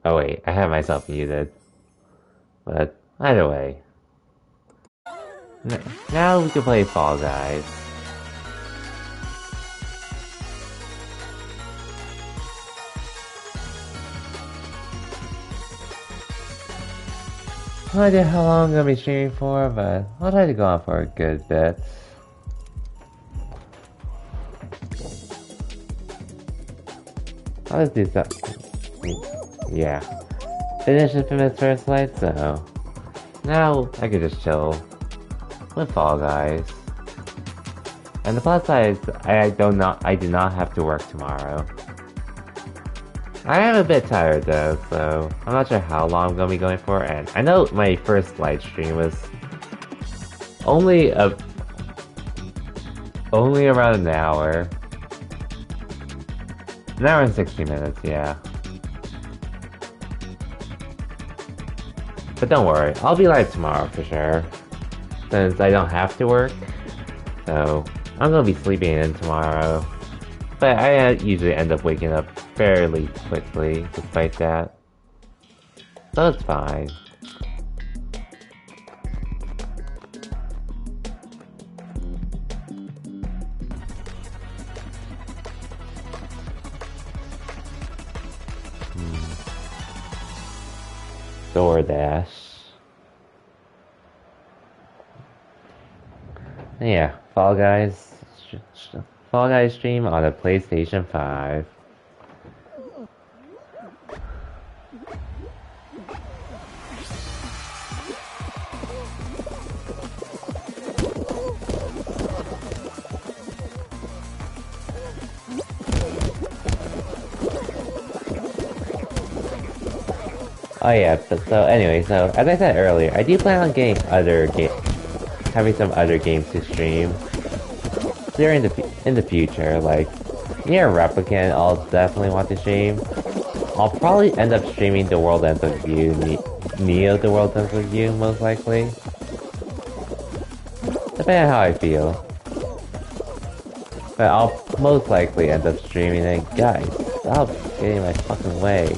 Oh wait, I have myself muted. But either way, now we can play Fall Guys. No idea how long I'm gonna be streaming for, but I'll try to go on for a good bit. I'll just do something. Yeah. Finish Infamous First Light, so now I can just chill with Fall Guys. And the plus side is I do not have to work tomorrow. I am a bit tired though, so I'm not sure how long I'm gonna be going for, and I know my first live stream was only only around an hour. An hour and 60 minutes, yeah. But don't worry, I'll be live tomorrow for sure. Since I don't have to work. So I'm gonna be sleeping in tomorrow. But I usually end up waking up fairly quickly despite that. So it's fine. DoorDash. Yeah, Fall Guys. Fall Guys stream on the PlayStation 5. Oh yeah, but so anyway, so as I said earlier, I do plan on getting having some other games to stream during in the future. Like near Replicant, I'll definitely want to stream. I'll probably end up streaming The World Ends with You, Neo The World Ends with You, most likely. Depending on how I feel. But I'll most likely end up streaming it. Guys, stop getting in my fucking way.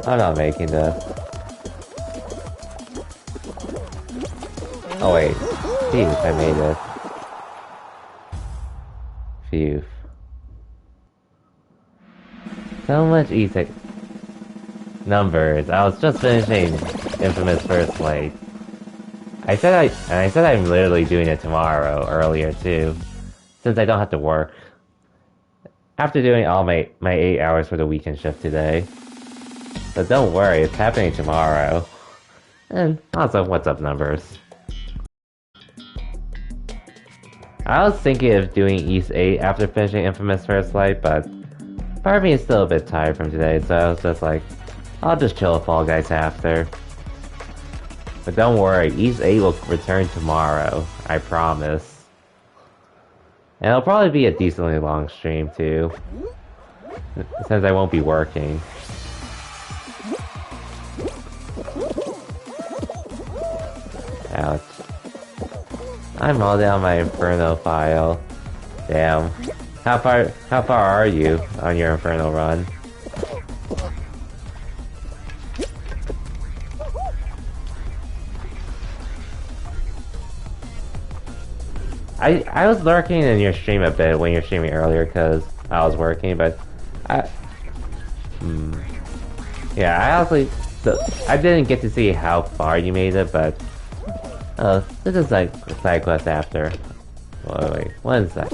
I'm not making this. Oh wait. Phew, I made it. Phew. So much easy numbers. I was just finishing Infamous First Light. I said I'm literally doing it tomorrow, earlier too. Since I don't have to work. After doing all my 8 hours for the weekend shift today. But don't worry, it's happening tomorrow. And also, what's up numbers? I was thinking of doing East 8 after finishing Infamous First Light, but part of me is still a bit tired from today, so I was just like, I'll just chill with Fall Guys after. But don't worry, East 8 will return tomorrow, I promise. And it'll probably be a decently long stream too, since I won't be working. Ouch. I'm all down my Inferno file. Damn. How far are you on your Inferno run? I was lurking in your stream a bit when you were streaming earlier because I was working, but yeah, I didn't get to see how far you made it, but this is like a side quest after. Wait, what is that?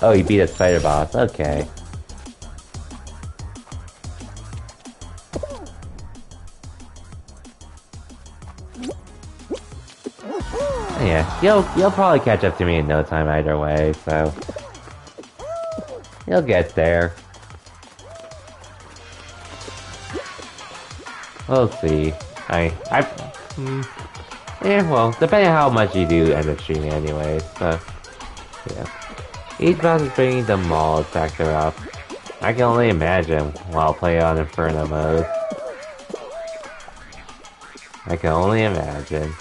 Oh, you beat a spider boss. Okay. Yeah, you'll probably catch up to me in no time either way, so you'll get there. We'll see. Yeah, well, depending on how much you do end up streaming anyway, so yeah. Each boss is bringing the mall factor up. I can only imagine while playing on Inferno mode. I can only imagine.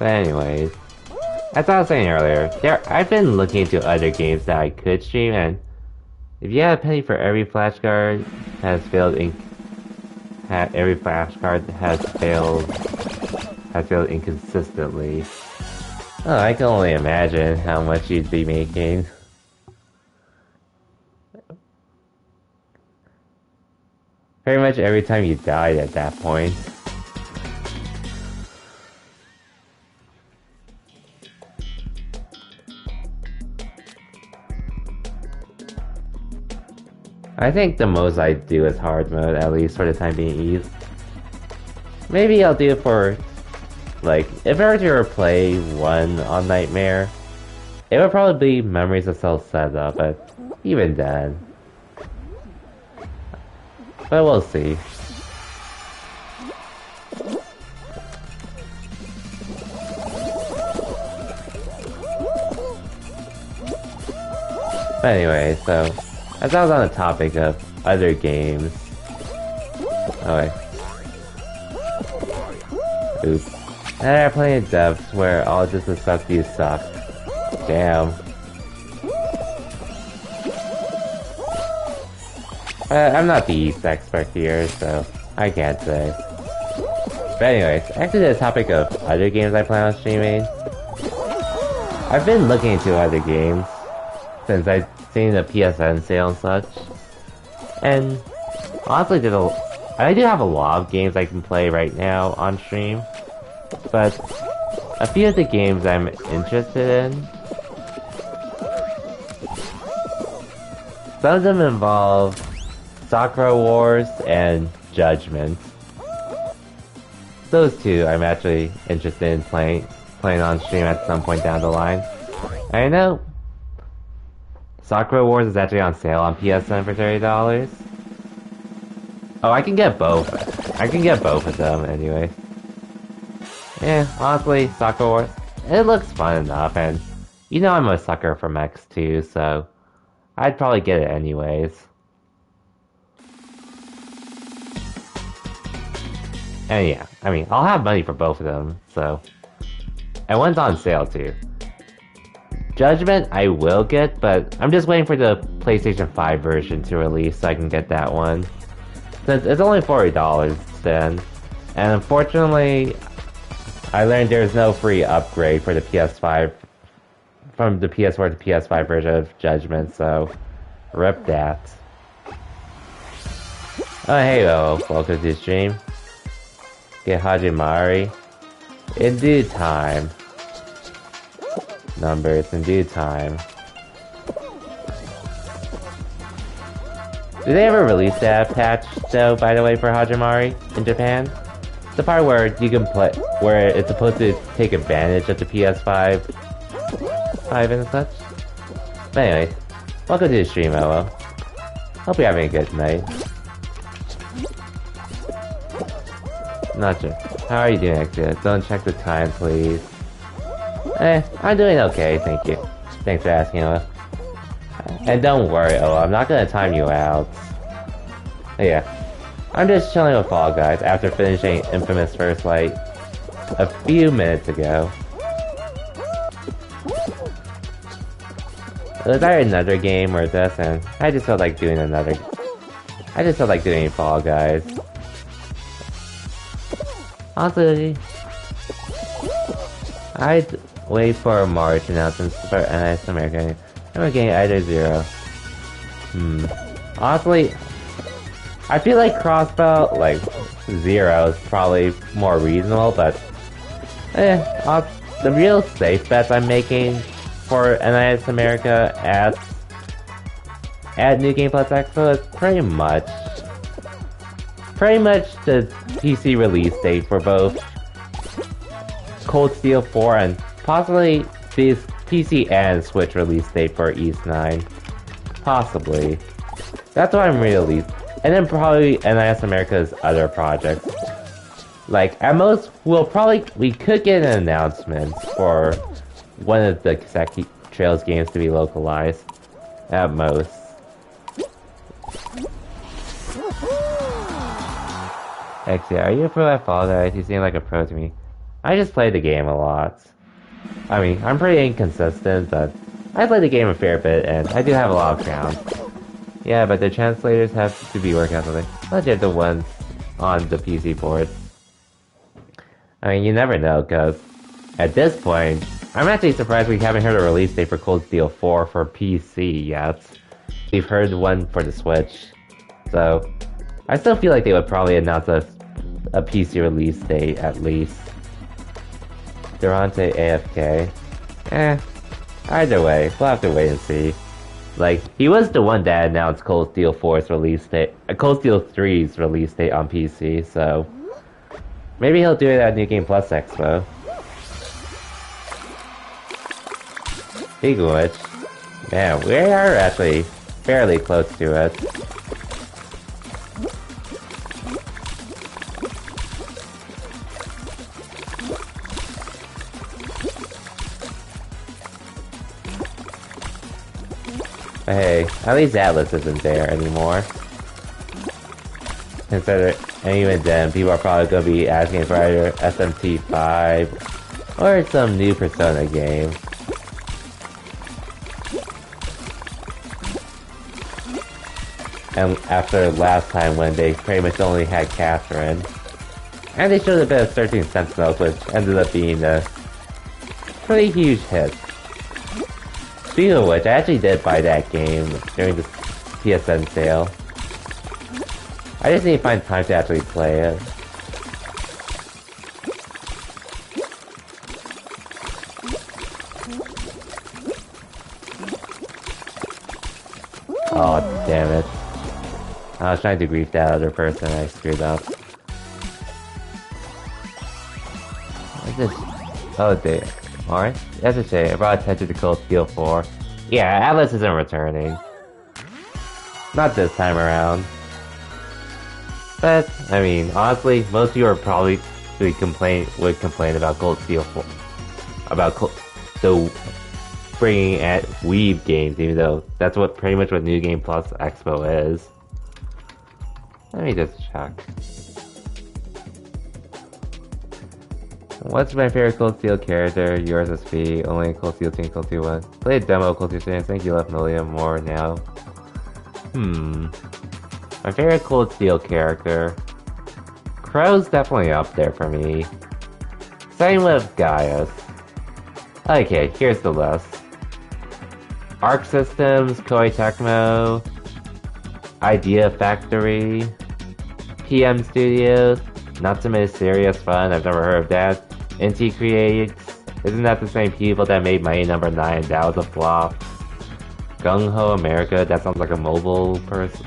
But anyways, as I was saying earlier, I've been looking into other games that I could stream, and if you had a penny for every flashcard every flashcard has failed inconsistently. Oh, I can only imagine how much you'd be making. Pretty much every time you died at that point. I think the most I do is hard mode, at least for the time being ease. Maybe I'll do it for, like, if I were to replay one on Nightmare, it would probably be Memories of Cell setup, but even then. But we'll see. But anyway, so, as I was on the topic of other games... Oh wait. Oops. And I play in depths where all just the stuff you suck. Damn. I'm not the East expert here, so I can't say. But anyways, actually the topic of other games I plan on streaming. I've been looking into other games since I've seen the PSN sale and such. And honestly, I do have a lot of games I can play right now on stream. But a few of the games I'm interested in, some of them involve Sakura Wars and Judgment. Those two I'm actually interested in playing on stream at some point down the line. I know Sakura Wars is actually on sale on PSN for $30. Oh, I can get both. I can get both of them anyway. Yeah, honestly, Sakura Wars, it looks fun enough, and you know I'm a sucker for mechs too, so I'd probably get it anyways. And yeah, I mean, I'll have money for both of them, so... And one's on sale too. Judgment I will get, but I'm just waiting for the PlayStation 5 version to release so I can get that one. Since it's only $40 then, and unfortunately, I learned there's no free upgrade for the PS5, from the PS4 to PS5 version of Judgment, so rip that. Oh hey, welcome to the stream. Get Hajimari. In due time. Numbers in due time. Did they ever release that patch, though, by the way, for Hajimari in Japan? The part where you can play, where it's supposed to take advantage of the PS5 and such? But anyway, welcome to the stream, Elo. Hope you're having a good night. Not sure. How are you doing, actually? Don't check the time, please. I'm doing okay, thank you. Thanks for asking, Elo. And don't worry, Elo, I'm not gonna time you out. Yeah. I'm just chilling with Fall Guys after finishing Infamous First Light a few minutes ago. It was either another game or this, and I just felt like doing Fall Guys. Honestly, I'd wait for a March announcement for NIS America. I'm getting either zero. Honestly, I feel like Crossbow, like, 0 is probably more reasonable, but the real safe bets I'm making for NIS America at New Game Plus Expo is pretty much the PC release date for both Cold Steel 4 and possibly this PC and Switch release date for East 9. Possibly. That's what I'm really... And then probably NIS America's other projects. Like, at most, we could get an announcement for one of the Kiseki Trails games to be localized. At most. Actually, are you a pro at Fall Guys? You seem like a pro to me. I just play the game a lot. I mean, I'm pretty inconsistent, but I play the game a fair bit, and I do have a lot of crowns. Yeah, but the translators have to be working on something. Legit the ones on the PC port. I mean, you never know, because at this point, I'm actually surprised we haven't heard a release date for Cold Steel 4 for PC yet. We've heard one for the Switch, so I still feel like they would probably announce a PC release date at least. Durante AFK. Either way, we'll have to wait and see. Like, he was the one that announced Cold Steel 4's release date, Cold Steel 3's release date on PC, so maybe he'll do it at New Game Plus Expo. Speaking of which, man, we are actually fairly close to it. But hey, at least Atlas isn't there anymore. Consider, and even then, people are probably gonna be asking for either SMT5 or some new Persona game. And after last time when they pretty much only had Catherine. And they showed a bit of 13 Sentinels, which ended up being a pretty huge hit. Speaking of which, I actually did buy that game during the PSN sale. I just need to find time to actually play it. Oh, damn it. I was trying to grief that other person and I screwed up. What's this? Oh, damn. Alright, that's a shame. I brought attention to Cold Steel 4. Yeah, Atlas isn't returning. Not this time around. But, I mean, honestly, most of you are probably would complain about Cold Steel 4. About the bringing at Weeb games, even though that's what pretty much what New Game Plus Expo is. Let me just check. What's my favorite Cold Steel character? Yours is P. Only Cold Steel 2 and Cold Steel 1. Play a demo of Cold Steel 3 and think you left Million more now. My favorite Cold Steel character. Crow's definitely up there for me. Same with Gaius. Okay, here's the list. Arc Systems, Koei Tecmo, Idea Factory, PM Studios, Natsume Serious Fun, I've never heard of that. Inti Creates, isn't that the same people that made Mighty Number 9? That was a flop. Gung Ho America, that sounds like a mobile person.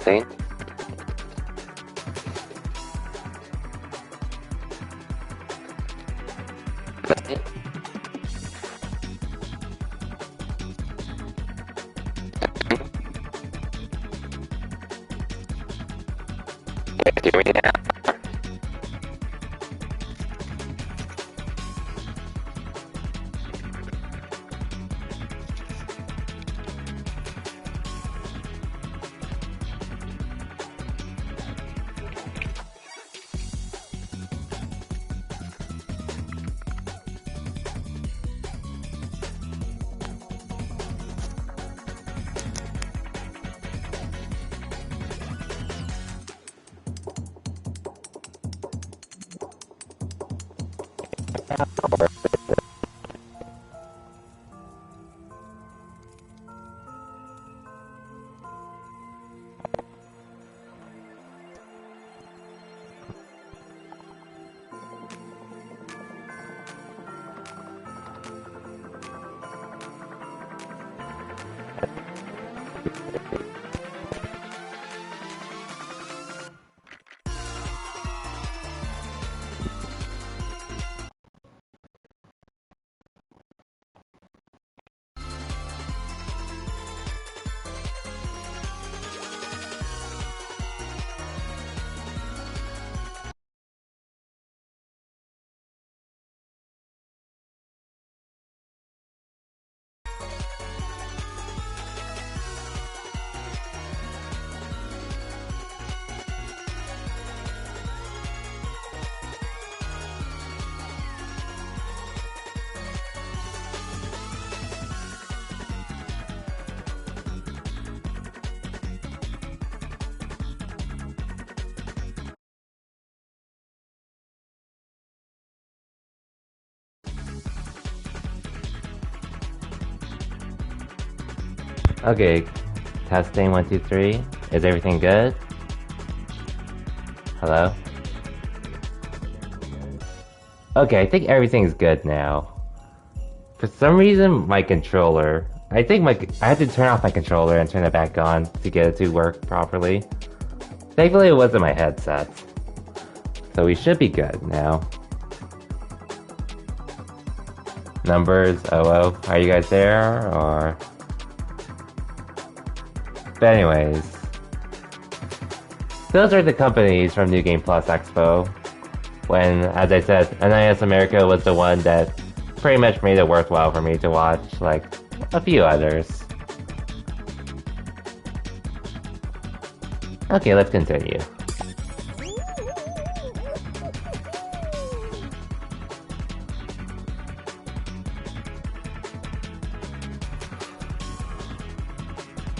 Testing. Okay, testing 1, 2, 3. Is everything good? Hello? Okay, I think everything's good now. For some reason, my controller... I had to turn off my controller and turn it back on to get it to work properly. Thankfully, it wasn't my headset. So we should be good now. Numbers, OO, are you guys there, or... But anyways, those are the companies from New Game Plus Expo. When, as I said, NIS America was the one that pretty much made it worthwhile for me to watch, like a few others. Okay, let's continue.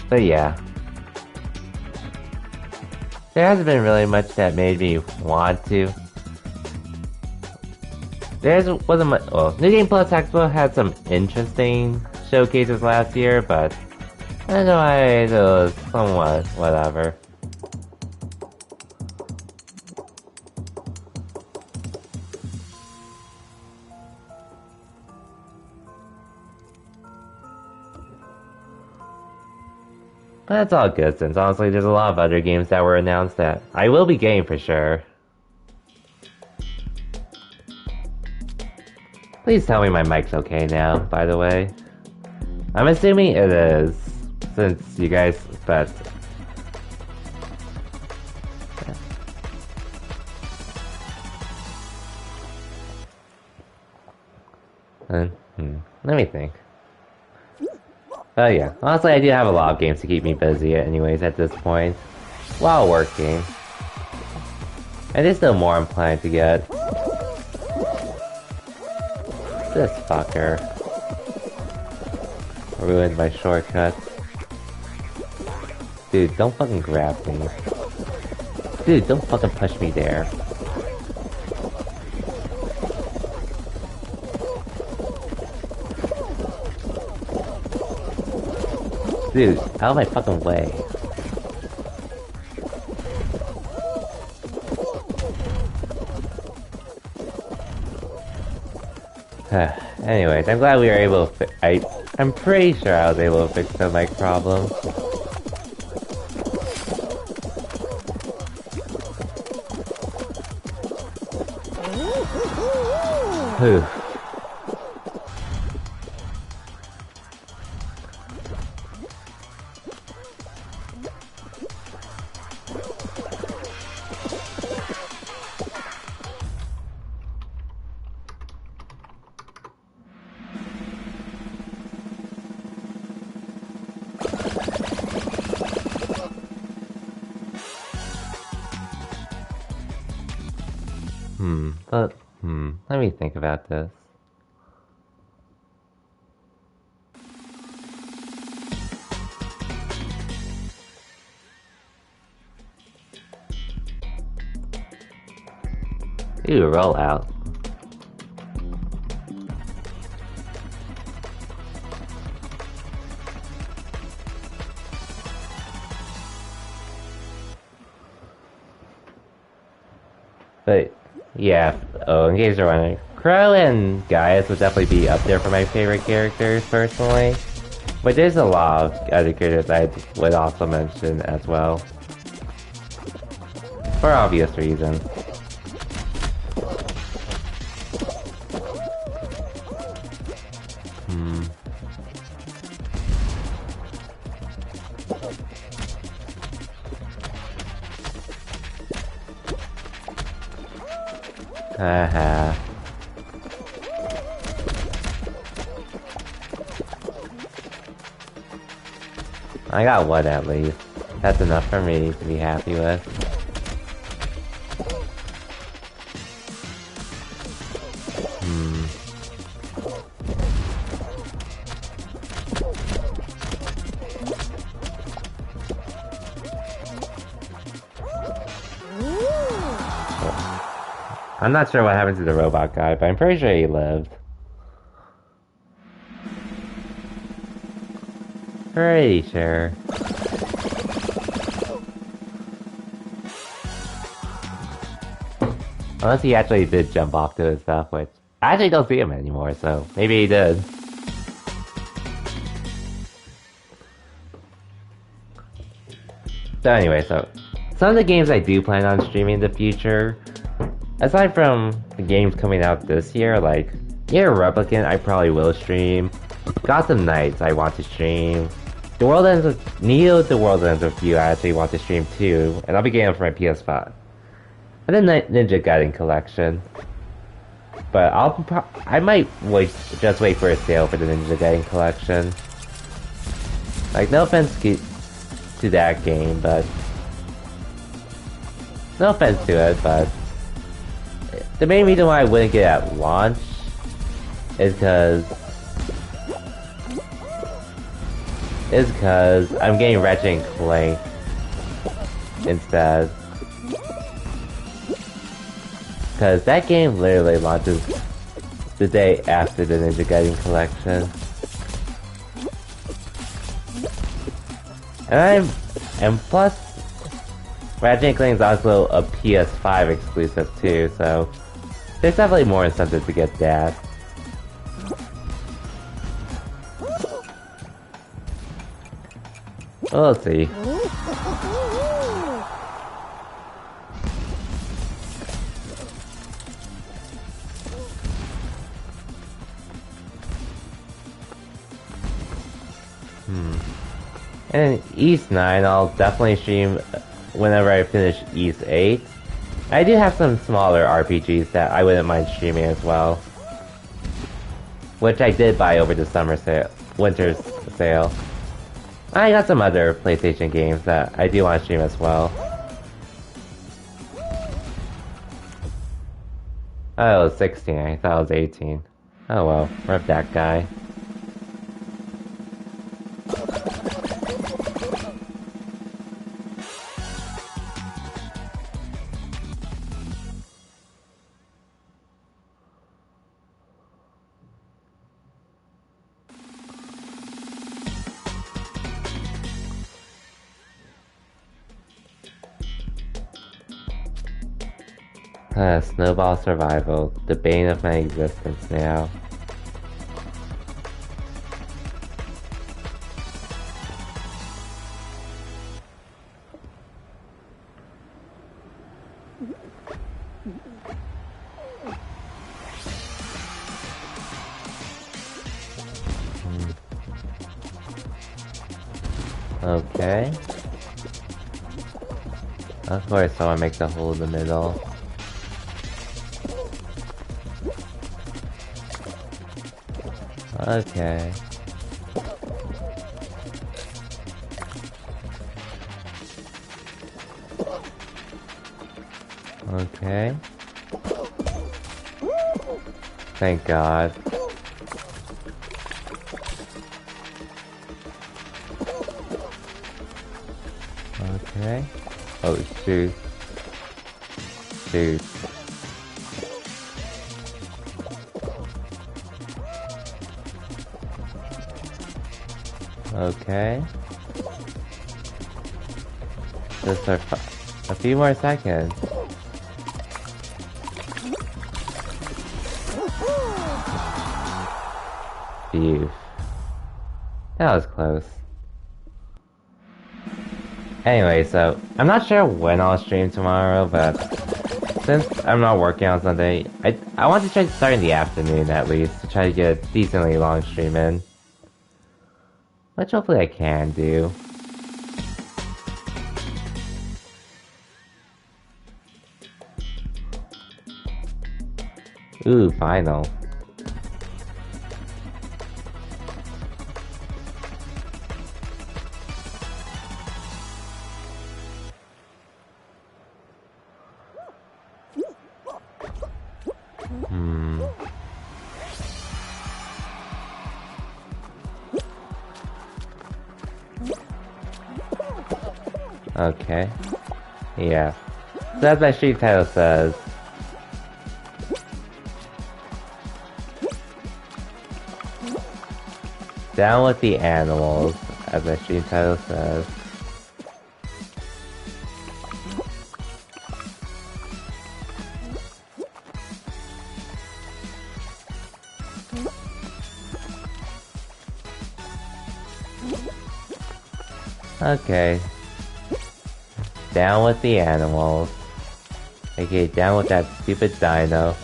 But yeah. There hasn't been really much that made me want to. Wasn't much. Well, New Game Plus Expo had some interesting showcases last year, but otherwise it was somewhat whatever. But that's all good, since honestly there's a lot of other games that were announced that I will be getting for sure. Please tell me my mic's okay now, by the way. I'm assuming it is, since you guys... but... Let me think. Oh yeah, honestly I do have a lot of games to keep me busy anyways at this point, while working. And there's still more I'm planning to get. This fucker ruined my shortcut. Dude, don't fucking grab me. Dude, don't fucking push me there. Dude, out of my fucking way. Anyways, I'm glad we were able to I'm pretty sure I was able to fix the mic problem. Whew. Let me think about this. Ooh, roll out. But yeah, in case you're wondering, Crow and Gaius would definitely be up there for my favorite characters personally. But there's a lot of other characters I would also mention as well. For obvious reasons. Haha. I got one at least. That's enough for me to be happy with. I'm not sure what happened to the robot guy, but I'm pretty sure he lived. Pretty sure. Unless he actually did jump off to his stuff, which I actually don't see him anymore, so maybe he did. So anyway, some of the games I do plan on streaming in the future, aside from the games coming out this year, like Nier Replicant I probably will stream, Gotham Knights I want to stream, The World Ends with Neo, The World Ends with You I actually want to stream too, and I'll be getting them for my PS5. And then Ninja Gaiden Collection. But I might just wait for a sale for the Ninja Gaiden Collection. Like, no offense to that game, but no offense to it, but the main reason why I wouldn't get it at launch is because I'm getting Ratchet and Clank instead. Because that game literally launches the day after the Ninja Gaiden Collection. And plus, Ratchet and Clank is also a PS5 exclusive too, so there's definitely more incentive to get that. We'll see. And East 9, I'll definitely stream whenever I finish East 8. I do have some smaller RPGs that I wouldn't mind streaming as well. Which I did buy over the winter's sale. I got some other PlayStation games that I do want to stream as well. Oh, it was 16, I thought it was 18. Oh well, rip that guy. Snowball Survival, the bane of my existence now. Okay. Of course, so I make the hole in the middle. Okay. Okay. Thank God. Okay. Oh, shoot. Shoot. Okay. Just a few more seconds. Phew. That was close. Anyway, so I'm not sure when I'll stream tomorrow, but since I'm not working on Sunday, I want to try to start in the afternoon at least to try to get a decently long stream in. Which hopefully I can do. Ooh, final. Okay. Yeah. So as my stream title says. Down with the animals, as my stream title says. Okay. Down with the animals. Okay, down with that stupid dino.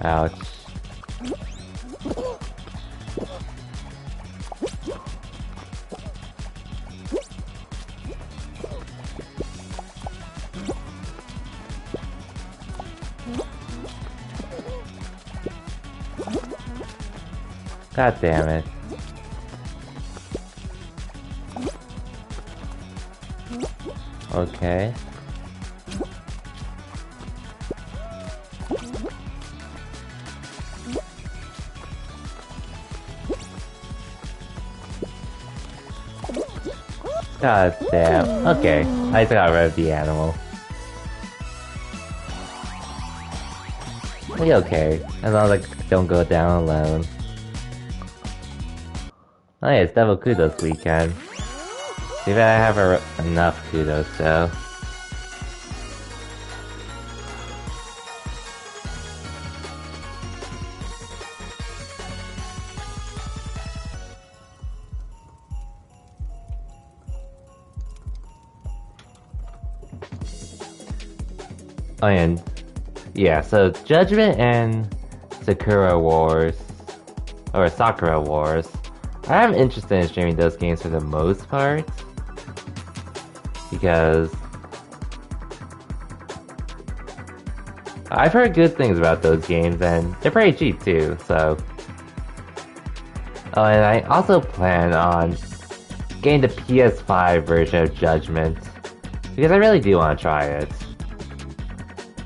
Ouch. God damn it. Okay. God damn. Okay. I just got rid of the animal. We okay. As long as I don't go down alone. Oh yeah, it's Devil Kudos weekend. See if I have enough kudos though. Oh, and yeah, so Judgment and Sakura Wars, or Sakura Wars, I'm interested in streaming those games for the most part, because I've heard good things about those games, and they're pretty cheap too, so... Oh, and I also plan on getting the PS5 version of Judgment, because I really do want to try it.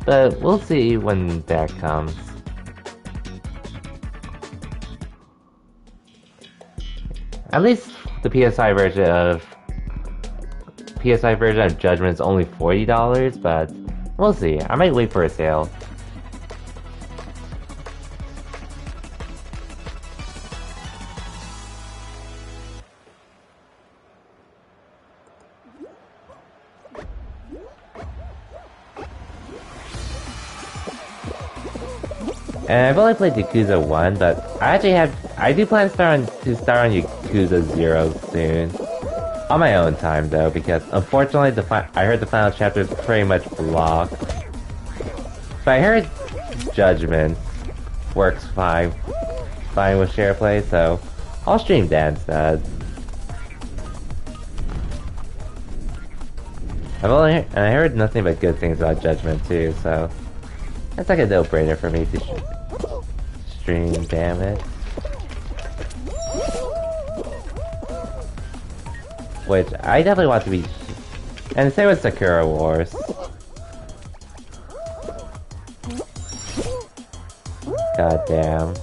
But we'll see when that comes. At least the PS5 version of Judgment is only $40, but we'll see. I might wait for a sale. And I've only played Yakuza 1, but I do plan to start on Yakuza 0 soon. On my own time, though, because unfortunately, I heard the final chapter is pretty much blocked. But I heard Judgment works fine with SharePlay, so I'll stream that instead. And I heard nothing but good things about Judgment too, so that's like a no-brainer for me to stream, damn it. Which I definitely want to be, and same with Sakura Wars. God damn.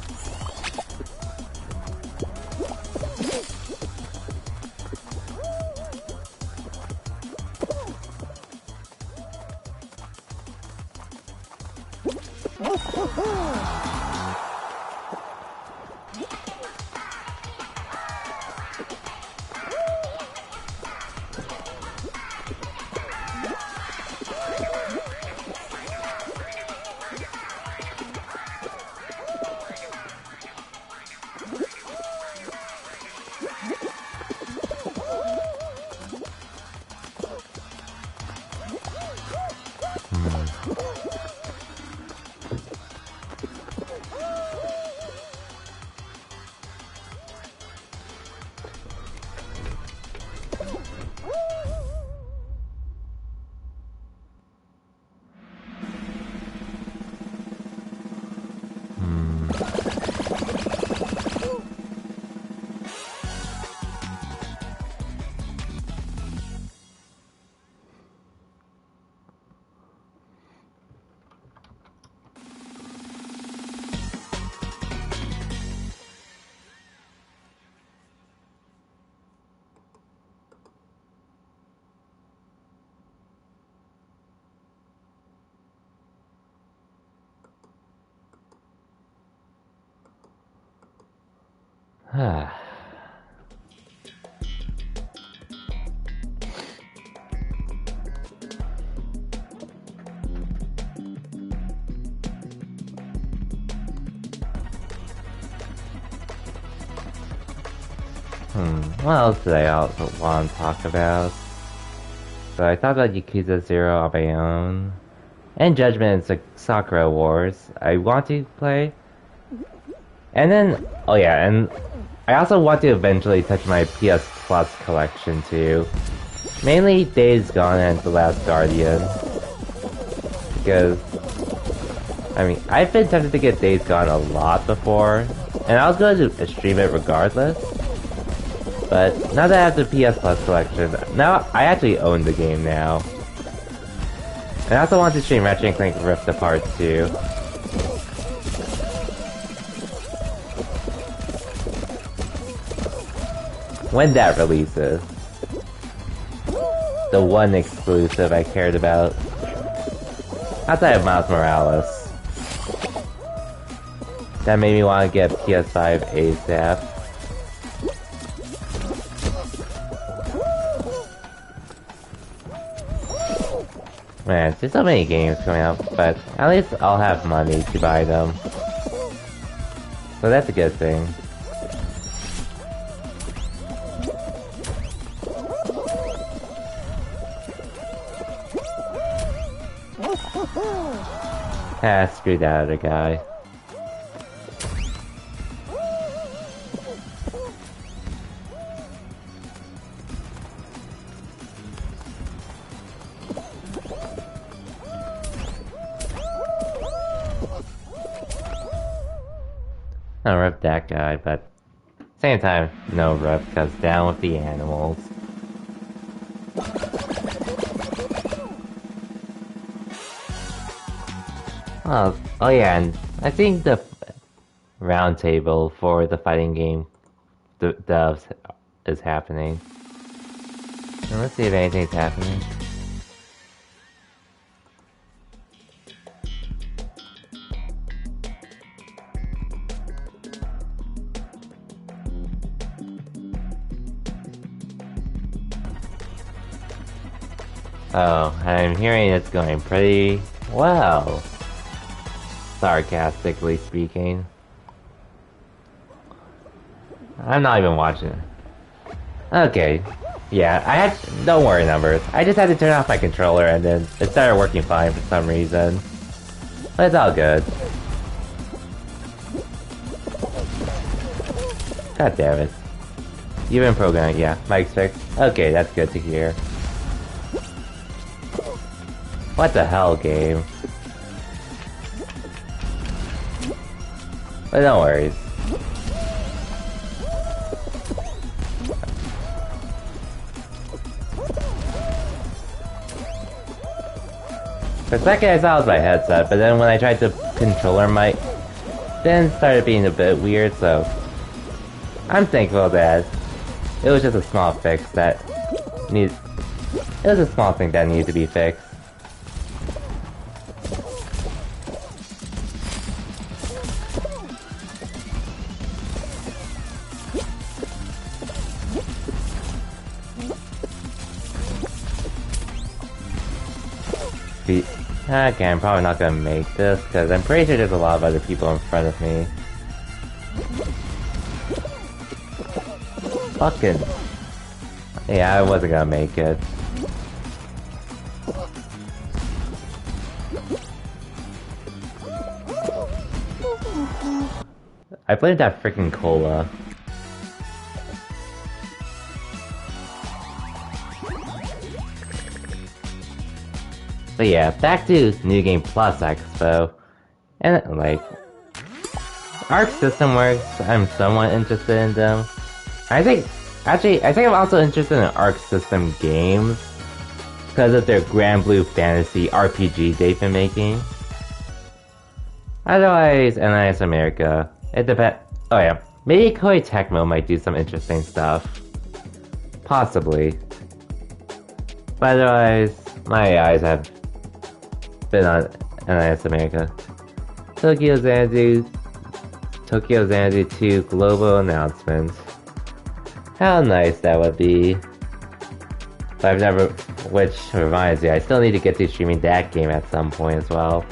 What else did I also want to talk about? So I thought about Yakuza 0 on my own. And Judgment and Sakura Wars. I want to play. And then, oh yeah, and I also want to eventually touch my PS Plus collection too. Mainly Days Gone and The Last Guardian. Because, I mean, I've been tempted to get Days Gone a lot before. And I was going to stream it regardless. But now that I have the PS Plus collection, now I actually own the game now. And I also want to stream Ratchet & Clank Rift Apart too. When that releases. The one exclusive I cared about. Outside of Miles Morales. That made me want to get PS5 ASAP. Man, there's so many games coming out, but at least I'll have money to buy them. So that's a good thing. Ah, screw that other guy. I'll rip that guy, but same time, no rip, because down with the animals. Oh yeah, and I think the round table for the fighting game devs is happening. And let's see if anything's happening. Oh, I'm hearing it's going pretty well. Sarcastically speaking. I'm not even watching it. Okay. Yeah, I had... Don't worry, Numbers. I just had to turn off my controller and then it started working fine for some reason. But it's all good. God damn it. You've been programming, yeah. Mike's fixed. Okay, that's good to hear. What the hell, game? But don't worry. For a second I thought it was my headset, but then when I tried to controller mic, then it started being a bit weird, so... I'm thankful that it was just a small fix that needs... It was a small thing that needed to be fixed. Okay, I'm probably not gonna make this, because I'm pretty sure there's a lot of other people in front of me. Fucking... Yeah, I wasn't gonna make it. I blamed that freaking cola. But yeah, back to New Game Plus Expo. And like... Arc System Works, I'm somewhat interested in them. I think I'm also interested in Arc System games. Because of their Grand Blue Fantasy RPG they've been making. Otherwise, NIS America. It depends. Oh yeah, maybe Koei Tecmo might do some interesting stuff. Possibly. But otherwise, my eyes have been on NIS America. Tokyo Xanadu 2 global announcement. How nice that would be. But I've never... Which reminds me, I still need to get to streaming that game at some point as well.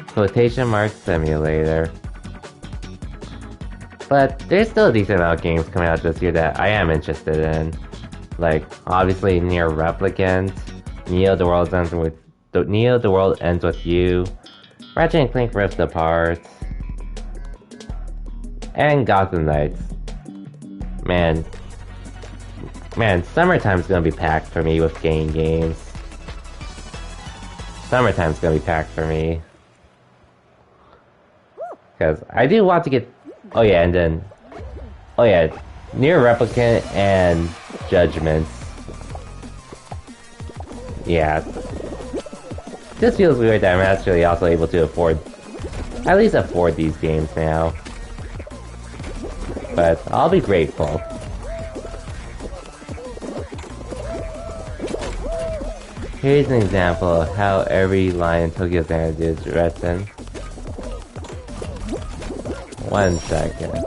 Quotation mark simulator. But there's still a decent amount of games coming out this year that I am interested in. Like, obviously Nier Replicant, Neo the World Ends With You, Ratchet & Clank Rift Apart, and Gotham Knights. Man, summertime's gonna be packed for me with games. Summertime's gonna be packed for me. Because I do want to get... Oh yeah, and then... Oh yeah, Nier Replicant and Judgments. Yeah. This feels weird that I'm actually also able to afford... At least afford these games now. But I'll be grateful. Here's an example of how every line in Tokyo Xanadu is written. 1 second.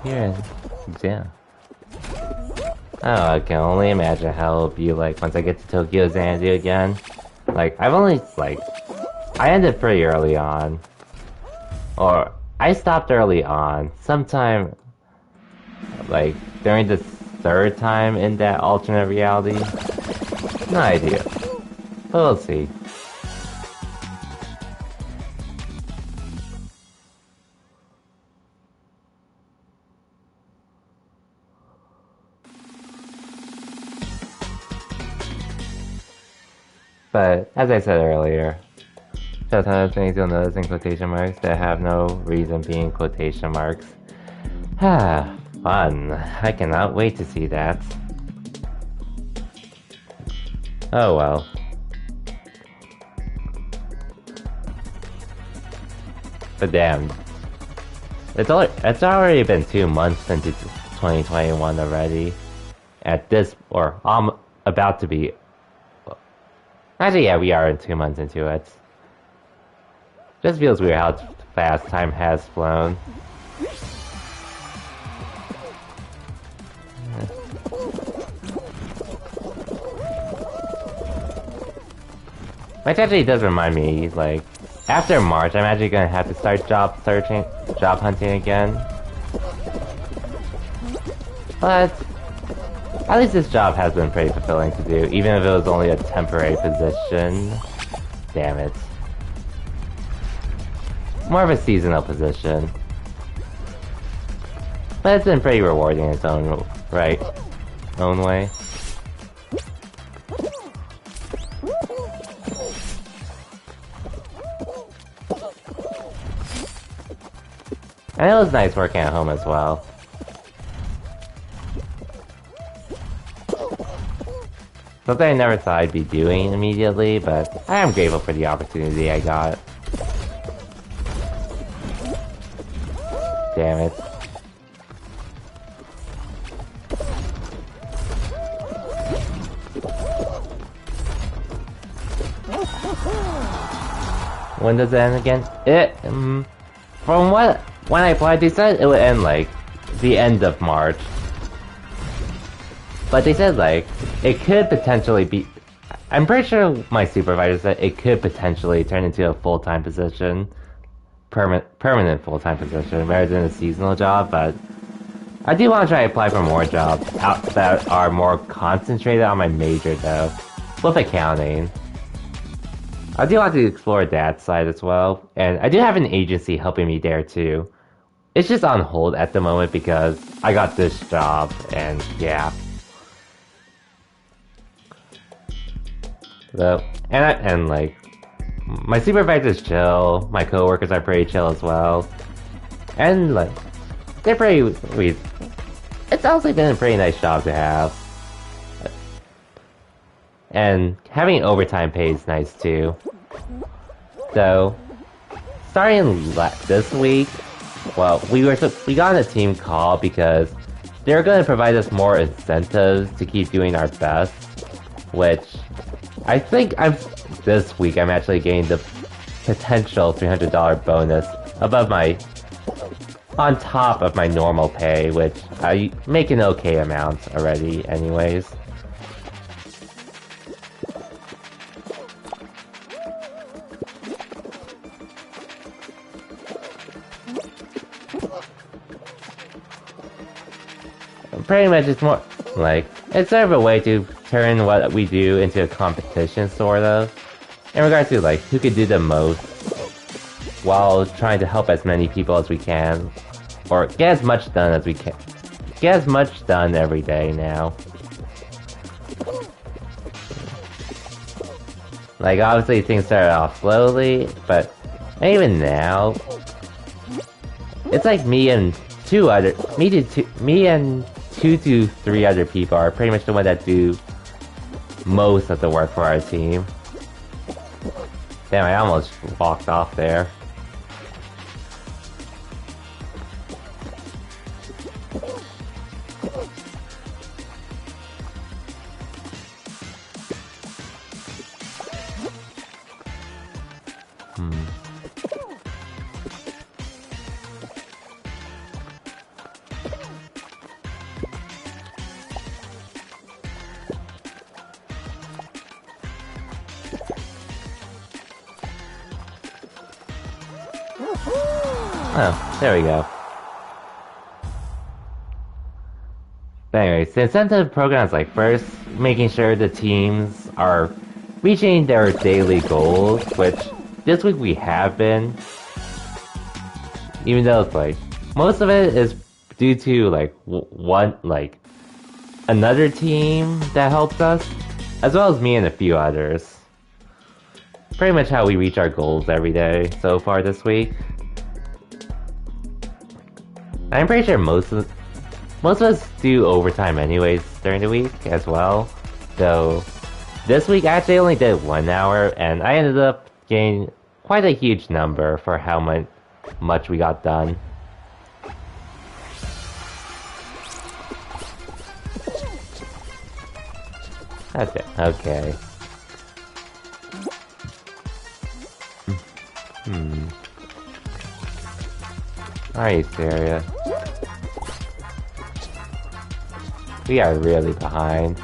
Here, yeah. Oh, I can only imagine how it'll be like once I get to Tokyo Xanadu again. Like, I've only, like... I ended pretty early on. Or, I stopped early on. Sometime, like, during the 3rd time in that alternate reality. No idea. But we'll see. But, as I said earlier, sometimes things you'll notice in quotation marks that have no reason being quotation marks. Ah, fun. I cannot wait to see that. Oh well. But damn. It's already been 2 months into 2021 already. At this, or about to be. Actually, yeah, we are in 2 months into it. Just feels weird how fast time has flown. Which actually does remind me, like, after March, I'm actually gonna have to start job hunting again. But at least this job has been pretty fulfilling to do, even if it was only a temporary position. Damn it. More of a seasonal position. But it's been pretty rewarding in its own way. And it was nice working at home as well. Something I never thought I'd be doing immediately, but I am grateful for the opportunity I got. Damn it. When does it end again? From when I applied, they said it would end like the end of March. But they said like it could potentially be. I'm pretty sure my supervisor said it could potentially turn into a full-time position, permanent full-time position, rather than a seasonal job. But I do want to try to apply for more jobs that are more concentrated on my major, though, with accounting. I do want to explore that side as well, and I do have an agency helping me there too. It's just on hold at the moment because I got this job, and yeah. So, and like, my supervisor's chill, my coworkers are pretty chill as well, and like, they're pretty. It's honestly been a pretty nice job to have. And having overtime pay is nice too. So, starting this week, well, we got on a team call because they're going to provide us more incentives to keep doing our best, which I think this week I'm actually getting the potential $300 bonus on top of my normal pay, which I make an okay amount already anyways. Pretty much it's more like, it's sort of a way to turn what we do into a competition, sort of, in regards to like who could do the most while trying to help as many people as we can, or get as much done as we can. Get as much done every day now. Like, obviously things started off slowly, but even now, it's like me and two to three other people are pretty much the ones that do most of the work for our team. Damn, I almost walked off there. Oh, there we go. But anyways, the incentive programs, like, first, making sure the teams are reaching their daily goals, which this week we have been. Even though it's like, most of it is due to like another team that helped us, as well as me and a few others. Pretty much how we reach our goals every day so far this week. I'm pretty sure most of us do overtime anyways during the week as well. So this week I actually only did 1 hour, and I ended up getting quite a huge number for how much we got done. That's it. Okay. Are you serious? We are really behind.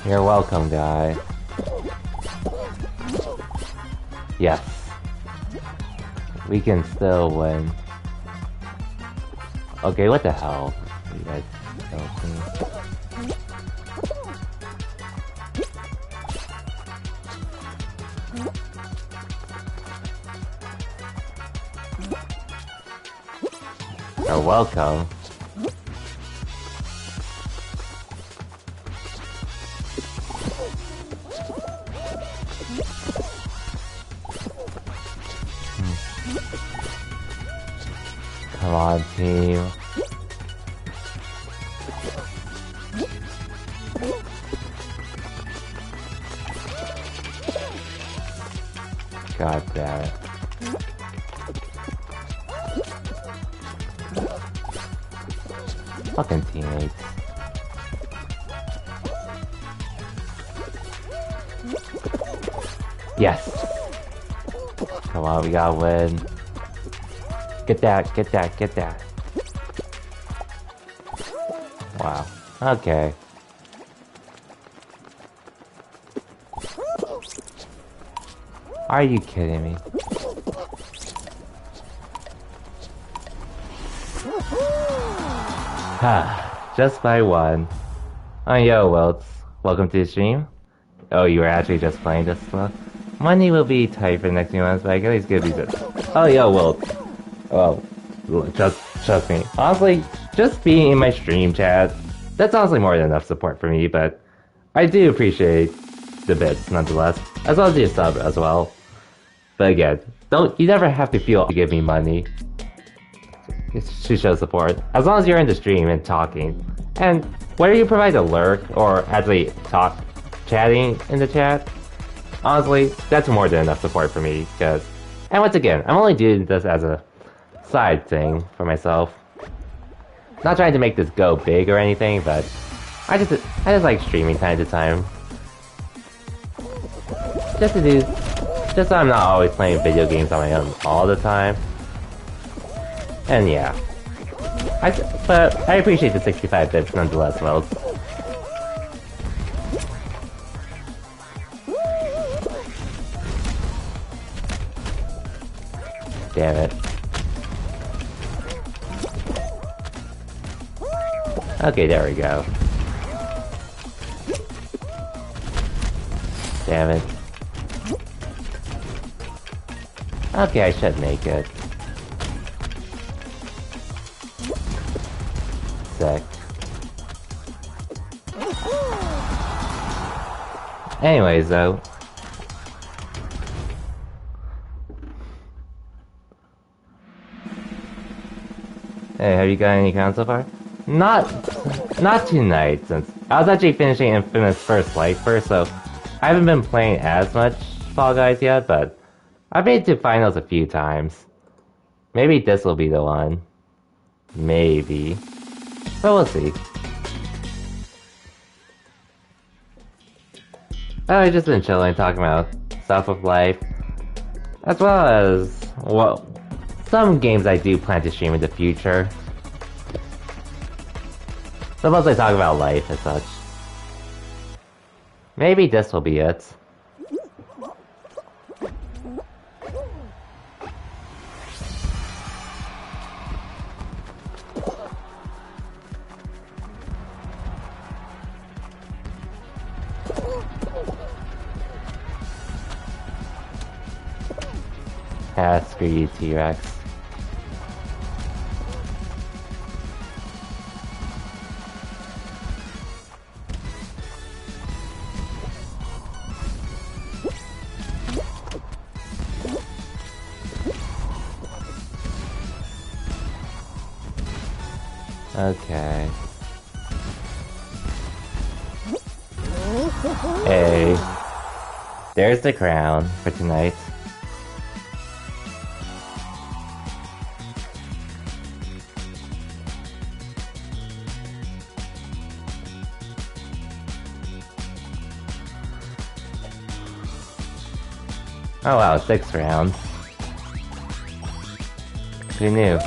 You're welcome, guy. Yes. We can still win. Okay, what the hell? You guys don't see. You're welcome. Come on, team. God damn it. Fucking teammates. Yes! Come on, we gotta win. Get that, get that, get that. Wow. Okay. Are you kidding me? Just by one. Oh, yo, Wilts. Welcome to the stream. Oh, you were actually just playing this stuff? Money will be tight for the next few months, but I can at least give you this. Oh, yo, Wilts. Well, trust me. Honestly, just being in my stream chat, that's honestly more than enough support for me, but I do appreciate the bits, nonetheless. As well as your sub as well. But again, you never have to feel to give me money to show support. As long as you're in the stream and talking. And whether you provide a lurk or actually chatting in the chat, honestly, that's more than enough support for me, because... And once again, I'm only doing this as a side thing for myself. Not trying to make this go big or anything, but I just like streaming time to time. Just so I'm not always playing video games on my own all the time. And yeah. But I appreciate the 65 bits nonetheless, well. Damn it. Okay, there we go. Damn it. Okay, I should make it. Sick. Anyways, though. Hey, have you got any counts so far? Not tonight, since I was actually finishing Infamous First Life first, so I haven't been playing as much Fall Guys yet, but I've made it to finals a few times. Maybe this will be the one. Maybe. But we'll see. I've just been chilling, talking about stuff with life. As well as, well, some games I do plan to stream in the future. So mostly talk about life and such. Maybe this will be it. Ah, screw you, T-Rex. Okay. Hey. There's the crown for tonight. Oh wow, 6 rounds. Who knew?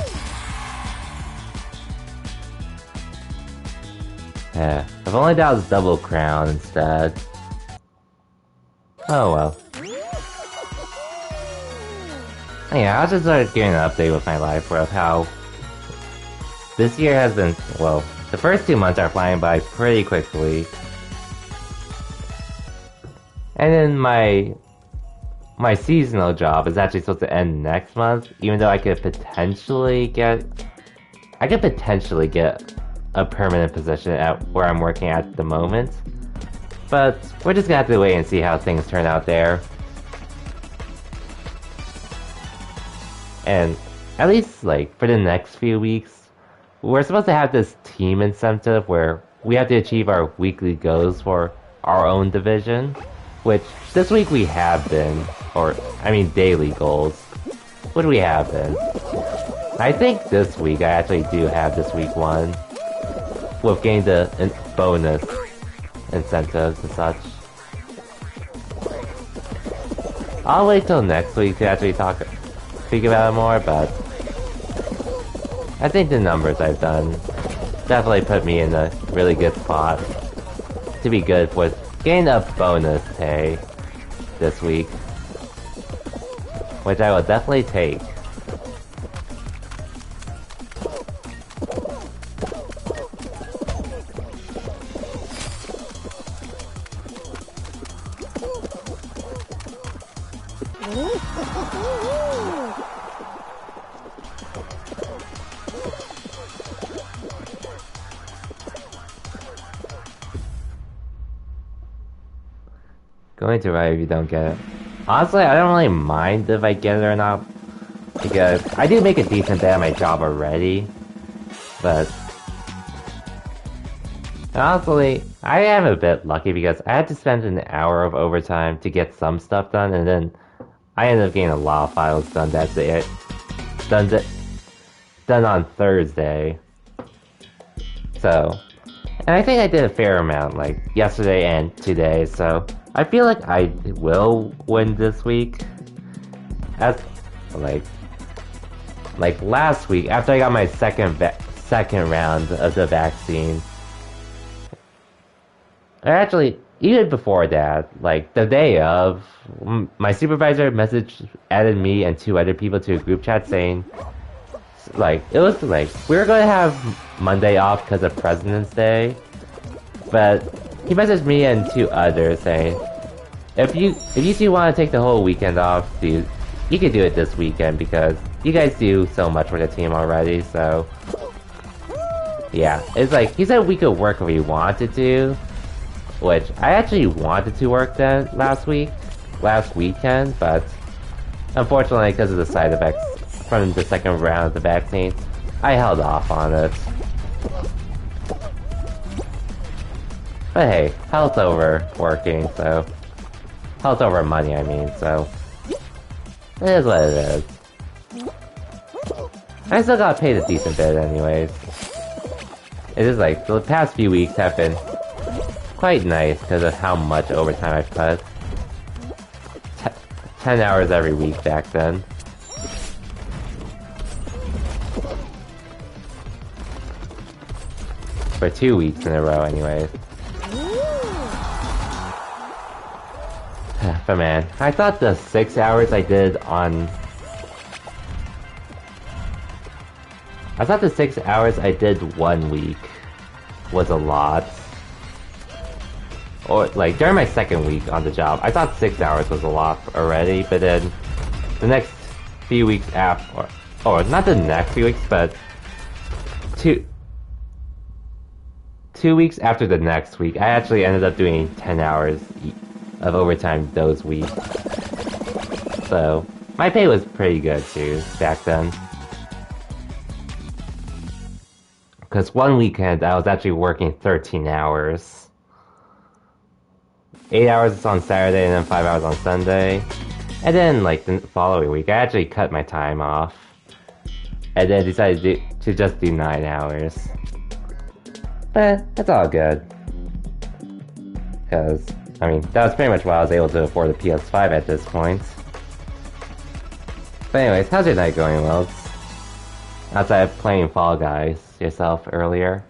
If only that was Double Crown instead. Oh well. Yeah, I'll just start giving an update with my life of how this year has been, well, the first 2 months are flying by pretty quickly. And then my seasonal job is actually supposed to end next month, even though I could potentially get a permanent position at where I'm working at the moment. But we're just gonna have to wait and see how things turn out there. And at least, like, for the next few weeks, we're supposed to have this team incentive where we have to achieve our weekly goals for our own division, which this week we have been, daily goals. What do we have been? I think this week I actually do have this week one, with getting the bonus incentives and such. I'll wait till next week to actually speak about it more, but I think the numbers I've done definitely put me in a really good spot to be good with getting a bonus pay this week, which I will definitely take. Going to write if you don't get it. Honestly, I don't really mind if I get it or not, because I do make a decent bit at my job already, but honestly, I am a bit lucky because I had to spend an hour of overtime to get some stuff done, and then I ended up getting a lot of files done that day. Done on Thursday. So, and I think I did a fair amount, like, yesterday and today, so I feel like I will win this week. As, like last week, after I got my second round of the vaccine. Actually, even before that, like, the day of, my supervisor added me and 2 other people to a group chat saying, like, it was like, we were going to have Monday off because of President's Day, but he messaged me and 2 others saying, if you two want to take the whole weekend off, dude, you could do it this weekend because you guys do so much for the team already, so yeah. It's like, he said we could work if we wanted to, which I actually wanted to work that last weekend, but unfortunately because of the side effects from the second round of the vaccine, I held off on it. But hey, health over working, so health over money, I mean, so it is what it is. I still got paid a decent bit anyways. It is like, the past few weeks have been quite nice because of how much overtime I've put. 10 hours every week back then. For 2 weeks in a row anyways. But man, I thought the 6 hours I did 1 week was a lot. Or, like, during my second week on the job, I thought 6 hours was a lot already, but then the next few weeks after, or not the next few weeks, but 2 weeks after the next week, I actually ended up doing 10 hours of overtime those weeks. So, my pay was pretty good too, back then. Because one weekend, I was actually working 13 hours. 8 hours on Saturday and then 5 hours on Sunday. And then, like, the following week, I actually cut my time off. And then decided to just do 9 hours. But, it's all good. Because, I mean, that was pretty much why I was able to afford a PS5 at this point. But anyways, how's your night going, Wells? Outside of playing Fall Guys yourself earlier?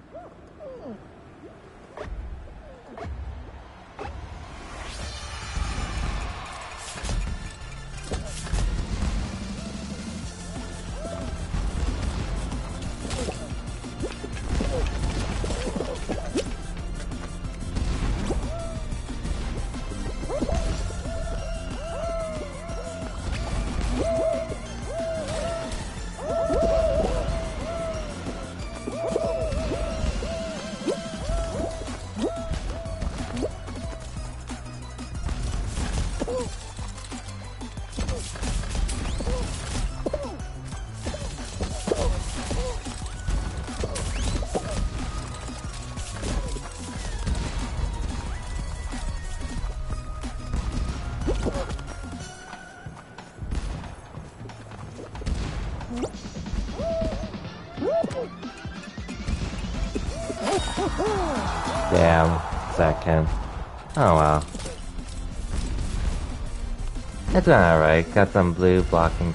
second. Oh wow. It's been alright. Got some blue blocking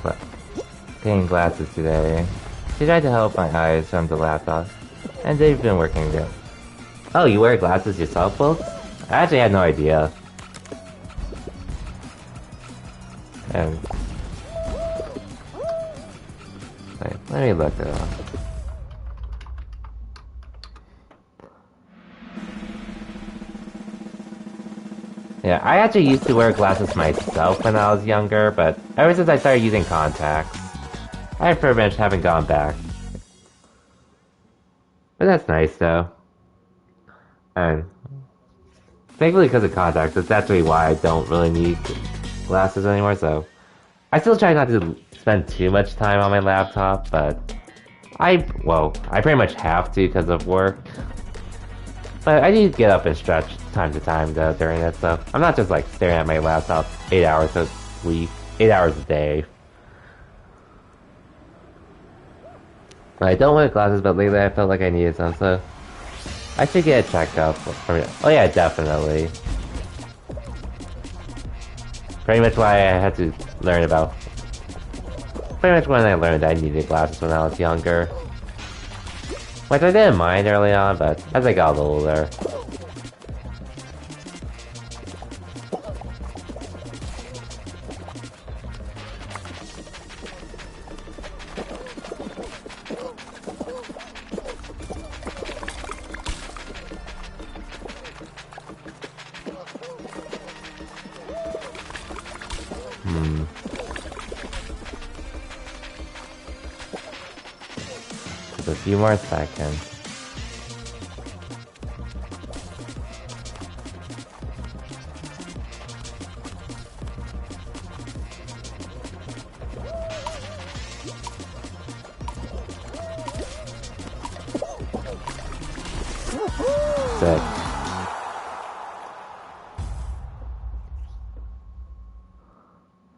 pane glasses today. She tried to help my eyes from the laptop, and they've been working good. Oh, you wear glasses yourself, folks? I actually had no idea. And wait, let me look it up. Yeah, I actually used to wear glasses myself when I was younger, but ever since I started using contacts, I pretty much haven't gone back. But that's nice, though. And thankfully, because of contacts, that's actually why I don't really need glasses anymore, so I still try not to spend too much time on my laptop, but I pretty much have to because of work. But I do get up and stretch time to time though during it, so I'm not just like staring at my laptop 8 hours a week, 8 hours a day. I don't wear glasses, but lately I felt like I needed some, so I should get it checked out. Oh yeah, definitely. Pretty much why I had to learn about. Pretty much when I learned I needed glasses when I was younger. Which I didn't mind early on, but as I got older. Just a few more seconds. Sick.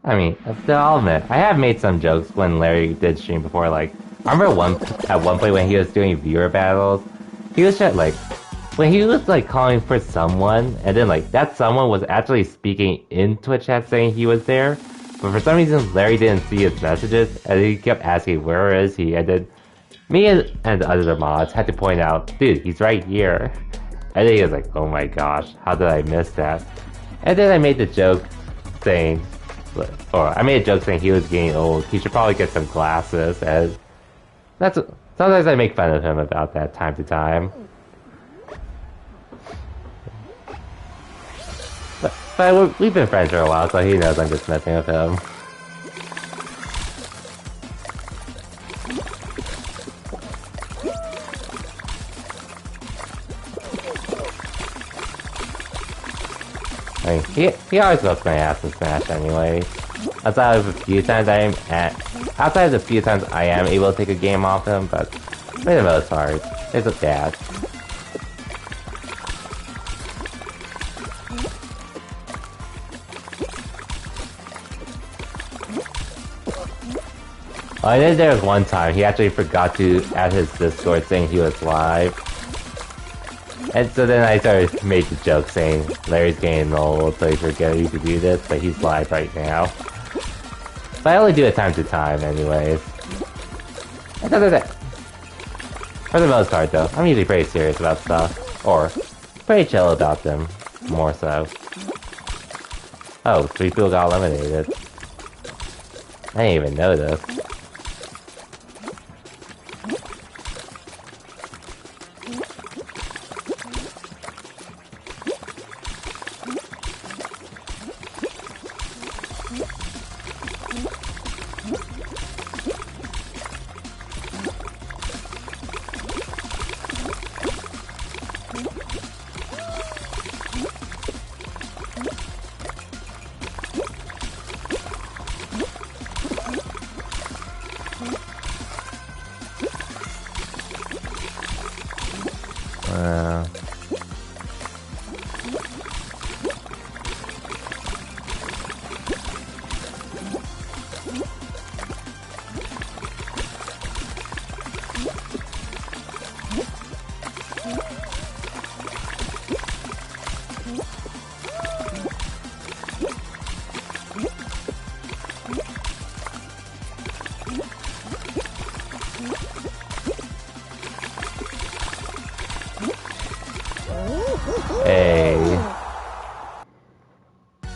I mean, I'll admit, I have made some jokes when Larry did stream before, like, I remember at one point when he was doing viewer battles, he was just like, when he was like calling for someone, and then like, that someone was actually speaking in Twitch chat saying he was there, but for some reason Larry didn't see his messages, and he kept asking, where is he? And then me and the other mods had to point out, dude, he's right here. And then he was like, oh my gosh, how did I miss that? And then I made the joke saying, he was getting old, he should probably get some glasses, and sometimes I make fun of him about that time to time. But we've been friends for a while, so he knows I'm just messing with him. I mean, he always whips my ass in Smash anyway. Outside of the few times I am able to take a game off him, but for the most part, it's a dad. Oh, and then there was one time he actually forgot to add his Discord saying he was live. And so then I started made the joke saying Larry's getting old, so he's forgetting to do this, but he's live right now. But I only do it time to time anyways. For the most part though, I'm usually pretty serious about stuff. Or pretty chill about them, more so. Oh, 3 people got eliminated. I didn't even know this.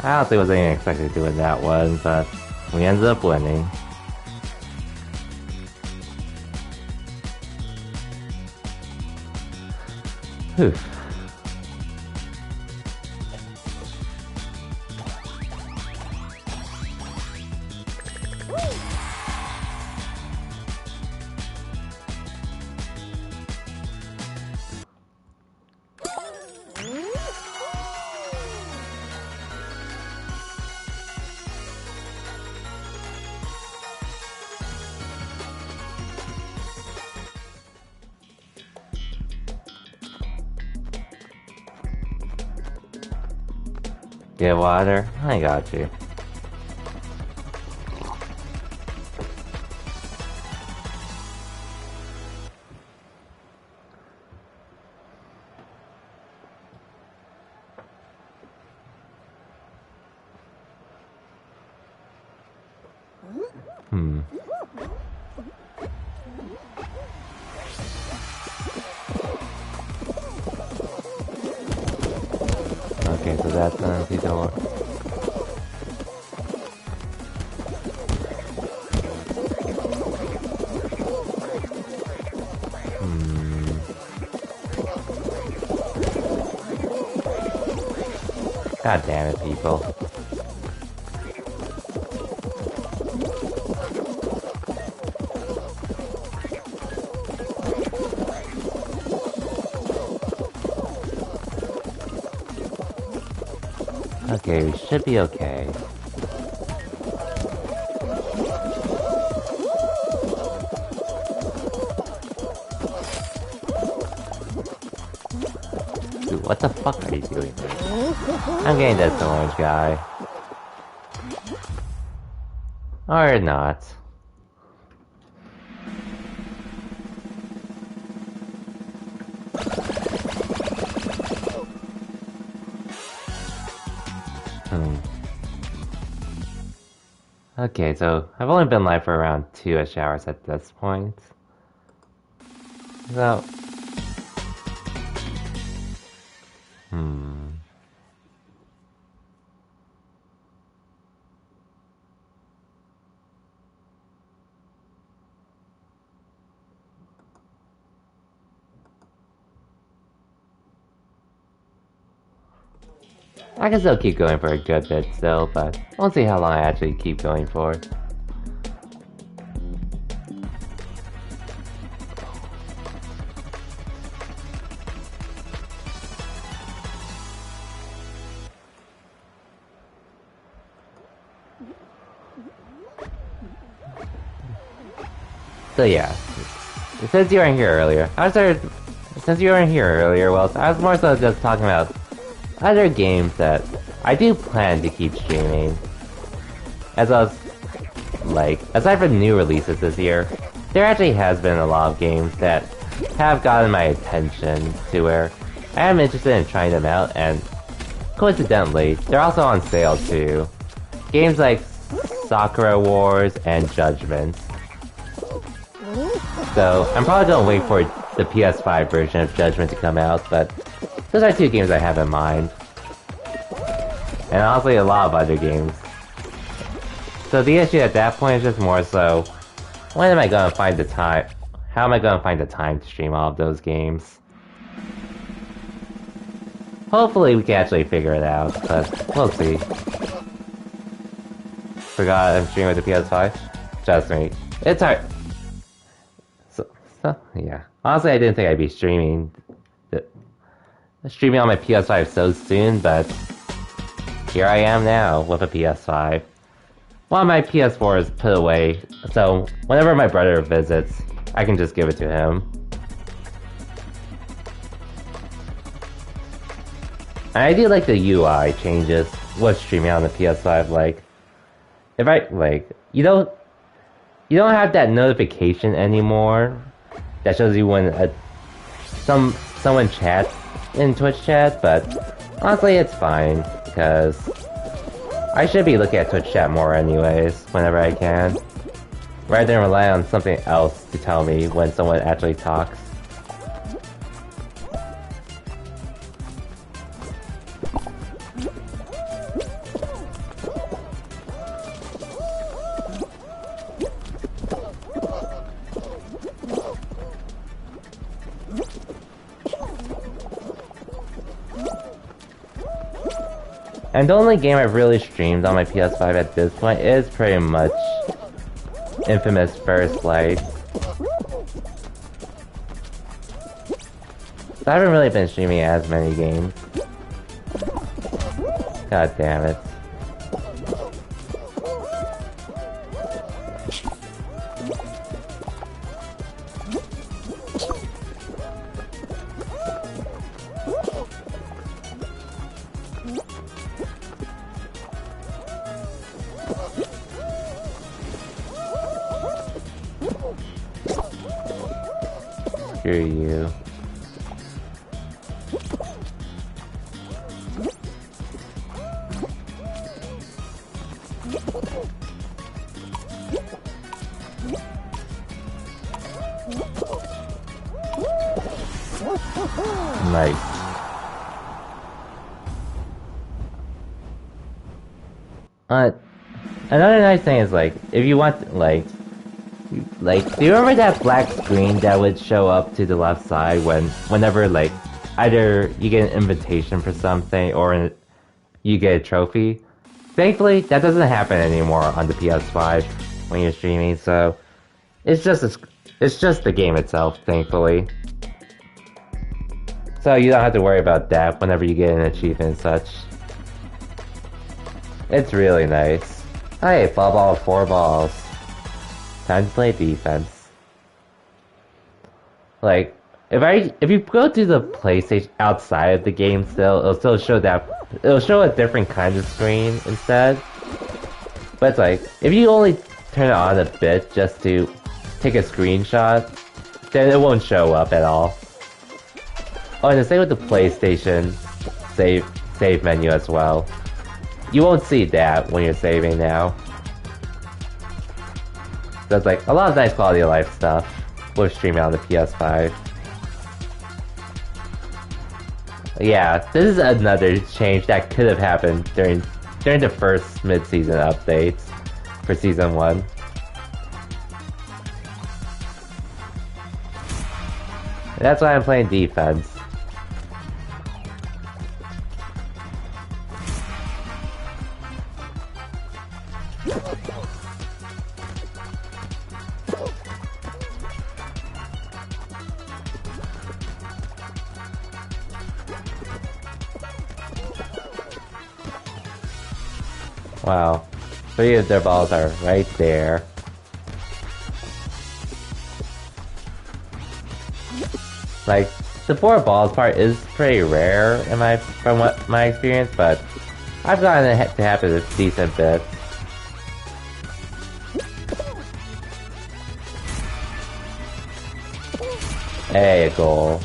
I honestly wasn't even expecting to win that one, but we ended up winning. Whew. Get water? I got you. Okay, so that's an empty door. God damn it, people. Okay, we should be okay. Dude, what the fuck are you doing? I'm getting this orange guy. Or not. Okay, so I've only been live for around 2-ish hours at this point. So... I can still keep going for a good bit still, but we'll see how long I actually keep going for. So yeah, since you weren't here earlier, well, I was more so just talking about other games that I do plan to keep streaming. As well as, like, aside from new releases this year, there actually has been a lot of games that have gotten my attention to where I am interested in trying them out, and coincidentally, they're also on sale too. Games like Sakura Wars and Judgment. So, I'm probably gonna wait for the PS5 version of Judgment to come out, but those are two games I have in mind. And honestly, a lot of other games. So the issue at that point is just more so, when am I gonna find the time? How am I gonna find the time to stream all of those games? Hopefully we can actually figure it out, but we'll see. Forgot I'm streaming with the PS5? Trust me, it's hard. So yeah. Honestly, I didn't think I'd be streaming on my PS5 so soon, but here I am now with a PS5. Well, my PS4 is put away, so whenever my brother visits, I can just give it to him. And I do like the UI changes with streaming on the PS5. Like, if I you don't have that notification anymore that shows you when someone chats in Twitch chat, but honestly, it's fine because I should be looking at Twitch chat more anyways, whenever I can, rather than rely on something else to tell me when someone actually talks. And the only game I've really streamed on my PS5 at this point is pretty much Infamous First Light. So I haven't really been streaming as many games. God damn it. Screw you. Nice. Another nice thing is like, if you want like, do you remember that black screen that would show up to the left side whenever like, either you get an invitation for something or you get a trophy? Thankfully, that doesn't happen anymore on the PS5 when you're streaming, so it's just the game itself, thankfully. So you don't have to worry about that whenever you get an achievement and such. It's really nice. Hey, ball, 4 balls. Time to play defense. Like, if you go to the PlayStation outside of the game still, it'll show a different kind of screen instead. But it's like, if you only turn it on a bit just to take a screenshot, then it won't show up at all. Oh, and the same with the PlayStation save menu as well. You won't see that when you're saving now. So it's like a lot of nice quality of life stuff with streaming on the PS5. Yeah, this is another change that could have happened during the first mid-season updates for Season 1. That's why I'm playing defense. Wow, 3 of their balls are right there. Like, the 4 balls part is pretty rare from my experience, but I've gotten it to happen a decent bit. Hey, a goal.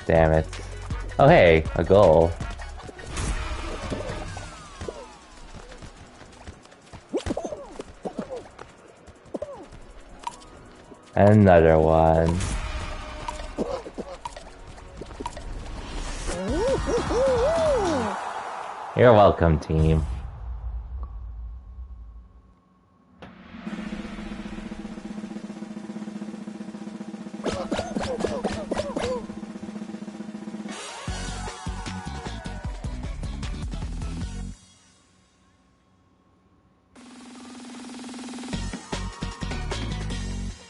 Damn it. Oh hey, a goal. Another one. You're welcome, team.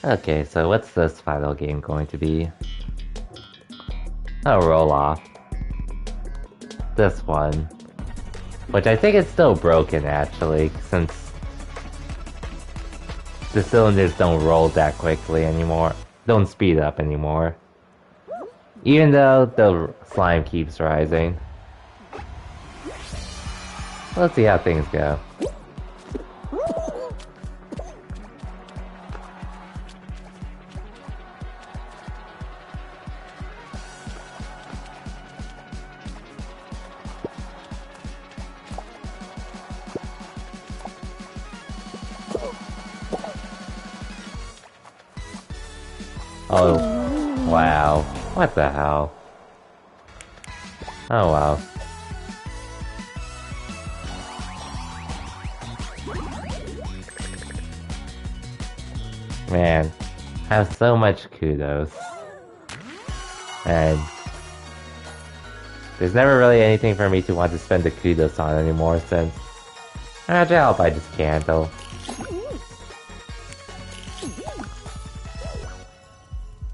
Okay, so what's this final game going to be? I'll roll off. This one. Which I think is still broken, actually, since the cylinders don't roll that quickly anymore. Don't speed up anymore. Even though the slime keeps rising. Let's see how things go. Oh, wow. What the hell? Oh wow. Man, I have so much kudos. And there's never really anything for me to want to spend the kudos on anymore since actually I'll buy this candle.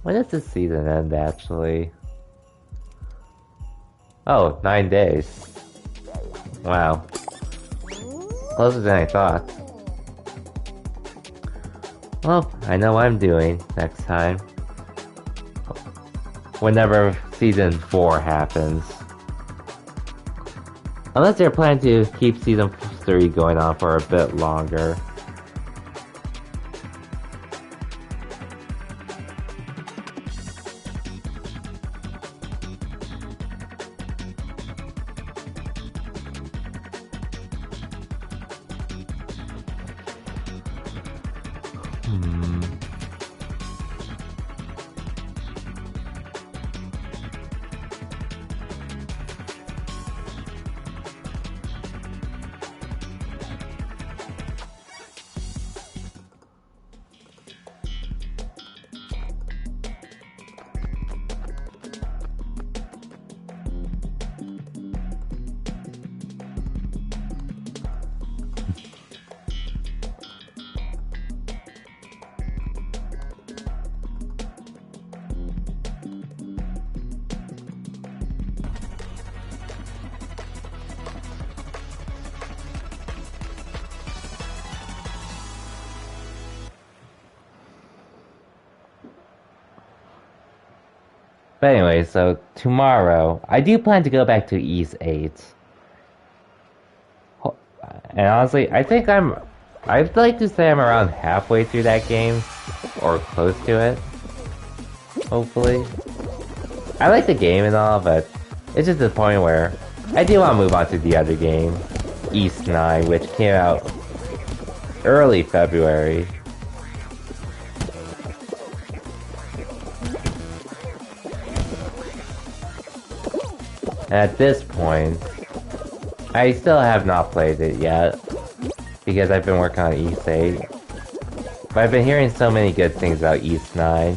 When does this season end actually? Oh, 9 days. Wow. Closer than I thought. Well, I know what I'm doing next time. Whenever season 4 happens. Unless they're planning to keep season 3 going on for a bit longer. But anyway, so tomorrow, I do plan to go back to Ys 8. And honestly, I'd like to say I'm around halfway through that game, or close to it, hopefully. I like the game and all, but it's just the point where I do want to move on to the other game, Ys 9, which came out early February. At this point, I still have not played it yet, because I've been working on Ys 8. But I've been hearing so many good things about Ys 9.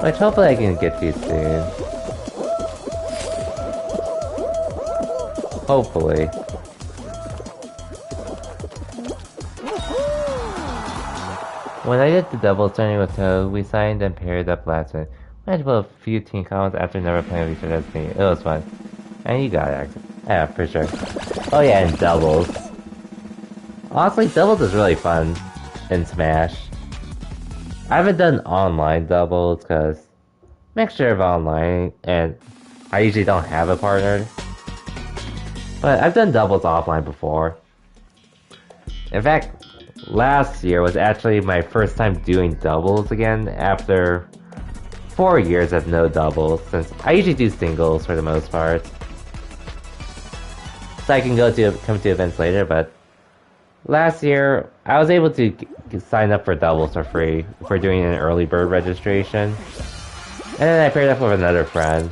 Which hopefully I can get to soon. Hopefully. When I did the double turning with Toad, we signed and paired up last minute. We had to put a few team comments after never playing with each other as a team. It was fun. And you got it, yeah, for sure. Oh yeah, and doubles. Honestly, doubles is really fun in Smash. I haven't done online doubles because mixture of online and I usually don't have a partner. But I've done doubles offline before. In fact, last year was actually my first time doing doubles again after 4 years of no doubles, since I usually do singles for the most part. So I can come to events later, but last year I was able to sign up for doubles for free for doing an early bird registration. And then I paired up with another friend.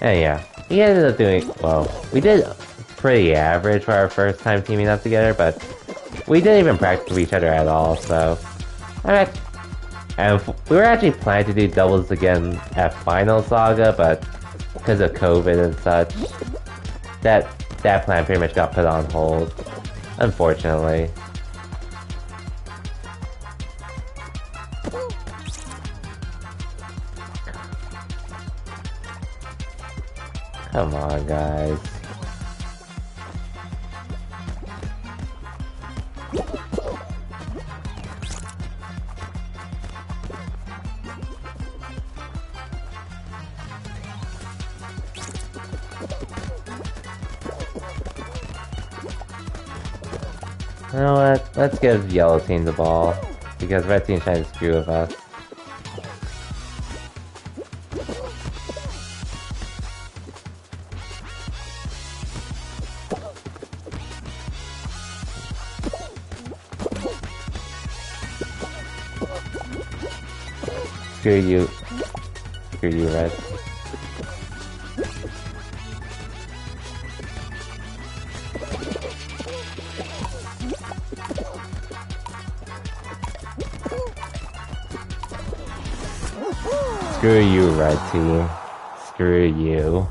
And yeah, he ended up doing, well, we did pretty average for our first time teaming up together, but we didn't even practice with each other at all, so... And we were actually planning to do doubles again at Final Saga, but because of COVID and such, that plan pretty much got put on hold, unfortunately. Come on, guys. You know what? Let's give yellow team the ball, because red team's trying to screw with us. Screw you. Screw you, Red. Screw you, Red Team. Screw you.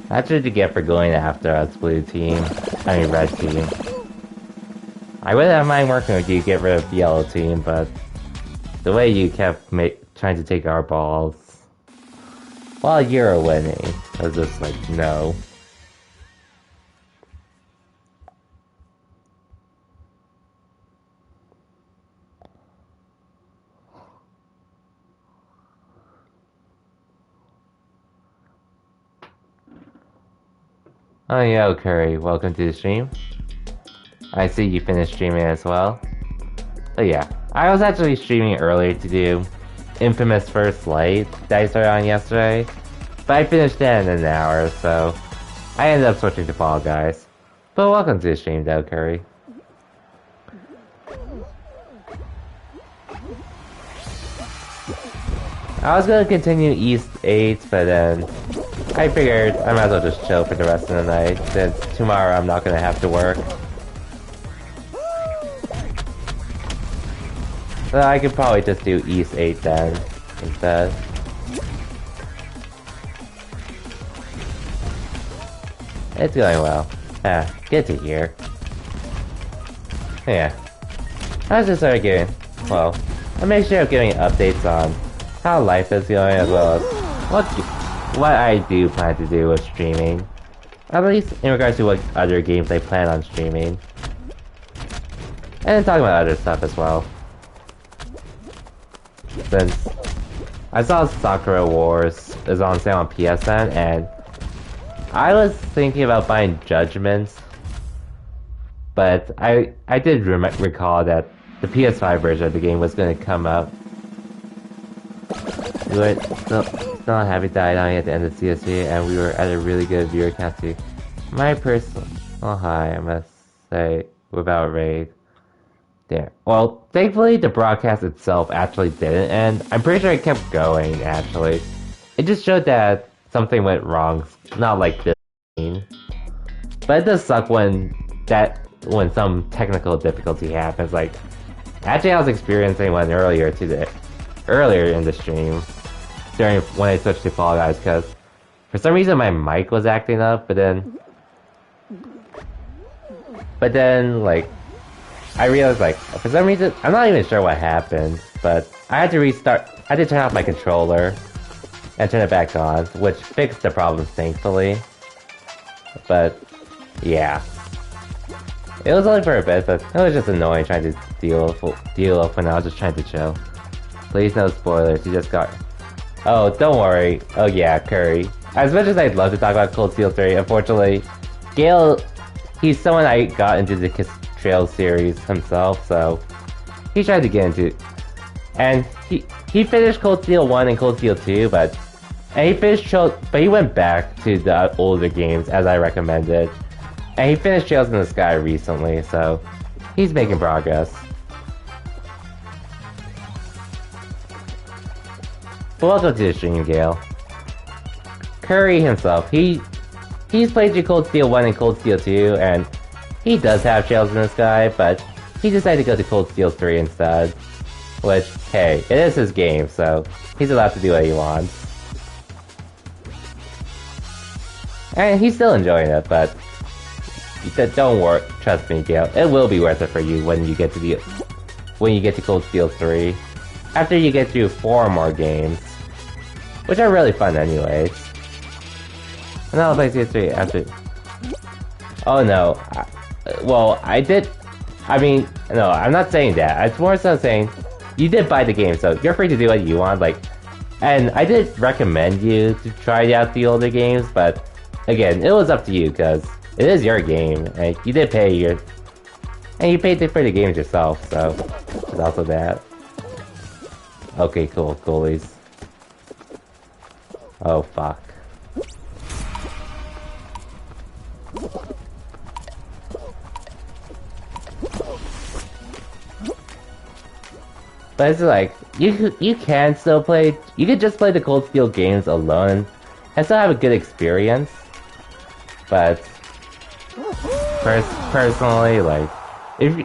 That's what you get for going after us, Blue Team. I mean, Red Team. I wouldn't mind working with you to get rid of the Yellow Team, but the way you kept trying to take our balls while you're winning, I was just like, no. Oh, yo, Curry, welcome to the stream. I see you finished streaming as well. But yeah, I was actually streaming earlier to do Infamous First Light that I started on yesterday, but I finished that in an hour, so I ended up switching to Fall Guys. But welcome to the stream, though, Curry. I was gonna continue East 8, but then I figured I might as well just chill for the rest of the night, since tomorrow I'm not gonna have to work. So I could probably just do East 8 then, instead. It's going well. Ah, good to hear. Yeah. I was just sort of giving, well, I make sure of giving updates on how life is going as well as what I do plan to do with streaming. At least in regards to what other games I plan on streaming. And then talking about other stuff as well. Since I saw Sakura Wars is on sale on PSN, and I was thinking about buying Judgments, but I did recall that the PS5 version of the game was going to come out. We were still not happy that I at the end of CSG, and we were at a really good viewer count too. My personal high, I must say, without raid. There. Well, thankfully the broadcast itself actually didn't end. I'm pretty sure it kept going, actually. It just showed that something went wrong, not like this scene. But it does suck when some technical difficulty happens. Like, actually I was experiencing one earlier in the stream, when I switched to Fall Guys, because for some reason my mic was acting up, but then like, I realized, like, for some reason, I'm not even sure what happened, but I had to turn off my controller and turn it back on, which fixed the problem, thankfully. But, yeah. It was only for a bit, but it was just annoying trying to deal with when I was just trying to chill. Please no spoilers, you just got... Oh, don't worry. Oh yeah, Curry. As much as I'd love to talk about Cold Steel 3, unfortunately, Gale, he's someone I got into the Trail series himself, so he tried to get into, and he finished Cold Steel 1 and Cold Steel 2, but he went back to the older games as I recommended, and he finished Trails in the Sky recently, so he's making progress. But welcome to the stream, Gale. Curry himself, he's played through Cold Steel 1 and Cold Steel 2, and he does have Trails in the Sky, but he decided to go to Cold Steel 3 instead. Which, hey, it is his game, so he's allowed to do what he wants. And he's still enjoying it, but don't worry, trust me, Gale, it will be worth it for you when you get to Cold Steel 3. After you get through 4 more games, which are really fun anyways. And I'll play CS3 after... Oh no, well, no, I'm not saying that. It's more so saying, you did buy the game, so you're free to do what you want, like... And I did recommend you to try out the older games, but... Again, it was up to you, because it is your game, and you did pay and you paid for the games yourself, so... There's also that. Okay, cool, coolies. Oh, fuck. But it's like, you can still play, you could just play the Cold Steel games alone and still have a good experience. But personally, like, if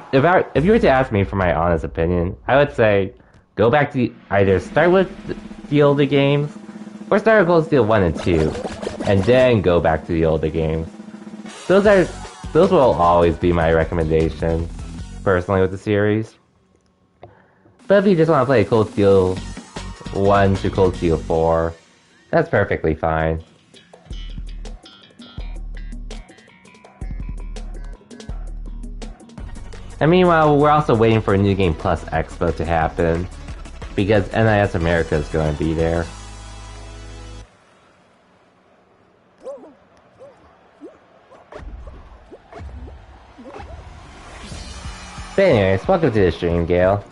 you were to ask me for my honest opinion, I would say go back to either start with the older games or start with Cold Steel 1 and 2 and then go back to the older games. Those will always be my recommendations personally with the series. But if you just want to play Cold Steel 1 to Cold Steel 4, that's perfectly fine. And meanwhile, we're also waiting for New Game Plus Expo to happen, because NIS America is going to be there. But anyways, welcome to the stream, Gale.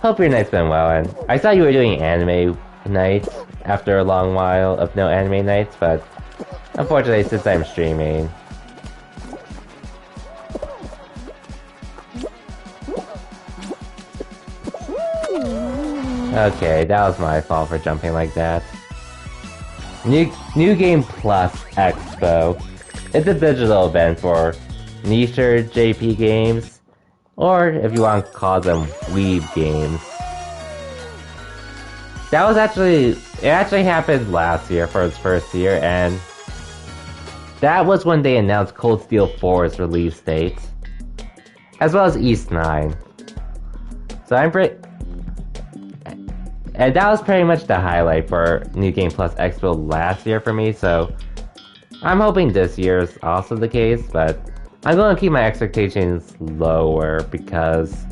Hope your night's been well, and I saw you were doing anime nights after a long while of no anime nights, but unfortunately since I'm streaming... Okay, that was my fault for jumping like that. New Game Plus Expo. It's a digital event for nicher JP games, or if you want to call them weeb games. It actually happened last year for its first year, and that was when they announced Cold Steel 4's release date, as well as East 9. So and that was pretty much the highlight for New Game Plus Expo last year for me, so I'm hoping this year is also the case, but I'm going to keep my expectations lower because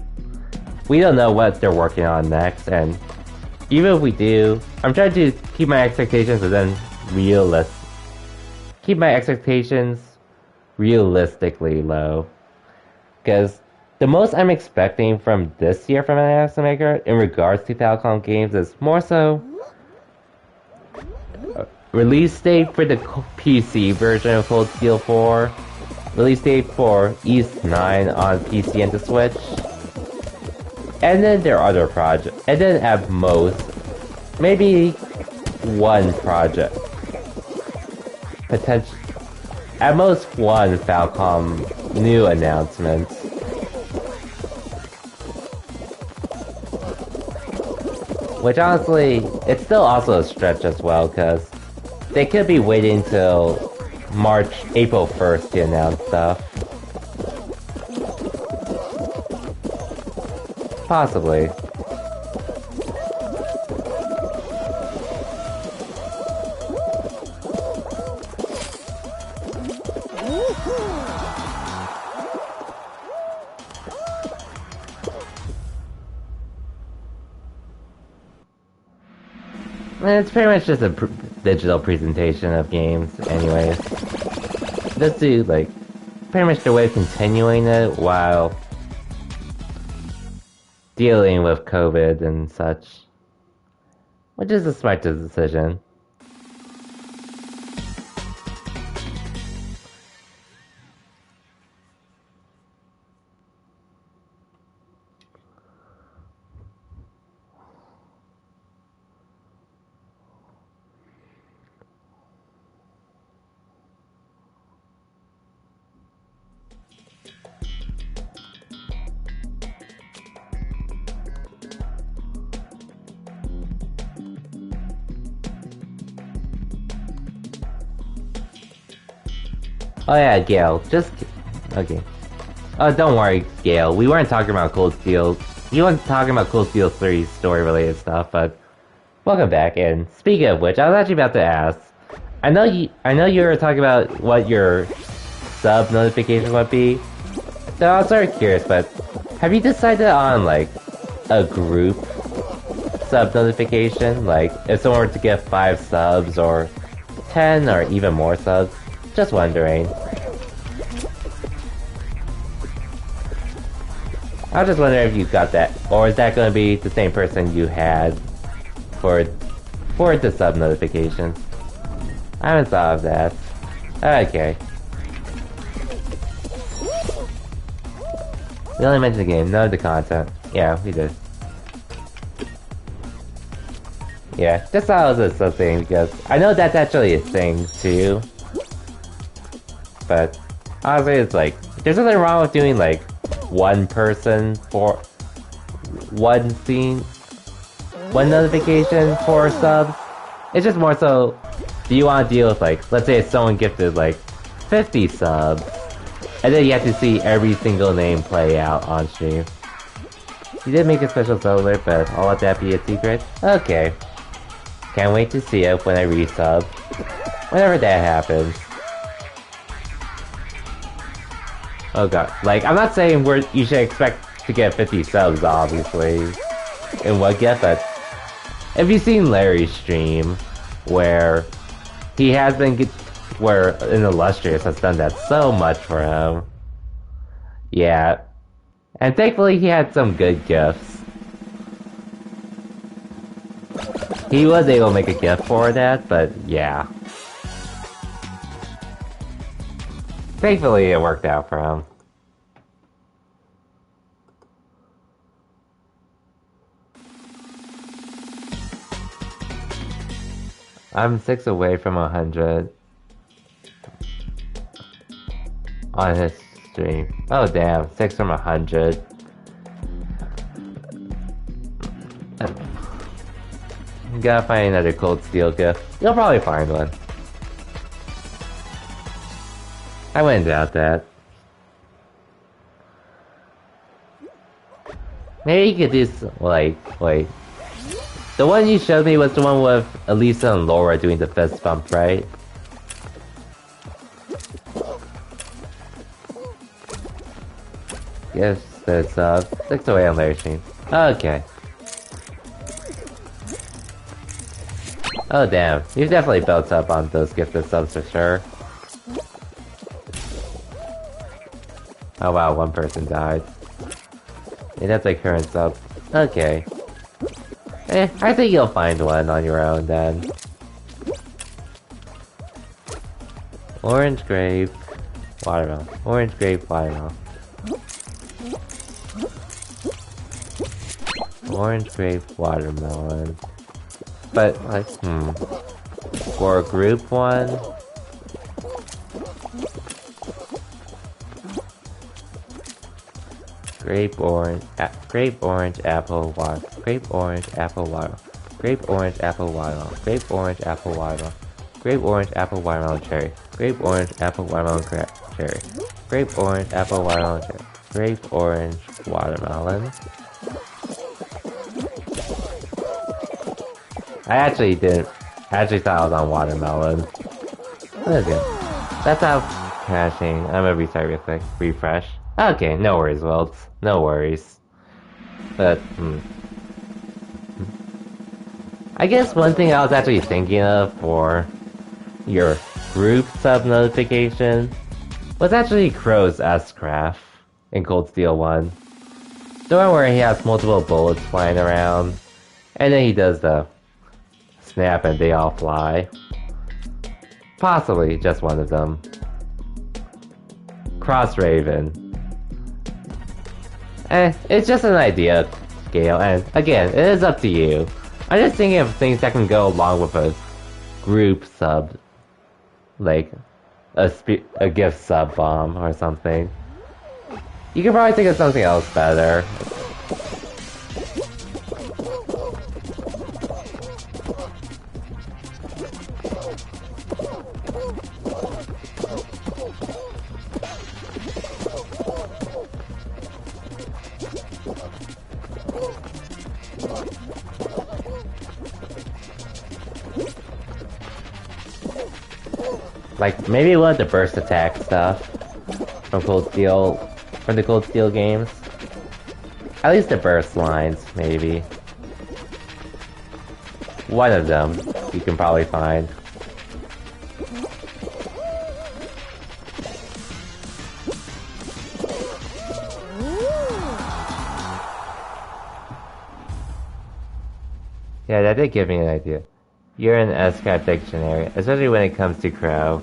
we don't know what they're working on next, and even if we do, I'm trying to keep my expectations realistically low, because the most I'm expecting from this year from NIS Maker in regards to Falcom games is more so release date for the PC version of Cold Steel 4, release date for East 9 on PC and the Switch, and then there are other projects, and then at most, maybe one project. At most one Falcom new announcement. Which honestly, it's still also a stretch as well, because they could be waiting till April 1st to announce stuff. Possibly. It's pretty much just a digital presentation of games anyways. Just do, like, pretty much the way of continuing it while dealing with COVID and such. Which is a smart decision. Oh yeah, Gale, okay. Oh, don't worry, Gale, we weren't talking about Cold Steel. You weren't talking about Cold Steel 3 story-related stuff, but welcome back, and speaking of which, I was actually about to ask, I know you were talking about what your sub notification would be, so I was sort of curious, but have you decided on, like, a group sub notification? Like, if someone were to get 5 subs, or 10, or even more subs? Just wondering. I was just wondering if you got that, or is that going to be the same person you had for the sub notifications? I haven't thought of that. Okay. We only mentioned the game, none of the content. Yeah, we did. Yeah, just thought it was a thing because I know that's actually a thing too. But honestly, it's like there's nothing wrong with doing like one person for one scene, one notification for subs. It's just more so, do you want to deal with like, let's say if someone gifted like 50 subs, and then you have to see every single name play out on stream. You did make a special sub alert, but I'll let that be a secret. Okay. Can't wait to see it when I resub. Whenever that happens. Oh god. Like, I'm not saying you should expect to get 50 subs, obviously, in one get, but if you've seen Larry's stream, where he has been where an Illustrious has done that so much for him. Yeah. And thankfully he had some good gifts. He was able to make a gift for that, but yeah. Thankfully it worked out for him. I'm 6 away from 100 on his stream. Oh damn, 6 from 100. You gotta find another Cold Steel gift. You'll probably find one. I wouldn't doubt that. Maybe you could do like, wait. The one you showed me was the one with Elisa and Laura doing the fist bump, right? Yes, there's 6 away on Larry's stream. Okay. Oh damn, you've definitely built up on those gifted subs for sure. Oh wow, one person died. Yeah, that's a current sub. Okay. I think you'll find one on your own then. Orange grape, watermelon. Orange grape, watermelon. Orange grape, watermelon. But, like, for a group one... Grape orange, apple, water. Grape orange, apple, water. Grape orange, apple, watermelon. Grape orange, apple, watermelon. Grape orange, apple, watermelon, cherry. Grape orange, apple, watermelon, cherry. Grape orange, apple, watermelon, cherry. Grape orange, watermelon. I actually didn't. I actually thought I was on watermelon. That's good. That's how crashing. I'm gonna restart real quick. Refresh. Okay, no worries, Wilts. No worries. But, I guess one thing I was actually thinking of for your group sub notification was actually Crow's S-Craft in Cold Steel 1. The one where he has multiple bullets flying around, and then he does the snap and they all fly. Possibly just one of them. Cross Raven. It's just an idea, Gale, and again, it is up to you. I'm just thinking of things that can go along with a group sub, like a gift sub bomb or something. You can probably think of something else better. Like, maybe one of the burst attack stuff from the Cold Steel games. At least the burst lines, maybe. One of them you can probably find. Yeah, that did give me an idea. You're in the S-Craft dictionary, especially when it comes to Crow.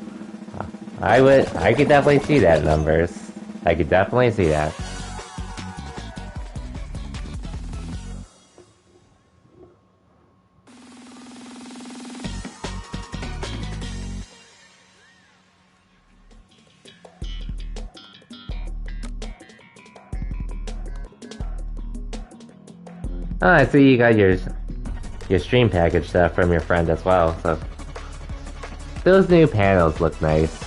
I could definitely see that, numbers. I could definitely see that. Oh, I see you got your stream package stuff from your friend as well, so... Those new panels look nice.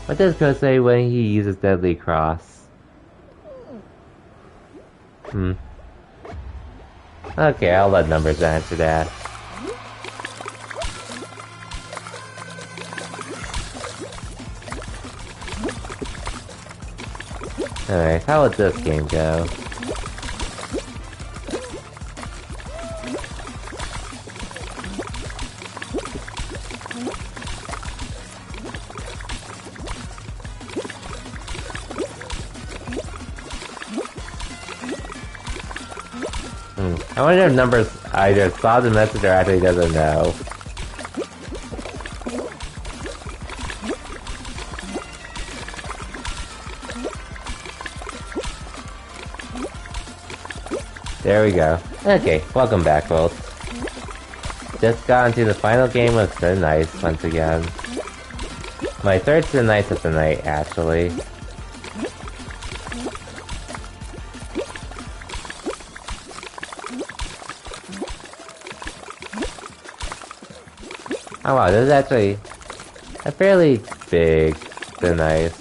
What does Ko say when he uses Deadly Cross? Okay, I'll let numbers answer that. Alright, how would this game go? I wonder if Numbers either saw the message or actually doesn't know. There we go. Okay, welcome back, folks. Just got into the final game of the night once again. My third the night of the night, actually. Oh wow, this is actually a fairly big the night.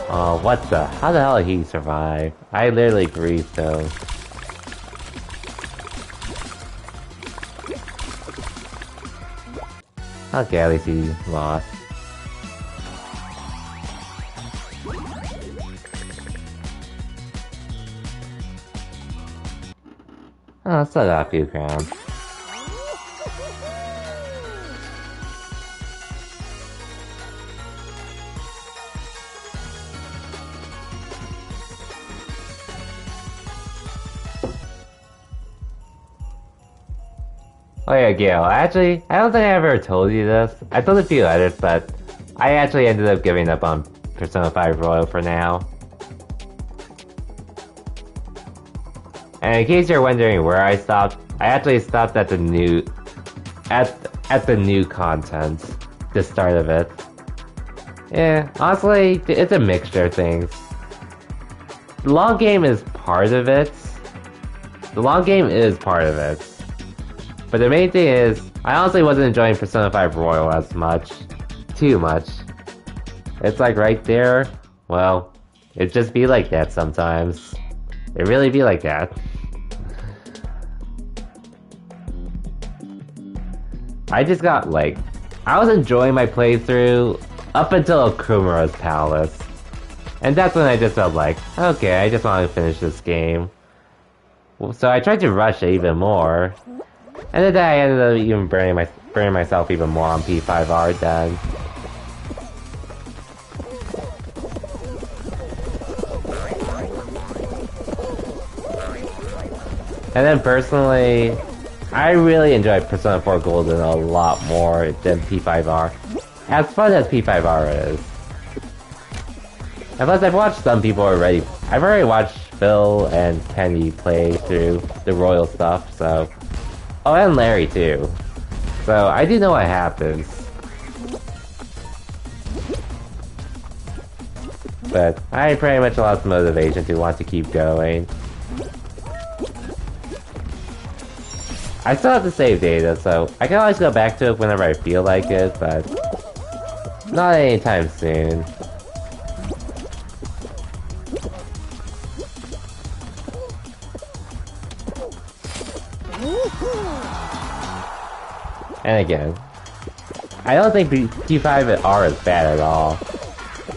Oh, what the? How the hell did he survive? I literally grieved him. Okay, at least he lost. Oh, still got a few crowns. Oh yeah, Gail, actually, I don't think I ever told you this. I told a few others, but I actually ended up giving up on Persona 5 Royal for now. And in case you're wondering where I stopped, I actually stopped at the new... at the new content. The start of it. Yeah, honestly, it's a mixture of things. The long game is part of it. The long game is part of it. But the main thing is, I honestly wasn't enjoying Persona 5 Royal as much. Too much. It's like right there, well, it just be like that sometimes. It really be like that. I just got like, I was enjoying my playthrough up until Kumura's Palace. And that's when I just felt like, okay, I just want to finish this game. So I tried to rush it even more. And then I ended up even burning myself even more on P5R then. And then personally, I really enjoyed Persona 4 Golden a lot more than P5R. As fun as P5R is. And plus I've watched some people already. I've already watched Phil and Penny play through the Royal stuff, so... Oh, and Larry too. So, I do know what happens. But, I pretty much lost motivation to want to keep going. I still have to save data, so I can always go back to it whenever I feel like it, but... not anytime soon. And again, I don't think P5R is bad at all.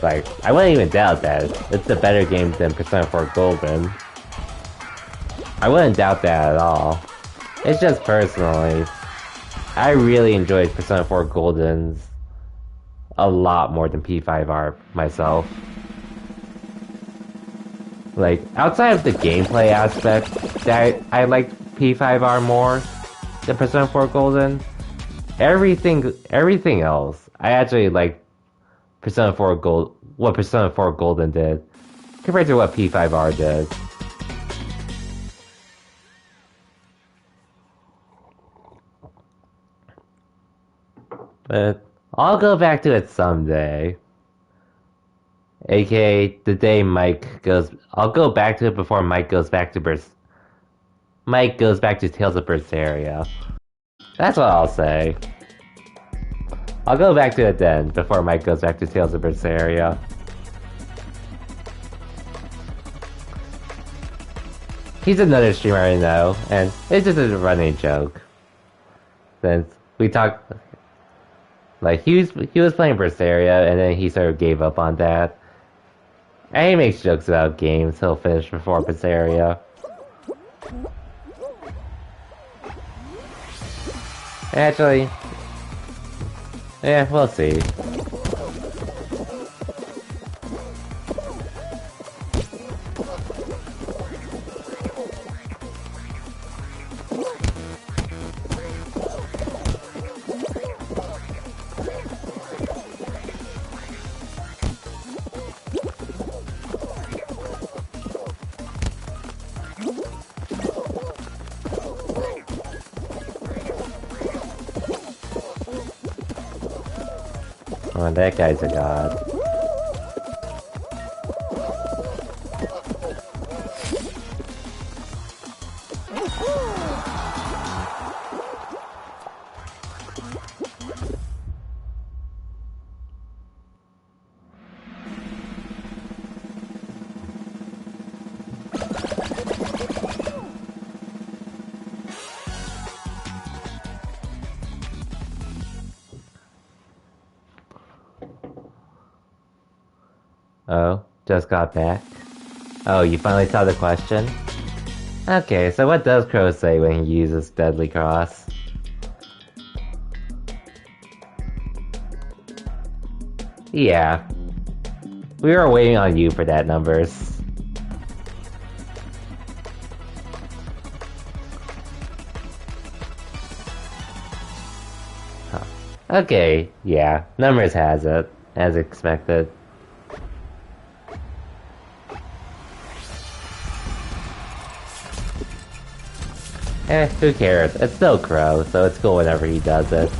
Like, I wouldn't even doubt that. It's a better game than Persona 4 Golden. I wouldn't doubt that at all. It's just personally, I really enjoyed Persona 4 Golden's a lot more than P5R myself. Like, outside of the gameplay aspect, that I liked P5R more than Persona 4 Golden. Everything else, I actually like Persona 4 what Persona 4 Golden did compared to what P5R did. But I'll go back to it someday. AKA the day Mike goes. I'll go back to it before Mike goes back to Mike goes back to Tales of Berseria. That's what I'll say. I'll go back to it then, before Mike goes back to Tales of Berseria. He's another streamer I know, and it's just a running joke. Since we talked, like he was playing Berseria, and then he sort of gave up on that. And he makes jokes about games he'll finish before Berseria. Actually, yeah, we'll see. Oh, that guy's a god. Oh, just got back? Oh, you finally saw the question? Okay, so what does Crow say when he uses Deadly Cross? Yeah. We were waiting on you for that, Numbers. Huh. Okay, yeah, Numbers has it, as expected. Who cares? It's still Crow, so it's cool whenever he does it.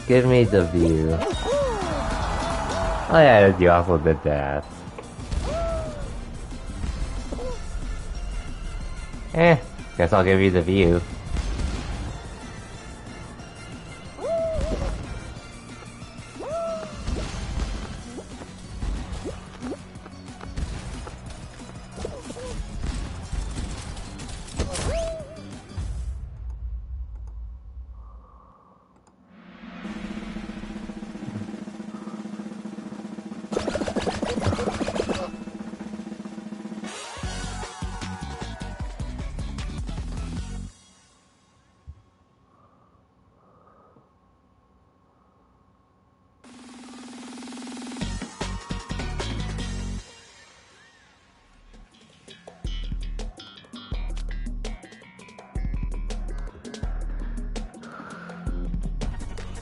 Give me the view. Oh yeah, you also did that. Guess I'll give you the view.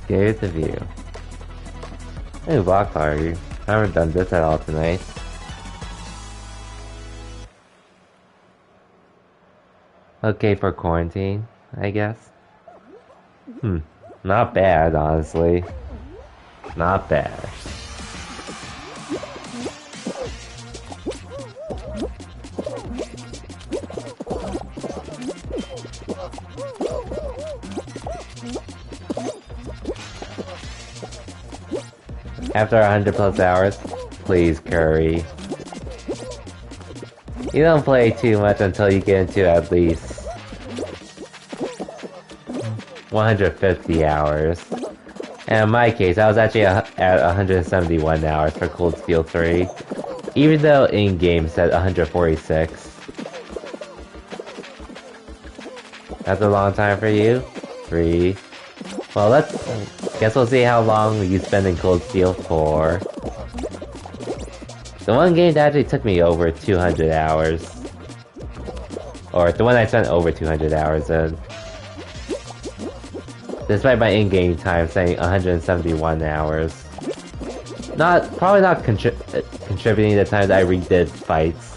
Here's the view. Hey, block party. I haven't done this at all tonight. Okay for quarantine, I guess. Not bad, honestly. Not bad. After 100 plus hours. please, Curry. You don't play too much until you get into at least 150 hours. And in my case, I was actually at 171 hours for Cold Steel 3. Even though in-game said 146. That's a long time for you? 3. Well, guess we'll see how long you spend in Cold Steel 4. The one game that actually took me over 200 hours. Or the one I spent over 200 hours in. Despite my in-game time saying 171 hours. Probably not contributing the times I redid fights.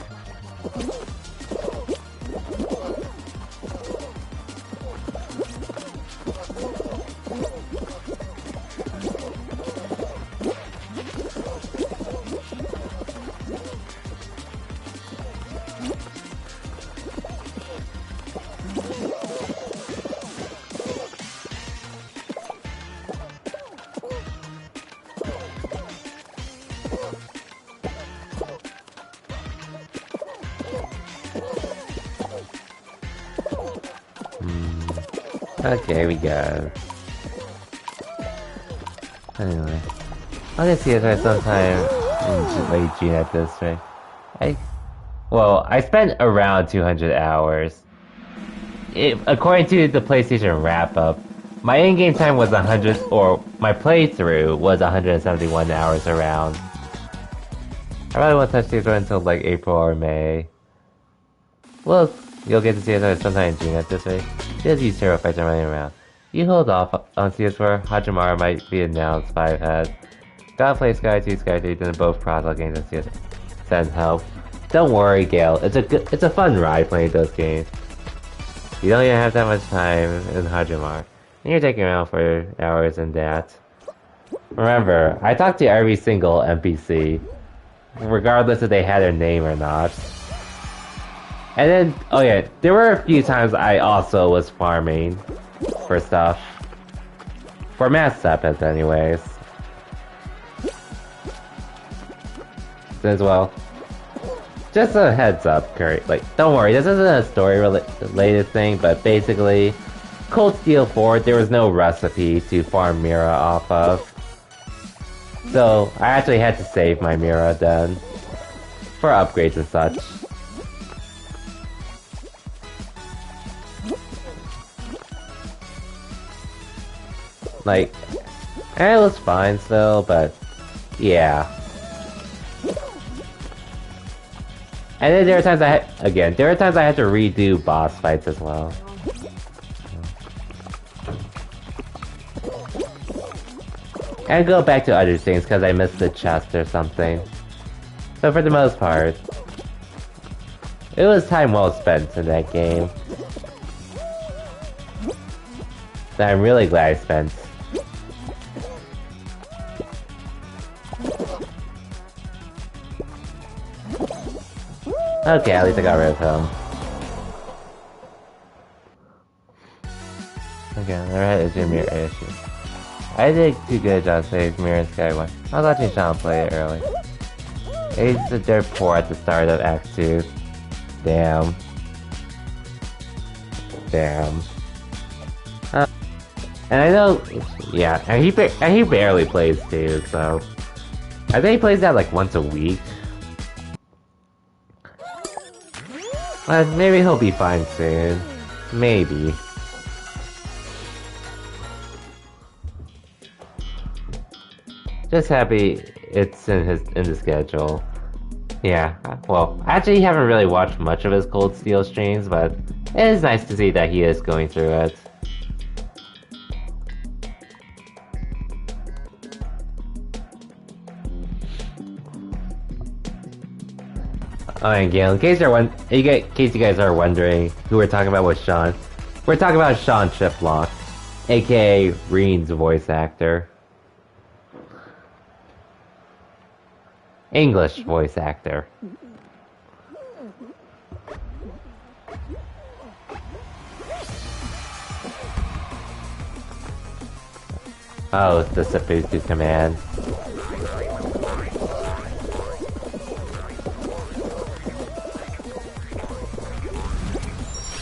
Okay, we go. Anyway, I'll get CSI sometime in late June at this rate. I spent around 200 hours. According to the PlayStation wrap-up, my in-game time was 100, or my playthrough was 171 hours around. I probably won't touch CSI until like April or May. Well, you'll get to CSI sometime in June at this rate. Just use Zero Fights and running around. You hold off on CS4, Hajimara might be announced 5 heads. Gotta play Sky 2, Sky 3, then both product games and CS. Send help. Don't worry, Gale. It's a fun ride playing those games. You don't even have that much time in Hajimara. And you're taking around for hours in that. Remember, I talked to every single NPC, regardless if they had their name or not. And then, oh yeah, there were a few times I also was farming for stuff. For mass weapons, anyways. As well. Just a heads up, Curry. Like, don't worry, this isn't a story-related thing, but basically, Cold Steel 4, there was no recipe to farm Mira off of. So, I actually had to save my Mira then. For upgrades and such. Like, it was fine still, but yeah. And then there were times I had to redo boss fights as well. And go back to other things because I missed the chest or something. So for the most part, it was time well spent in that game. That I'm really glad I spent. Okay, at least I got rid of him. Okay, alright, it's your mirror issue. I did too good a job saving Mirror and Skyway. I was watching Sean play it early. He's a dirt poor at the start of Act 2. Damn. Damn. And I know, yeah, and he barely plays too, so I think he plays that like once a week. But maybe he'll be fine soon. Maybe. Just happy it's in the schedule. Yeah, well, I actually haven't really watched much of his Cold Steel streams, but it is nice to see that he is going through it. Oh, and Gale, in case you guys are wondering who we're talking about with Sean, we're talking about Sean Shiplock, aka Reen's voice actor. English voice actor. Oh, it's the Seppuku command.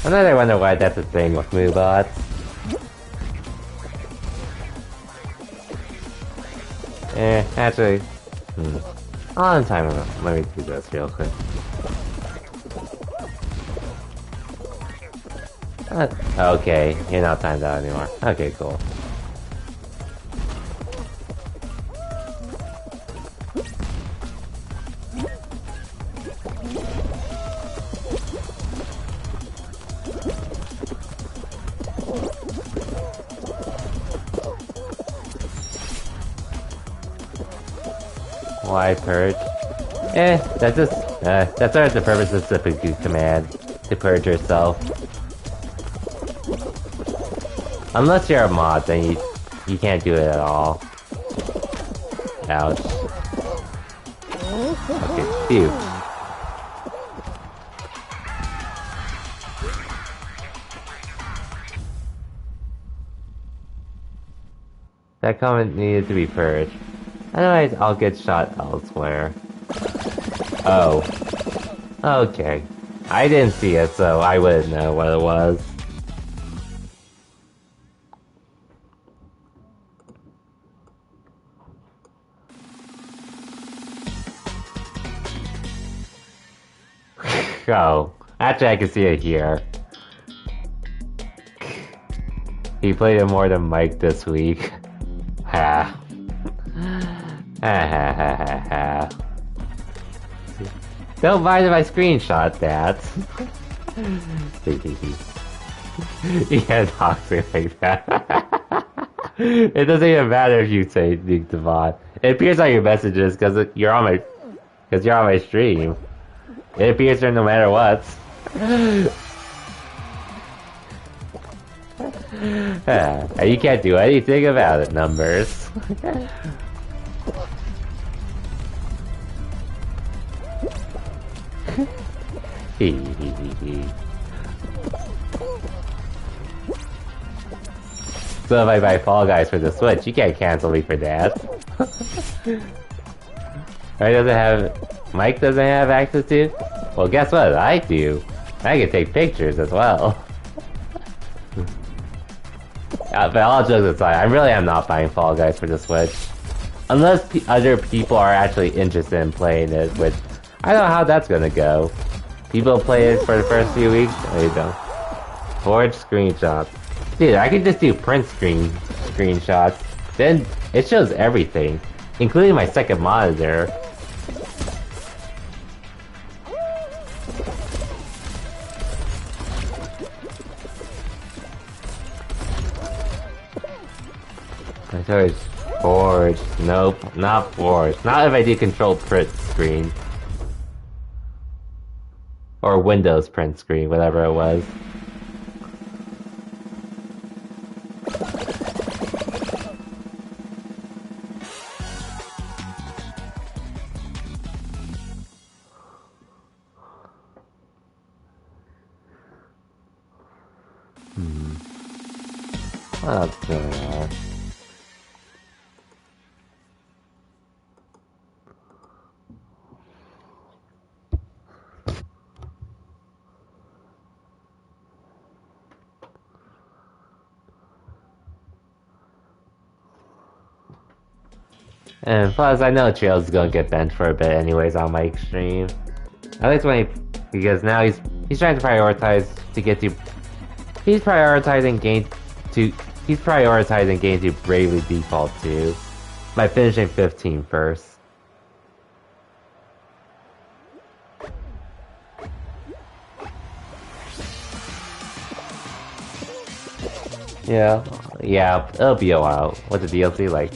Sometimes I wonder why that's a thing with Moobots. Actually... On time, let me do this real quick. Okay, you're not timed out anymore. Okay, cool. Why purge? That's just that's sort of the purpose of Seppuku command, to purge yourself. Unless you're a mod, then you can't do it at all. Ouch. Okay, phew. That comment needed to be purged. Otherwise, I'll get shot elsewhere. Oh. Okay. I didn't see it, so I wouldn't know what it was. Oh. Actually, I can see it here. He played it more than Mike this week. Ha. Ha ha ha ha ha. Don't mind if I screenshot that. You can't talk to me like that. It doesn't even matter if you say Nuke Devon. It appears on your messages because you're on my stream. It appears there no matter what. You can't do anything about it, numbers. So if I buy Fall Guys for the Switch, you can't cancel me for that. Mike doesn't have access to? Well, guess what? I do. I can take pictures as well. But all jokes aside, I really am not buying Fall Guys for the Switch. Unless other people are actually interested in playing it, which I don't know how that's gonna go. People play it for the first few weeks, there you go. Forge screenshots. Dude, I could just do print screenshots. Then it shows everything, including my second monitor. I chose Forge. Nope, not Forge. Not if I do control print screen. Or Windows print screen, whatever it was. What's going on? And plus, I know Trails is gonna get banned for a bit anyways on my stream. At least because now he's trying to prioritize to get to. He's prioritizing game to Bravely Default 2 by finishing 15 first. Yeah, it'll be a while. What's the DLC like?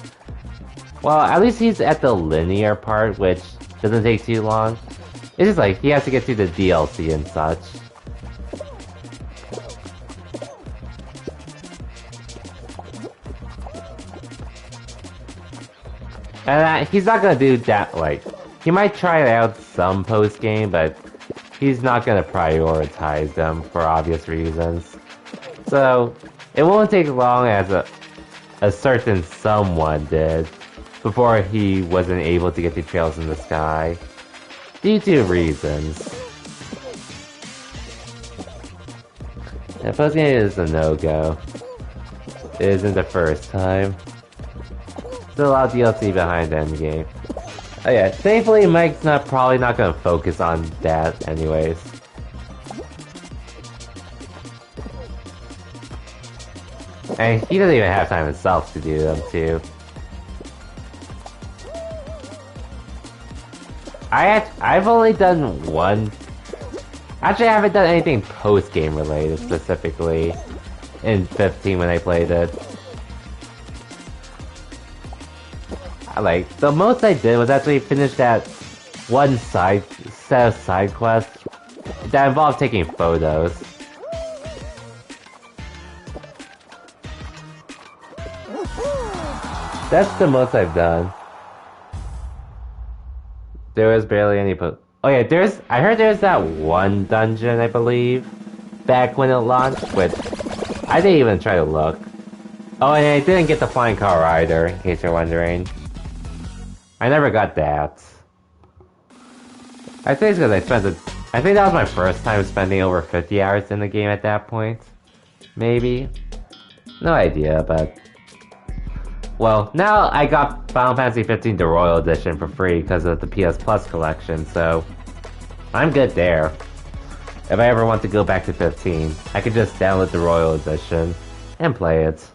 Well, at least he's at the linear part, which doesn't take too long. It's just like, he has to get through the DLC and such. And he's not gonna do that, like, he might try out some post-game, but he's not gonna prioritize them for obvious reasons. So, it won't take long as a certain someone did before he wasn't able to get the Trails in the Sky. Due to reasons. The post-game is a no-go. It isn't the first time. Still a lot of DLC behind the endgame. Oh yeah, thankfully Mike's probably not gonna focus on that anyways. And he doesn't even have time himself to do them too. I've only done one. Actually, I haven't done anything post-game related specifically in 15 when I played it. Like, the most I did was actually finish that one set of side quests that involved taking photos. That's the most I've done. There was barely any oh yeah, I heard there's that one dungeon, I believe, back when it launched, which I didn't even try to look. Oh, and I didn't get the flying car either, in case you're wondering. I never got that. I think it's because I think that was my first time spending over 50 hours in the game at that point. Maybe? No idea, but... Well, now I got Final Fantasy 15 the Royal Edition for free because of the PS Plus collection, so... I'm good there. If I ever want to go back to 15, I could just download the Royal Edition and play it.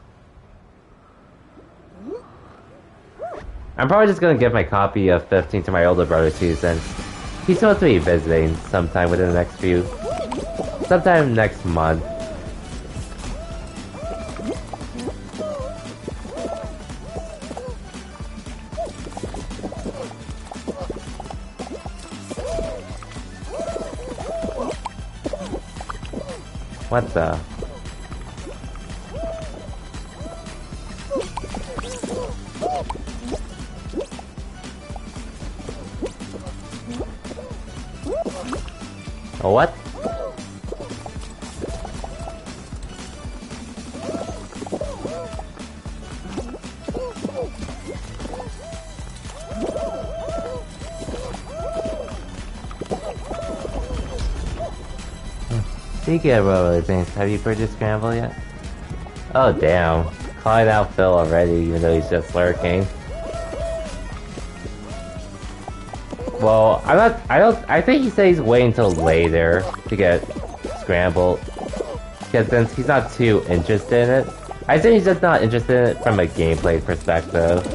I'm probably just gonna give my copy of 15 to my older brother too, since he's supposed to be visiting sometime within the next sometime next month. What the? What? Speaking of roller things, have you purchased Scramble yet? Oh damn. Calling out Phil already, even though he's just lurking. Well, I think he said he's waiting until later to get Scrambled. Because since he's not too interested in it. I think he's just not interested in it from a gameplay perspective.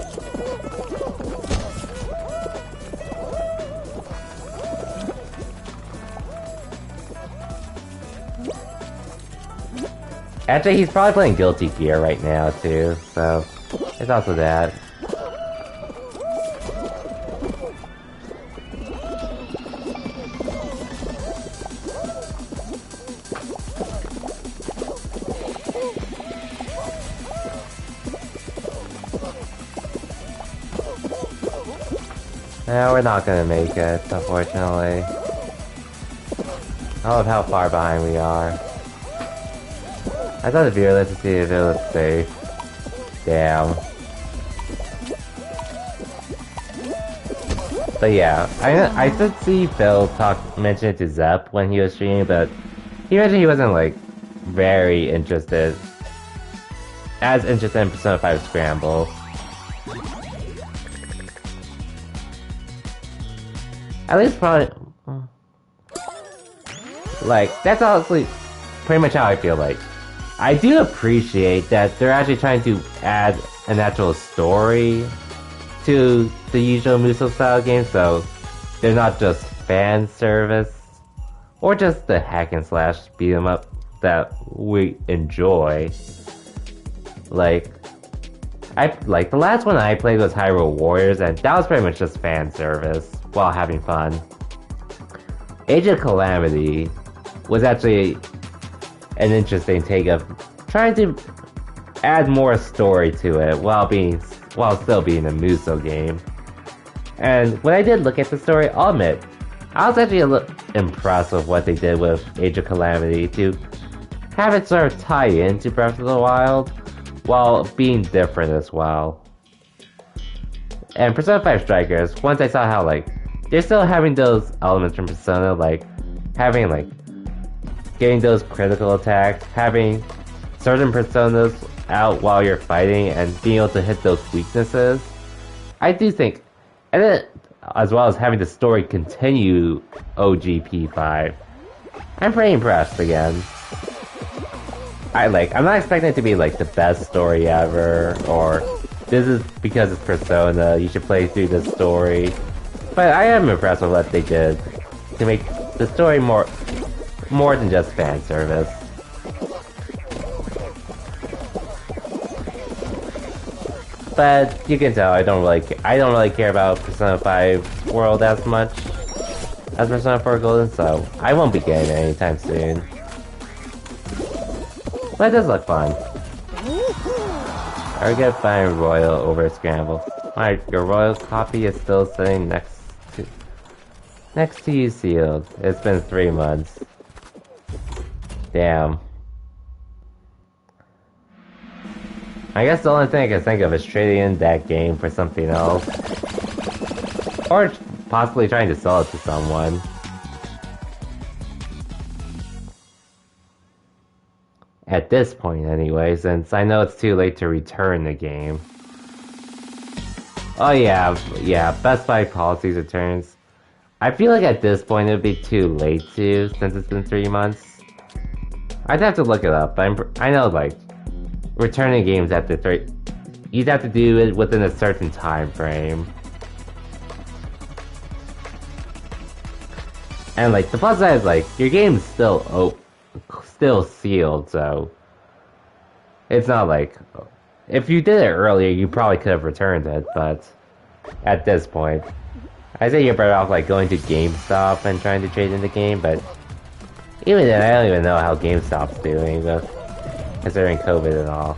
Actually, he's probably playing Guilty Gear right now, too, so... It's also that. No, we're not gonna make it, unfortunately. I love how far behind we are. I thought the viewer let to see if it was safe. Damn. But yeah, I did see Phil mention it to Zep when he was streaming, but he mentioned he wasn't like very interested. As interested in Persona 5 Scramble. At least probably... Like, that's honestly pretty much how I feel like. I do appreciate that they're actually trying to add an actual story to the usual Musou style game, so they're not just fan service or just the hack and slash beat 'em up that we enjoy. Like the last one I played was Hyrule Warriors, and that was pretty much just fan service while having fun. Age of Calamity was actually an interesting take of trying to add more story to it while still being a Musou game. And when I did look at the story, I'll admit, I was actually a little impressed with what they did with Age of Calamity to have it sort of tie into Breath of the Wild while being different as well. And Persona 5 Strikers, once I saw how they're still having those elements from Persona, like having getting those critical attacks, having certain personas out while you're fighting, and being able to hit those weaknesses. I do think, and then as well as having the story continue OGP5, I'm pretty impressed again. I'm not expecting it to be like the best story ever, or this is because it's Persona, you should play through this story. But I am impressed with what they did to make the story more than just fan service. But you can tell I don't really care about Persona 5 World as much as Persona 4 Golden, so I won't be getting it anytime soon. But it does look fun. I get fine Royal over Scramble. Alright, your Royal copy is still sitting next to you sealed. It's been 3 months. Damn. I guess the only thing I can think of is trading in that game for something else. Or possibly trying to sell it to someone. At this point anyway, since I know it's too late to return the game. Oh yeah, Best Buy policies returns. I feel like at this point it would be too late to, since it's been 3 months. I'd have to look it up, but I know like, returning games after 3, you'd have to do it within a certain time frame. And like, the plus side is like, your game's still sealed, so it's not like, if you did it earlier, you probably could have returned it, but at this point, I say you're better off like going to GameStop and trying to trade in the game, but even then, I don't even know how GameStop's doing, but considering COVID and all.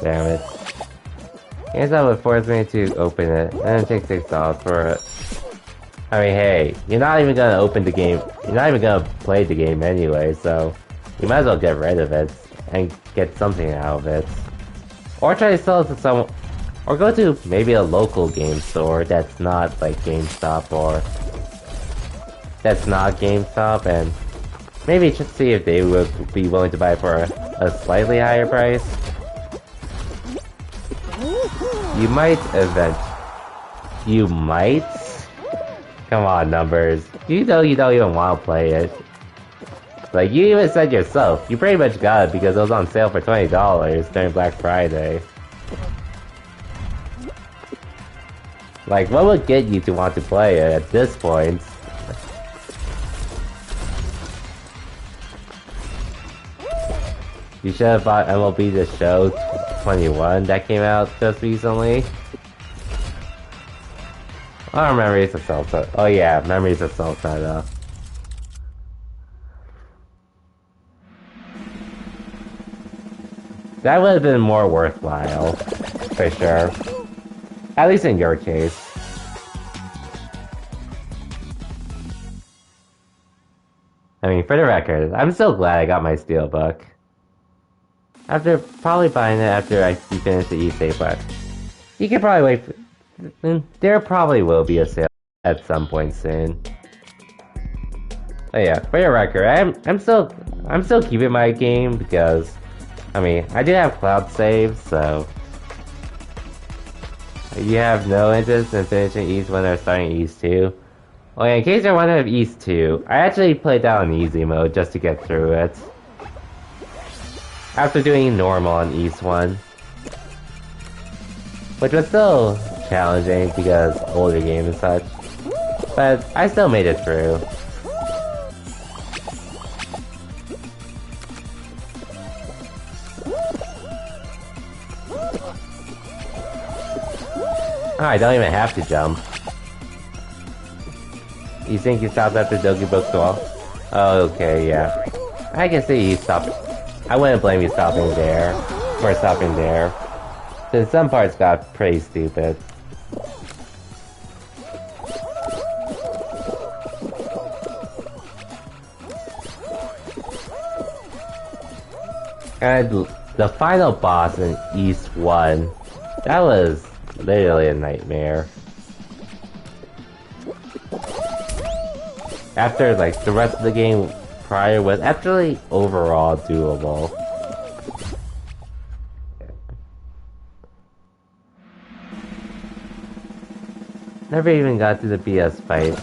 Damn it. GameStop would force me to open it, and then take $6 for it. I mean, hey, you're not even gonna open the game, you're not even gonna play the game anyway, so you might as well get rid of it, and get something out of it. Or try to sell it to someone, or go to maybe a local game store that's not like GameStop, or that's not GameStop, and maybe just see if they would be willing to buy it for a slightly higher price. You might You might? Come on, Numbers. You know you don't even want to play it. Like, you even said yourself, you pretty much got it because it was on sale for $20 during Black Friday. Like, what would get you to want to play it at this point? You should have bought MLB The Show 21 that came out just recently. Oh, Memories of Celta. Oh yeah, Memories of Celta. That would have been more worthwhile, for sure. At least in your case. I mean, for the record, I'm so glad I got my Steelbook. After probably buying it after you finish the eSave, but you can probably wait for, there probably will be a sale at some point soon. But yeah, for your record, I'm still keeping my game because, I mean, I do have cloud saves, so you have no interest in finishing East 1 or starting East 2. Well, yeah, in case you're wondering of East 2, I actually played that on easy mode just to get through it. After doing normal on East 1. Which was still challenging because older game and such. But I still made it through. Oh, I don't even have to jump. You think you stopped after Dogibo's wall? Oh, okay, yeah. I can see you stopped. I wouldn't blame you stopping there. Or stopping there. Since some parts got pretty stupid. And the final boss in East 1, that was literally a nightmare. After, like, the rest of the game prior was actually overall doable. Never even got to the BS fight.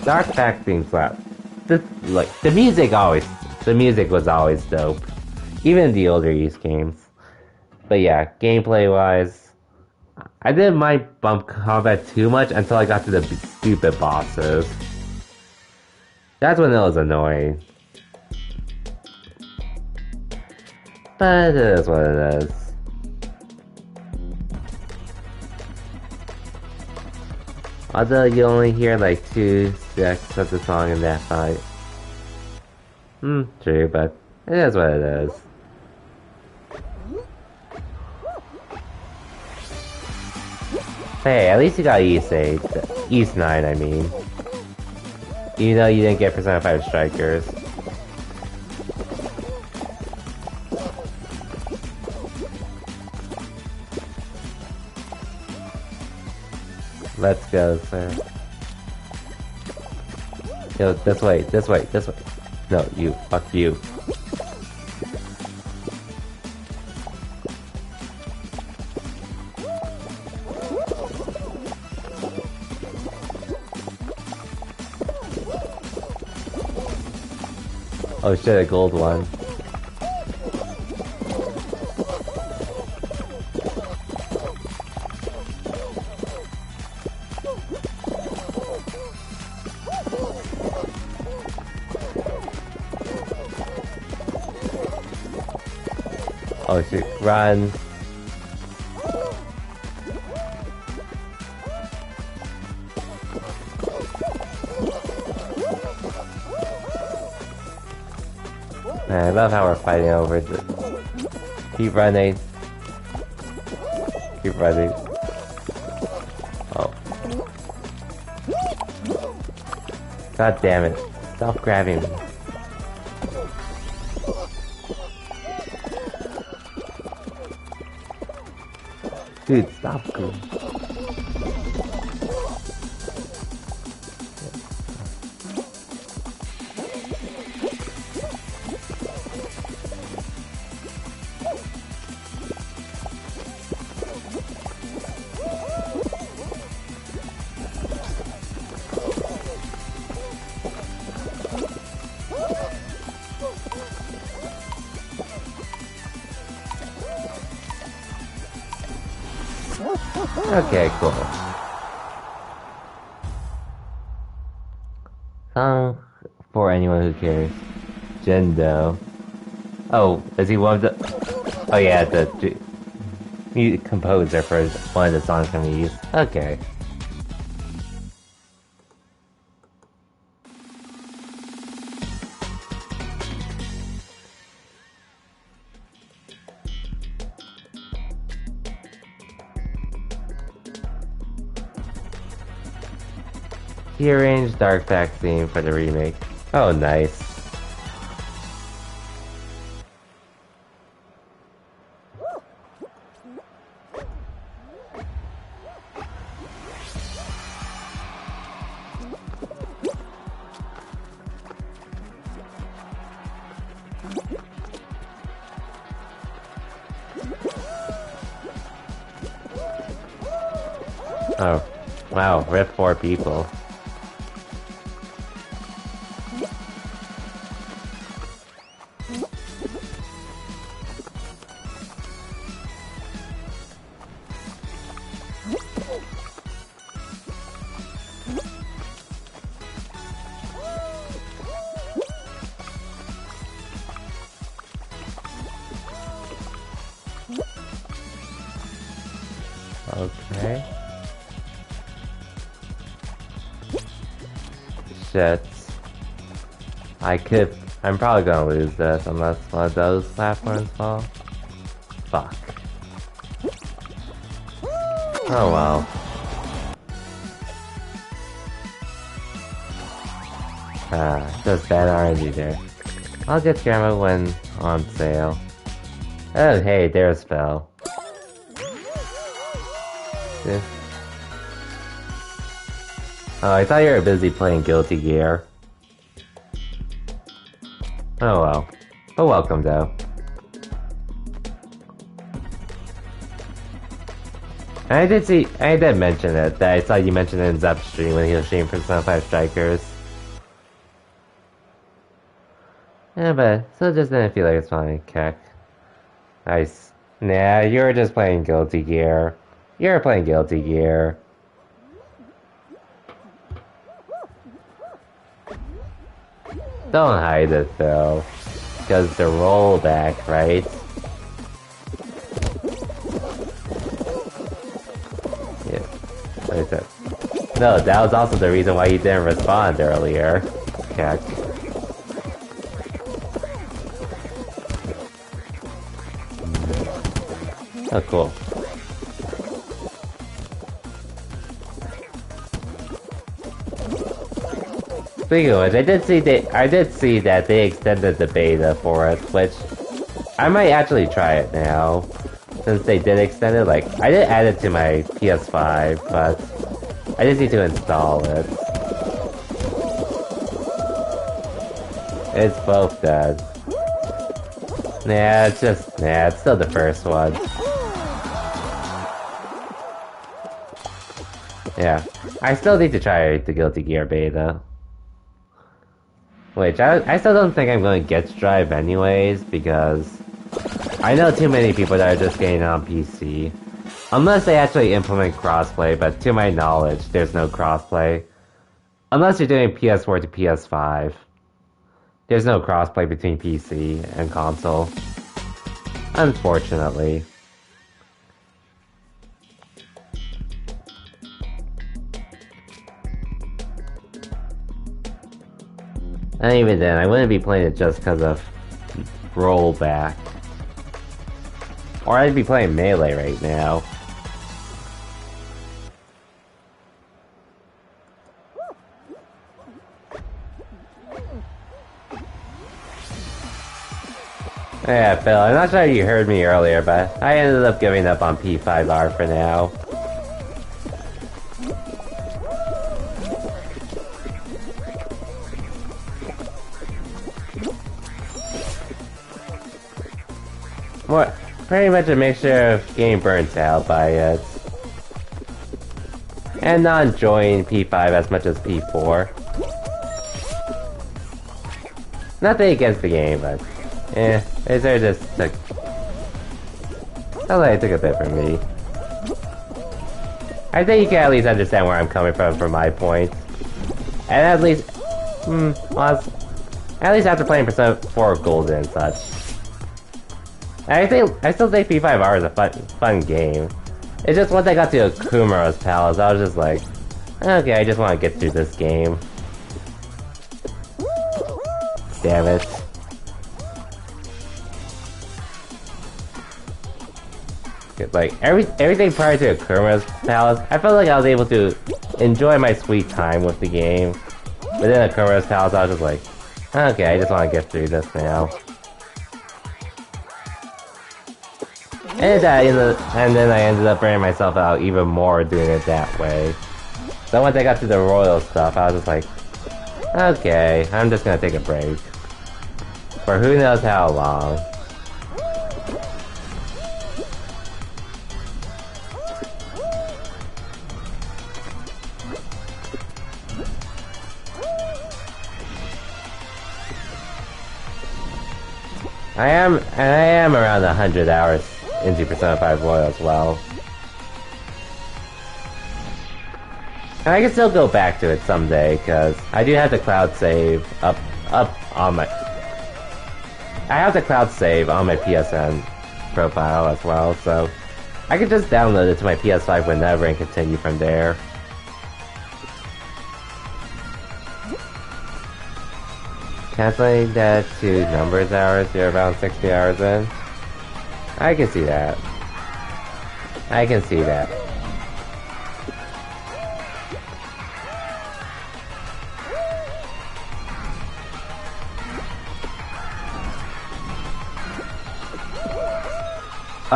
Dark Pact theme slap. The music was always dope. Even in the older East games. But yeah, gameplay wise, I didn't mind bump combat too much until I got to the stupid bosses. That's when it was annoying. But it is what it is. Although you only hear like 2 seconds of the song in that fight. True, but it is what it is. Hey, at least you got East 8. East 9, I mean. Even though you didn't get personified strikers. Let's go, sir. Yo, this way, this way, this way. No, you. Fuck you. Oh shit, a gold one. Oh shit, run. Man, I love how we're fighting over it. Keep running. Keep running. Oh. God damn it. Stop grabbing me. Dude, stop going. Okay, cool. Song for anyone who cares. Gendo. Oh, is he one of the... Oh yeah, the music composer for one of the songs I'm gonna use. Okay. He arranged Dark Pact theme for the remake. Oh, nice. Oh, wow, rip 4 people. Okay. Shit. I'm probably gonna lose this unless one of those platforms fall. Fuck. Oh well. Just bad RNG there. I'll get Grandma when on sale. Oh, hey, there's Phil. Yeah. Oh, I thought you were busy playing Guilty Gear. Oh well. But welcome, though. And I did mention it, that I saw you mention it in Zep's stream when he was streaming Persona 5 Strikers. Yeah, but still just didn't feel like it's funny, Keck. Nice. Nah, you were just playing Guilty Gear. You were playing Guilty Gear. Don't hide it, Phil. Because the rollback, right? Yeah. What is it? No, that was also the reason why you didn't respond earlier. Keck. Oh, cool. Speaking of which, I did see that they extended the beta for it, which I might actually try it now. Since they did extend it, like, I did add it to my PS5, but I just need to install it. It's both dead. Nah, it's still the first one. Yeah, I still need to try the Guilty Gear beta. Which, I still don't think I'm going to get Drive anyways, because I know too many people that are just getting it on PC. Unless they actually implement crossplay, but to my knowledge, there's no crossplay. Unless you're doing PS4 to PS5. There's no crossplay between PC and console. Unfortunately. And even then, I wouldn't be playing it just because of rollback. Or I'd be playing Melee right now. Yeah, Phil, I'm not sure you heard me earlier, but I ended up giving up on P5R for now. What? Pretty much a mixture of getting burnt out by it. And not enjoying P5 as much as P4. Nothing against the game, but... it's just took... Sounds like it took a bit from me. I think you can at least understand where I'm coming from my point. And at least... at least after playing Persona 4 Golden and such. I still think P5R is a fun game. It's just once I got to Akuma's Palace, I was just like, okay, I just want to get through this game. Damn it. Like, everything prior to Akuma's Palace, I felt like I was able to enjoy my sweet time with the game. But then Akuma's Palace, I was just like, okay, I just want to get through this now. And then I ended up burning myself out even more doing it that way. So once I got to the royal stuff, I was just like, okay, I'm just gonna take a break. For who knows how long. I am around 100 hours into Persona 5 Royal as well. And I can still go back to it someday, because I do have the cloud save up on my... I have the cloud save on my PSN profile as well, so I can just download it to my PS5 whenever and continue from there. Canceling that to numbers hours, you're around 60 hours in. I can see that. I can see that.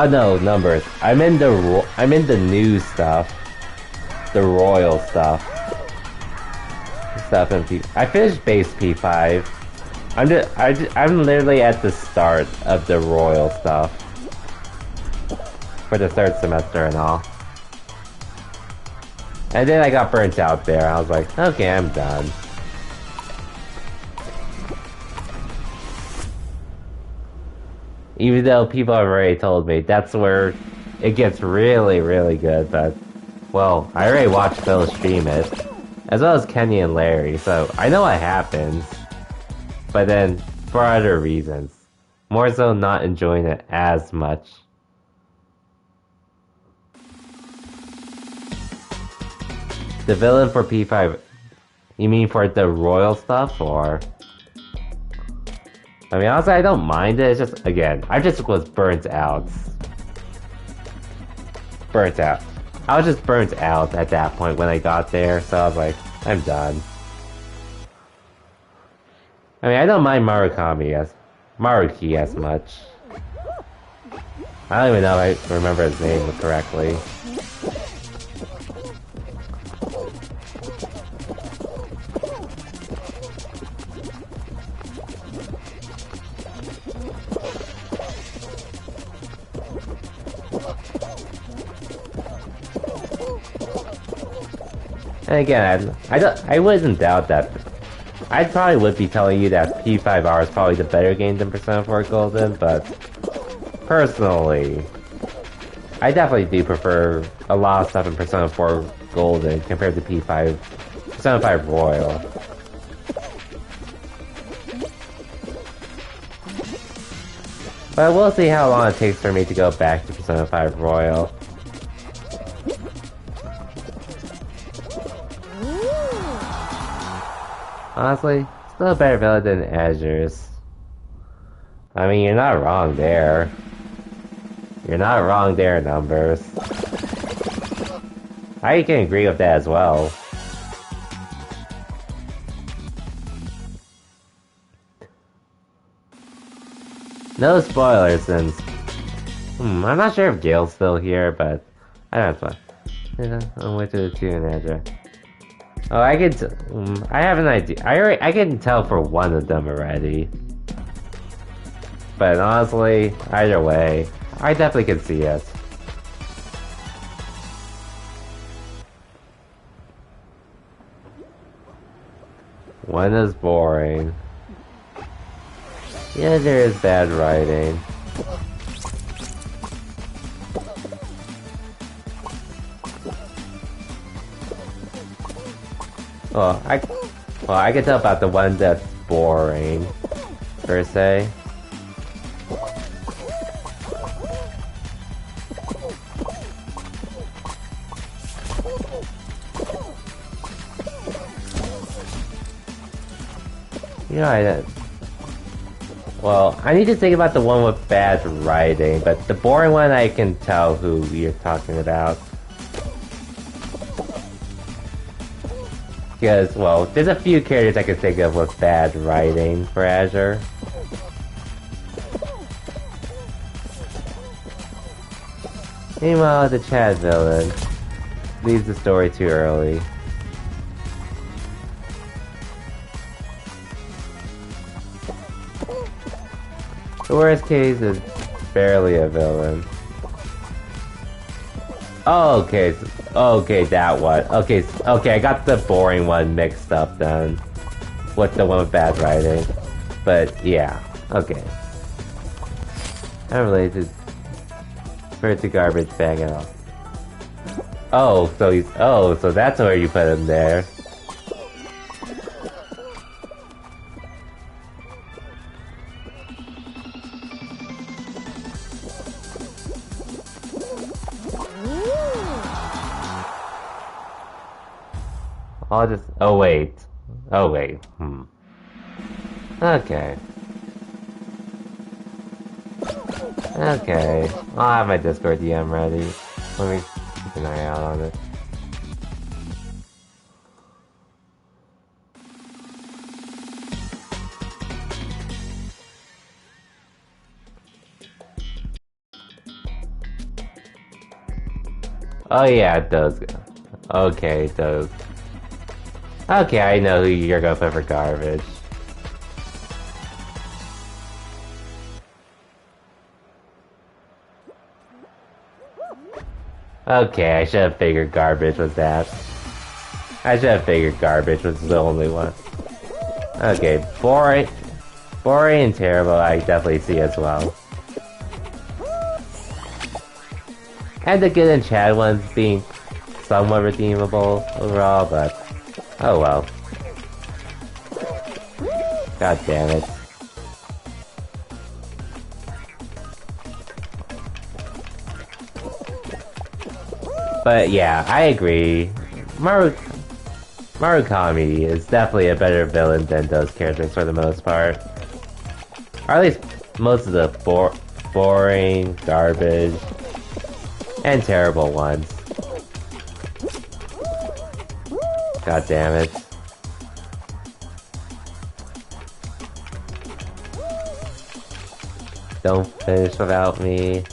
Oh no, numbers. I'm in the new stuff. The royal stuff. Stuff in P. I finished base P5. I'm literally at the start of the royal stuff. For the third semester and all. And then I got burnt out there. I was like, okay, I'm done. Even though people have already told me that's where it gets really, really good, but, well, I already watched Phil stream it, as well as Kenny and Larry, so I know what happens, but then, for other reasons. More so not enjoying it as much. The villain for P5, you mean for the royal stuff, or? I mean, honestly, I don't mind it. It's just, again, I just was burnt out. Burnt out. I was just burnt out at that point when I got there, so I was like, I'm done. I mean, I don't mind Maruki as much. I don't even know if I remember his name correctly. And again, I wouldn't doubt that. I probably would be telling you that P5R is probably the better game than Persona 4 Golden, but personally, I definitely do prefer a lot of stuff in Persona 4 Golden compared to Persona 5 Royal. But we'll see how long it takes for me to go back to Persona 5 Royal. Honestly, still a better villain than Azure's. I mean, you're not wrong there. You're not wrong there, Numbers. I can agree with that as well. No spoilers since... I'm not sure if Gale's still here, but... I don't know. Yeah, I'll wait to the 2 and Azure. Oh, I have an idea. I can tell for one of them already. But honestly, either way, I definitely can see it. One is boring. Yeah, there is bad writing. Well, I can tell about the one that's boring, per se. You know, well, I need to think about the one with bad writing, but the boring one I can tell who you're talking about. Because, well, there's a few characters I can think of with bad writing for Azure. Meanwhile, the Chad villain leaves the story too early. The worst case is barely a villain. Oh, okay. Okay, that one. Okay, I got the boring one mixed up then. With the one with bad writing. But, yeah. Okay. I'm related to garbage bag at all. Oh, so that's where you put him there. I'll just... Oh, wait. Okay. Okay. I'll have my Discord DM ready. Let me keep an eye out on it. Oh yeah, those. Okay, those. Okay, I know who you're gonna put for garbage. Okay, I should have figured garbage was that. I should have figured garbage was the only one. Okay, boring and terrible I definitely see as well. And the good and Chad ones being somewhat redeemable overall, but oh well. God damn it. But yeah, I agree. Marukami is definitely a better villain than those characters for the most part. Or at least most of the boring, garbage, and terrible ones. God damn it. Don't finish without me.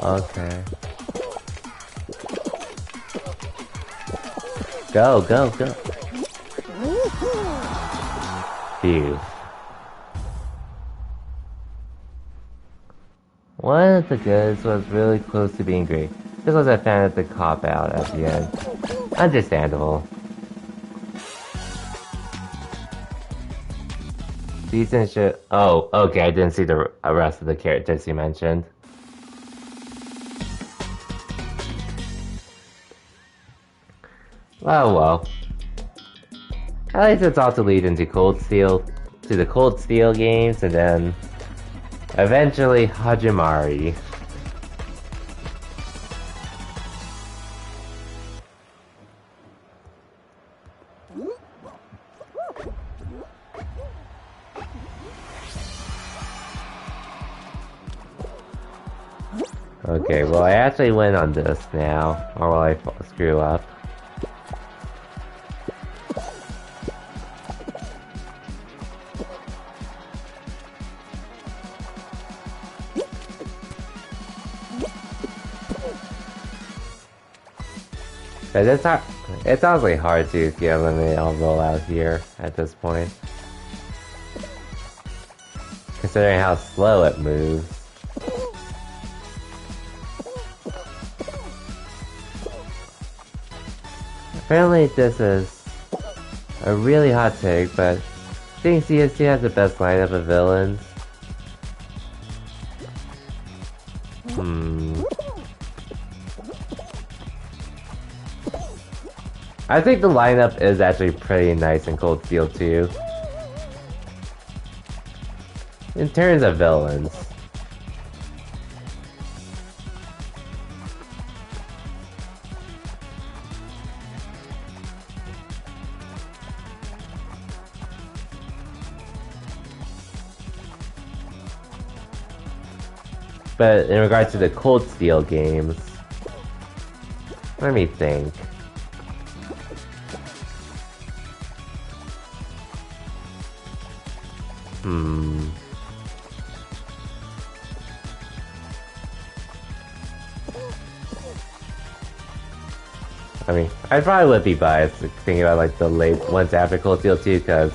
Okay. Go, go, go. Phew. One of the goods was really close to being great. This was a fan of the cop-out at the end. Understandable. Decent shit. Oh, okay, I didn't see the rest of the characters you mentioned. Oh well. At least it's all to lead into the Cold Steel games, and then eventually Hajimari. Okay, well I actually win on this now, or will I screw up? It's honestly hard to get eliminated on rollout here at this point. Considering how slow it moves. Apparently this is a really hot take, but I think CSC has the best lineup of villains. I think the lineup is actually pretty nice in Cold Steel 2. In terms of villains. But in regards to the Cold Steel games, let me think. I mean, I probably would be biased thinking about like the late ones after Cold Steel 2, because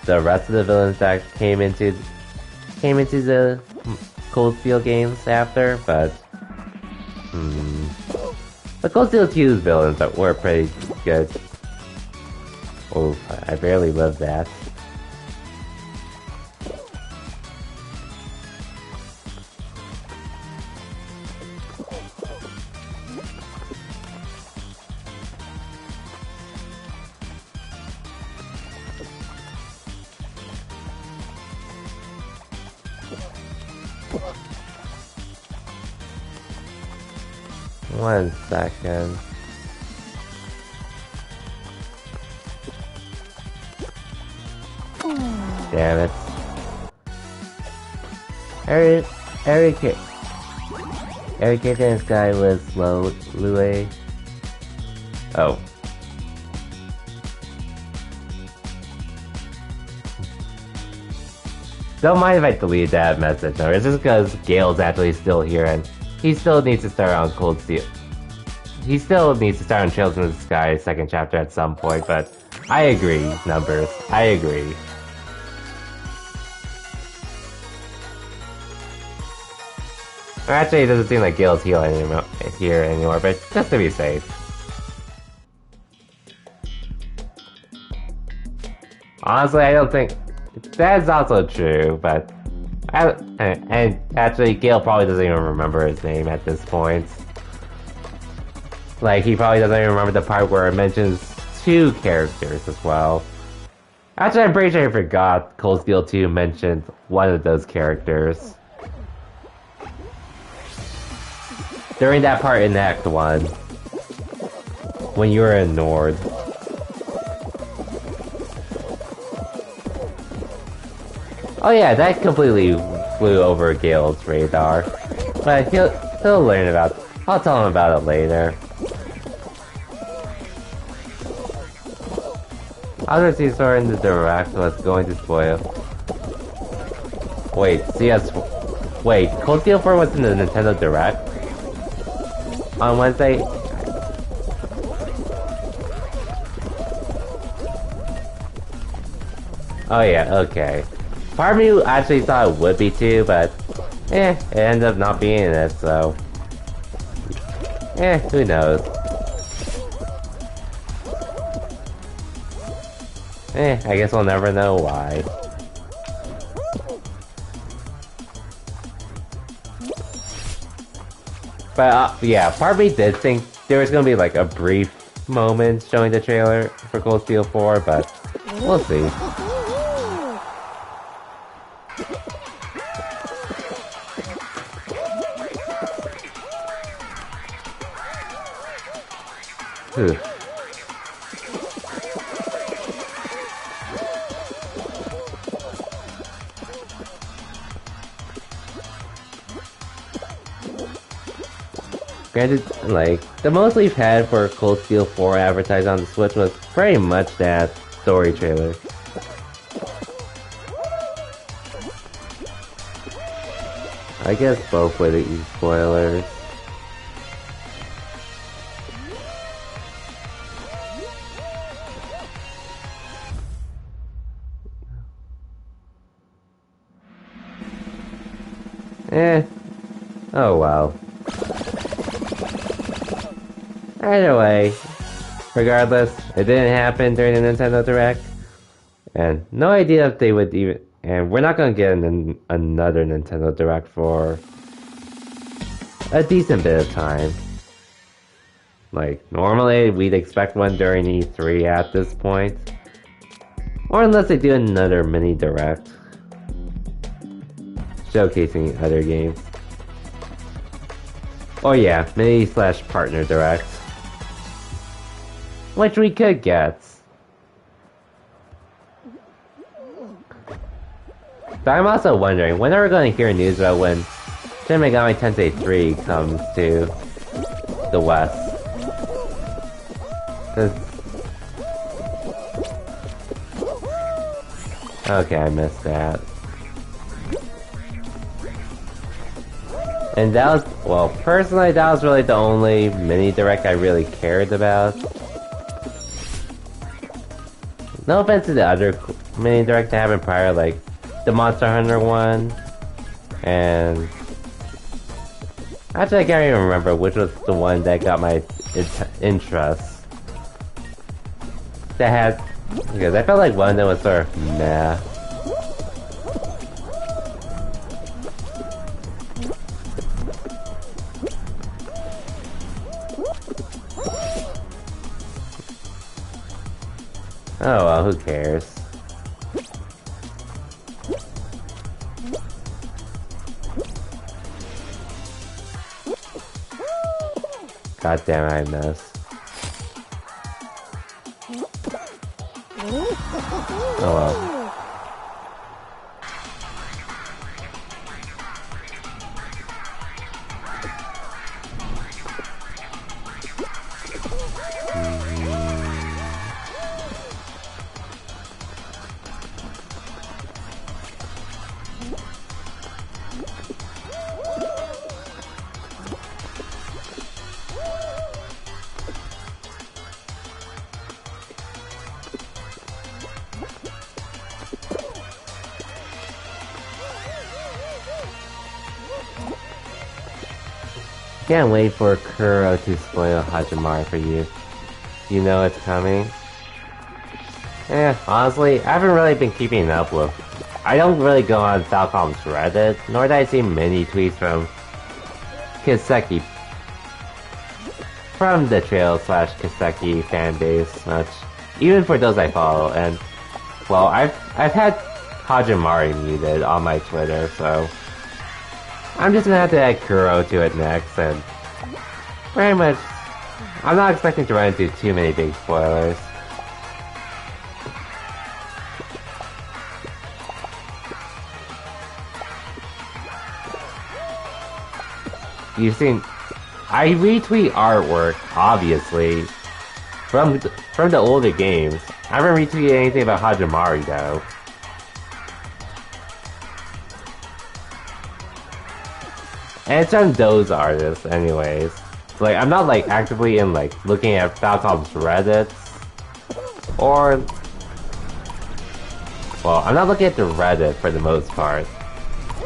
the rest of the villains that came into the Cold Steel games after, but the Cold Steel 2's villains were pretty good. Oh, I barely lived that. One second. Damn it. Eric gave this guy with Lue. Oh. don't mind if I delete that message, or it's just because Gale's actually still here and he still needs to start on Cold Steel. He still needs to start on Trails in the Sky second chapter at some point, but I agree, Numbers. I agree. Or actually, it doesn't seem like Gale's here anymore, but just to be safe. Honestly, I don't think that's also true, but and actually, Gale probably doesn't even remember his name at this point. Like, he probably doesn't even remember the part where it mentions 2 characters as well. Actually, I'm pretty sure I forgot Cold Steel 2 mentioned one of those characters. During that part in Act 1. When you were in Nord. Oh yeah, that completely flew over Gale's radar. But he'll learn about it. I'll tell him about it later. Other Caesar in the Direct was going to spoil. Wait, wait, Cold Steel 4 was in the Nintendo Direct? On Wednesday? Oh yeah, okay. Part of me actually thought it would be too, but it ended up not being it, so who knows. I guess we'll never know why. But yeah, part of me did think there was gonna be like a brief moment showing the trailer for Cold Steel 4, but we'll see. Whew. Granted, like, the most we've had for Cold Steel 4 advertised on the Switch was pretty much that story trailer. I guess both were the spoilers. Oh well. Either way, regardless, it didn't happen during the Nintendo Direct. And no idea if they would even... And we're not gonna get another Nintendo Direct for a decent bit of time. Like, normally we'd expect one during E3 at this point. Or unless they do another mini Direct. Showcasing other games. Or yeah, mini/partner Direct. Which we could get. But I'm also wondering, when are we going to hear news about when Shin Megami Tensei 3 comes to the West? Okay, I missed that. And that was, well, personally, that was really the only mini Direct I really cared about. No offense to the other mini Direct that happened prior, like the Monster Hunter one, and actually I can't even remember which was the one that got my interest. That had, because I felt like one of them was sort of meh. Oh well, who cares? God damn it, I missed. Oh well. can't wait for Kuro to spoil Hajimari for you. You know it's coming. Yeah, honestly, I haven't really been keeping up with. I don't really go on Falcom's Reddit, nor do I see many tweets from Kiseki. From the Trail/Kiseki fan base much. Even for those I follow, and well, I've had Hajimari muted on my Twitter, so I'm just gonna have to add Kuro to it next, and very much, I'm not expecting to run into too many big spoilers. You've seen, I retweet artwork, obviously, from the older games. I haven't retweeted anything about Hajimari though. And it's from those artists anyways. Like, I'm not like actively in like looking at Falcom's Reddits. Or, well, I'm not looking at the Reddit for the most part.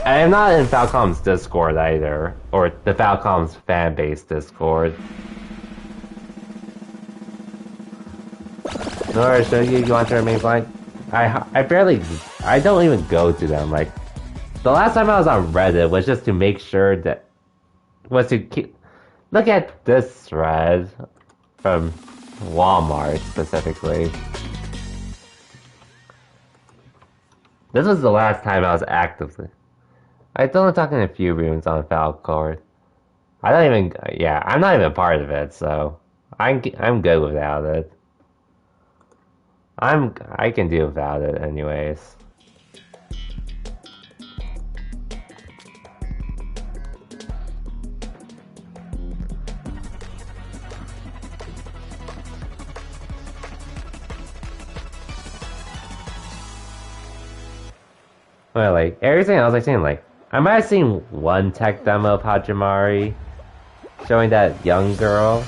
And I'm not in Falcom's Discord either. Or the Falcom's fanbase Discord. Nor show you want to remain blind. I don't even go to them. Like, the last time I was on Reddit was just to make sure that look at this thread from Walmart specifically. This was the last time I was actively. I still talk in a few rooms on Falcor. I don't even. Yeah, I'm not even part of it, so I'm good without it. I can do without it anyways. Well, like, everything else I've seen, like, I might have seen one tech demo of Hajimari showing that young girl.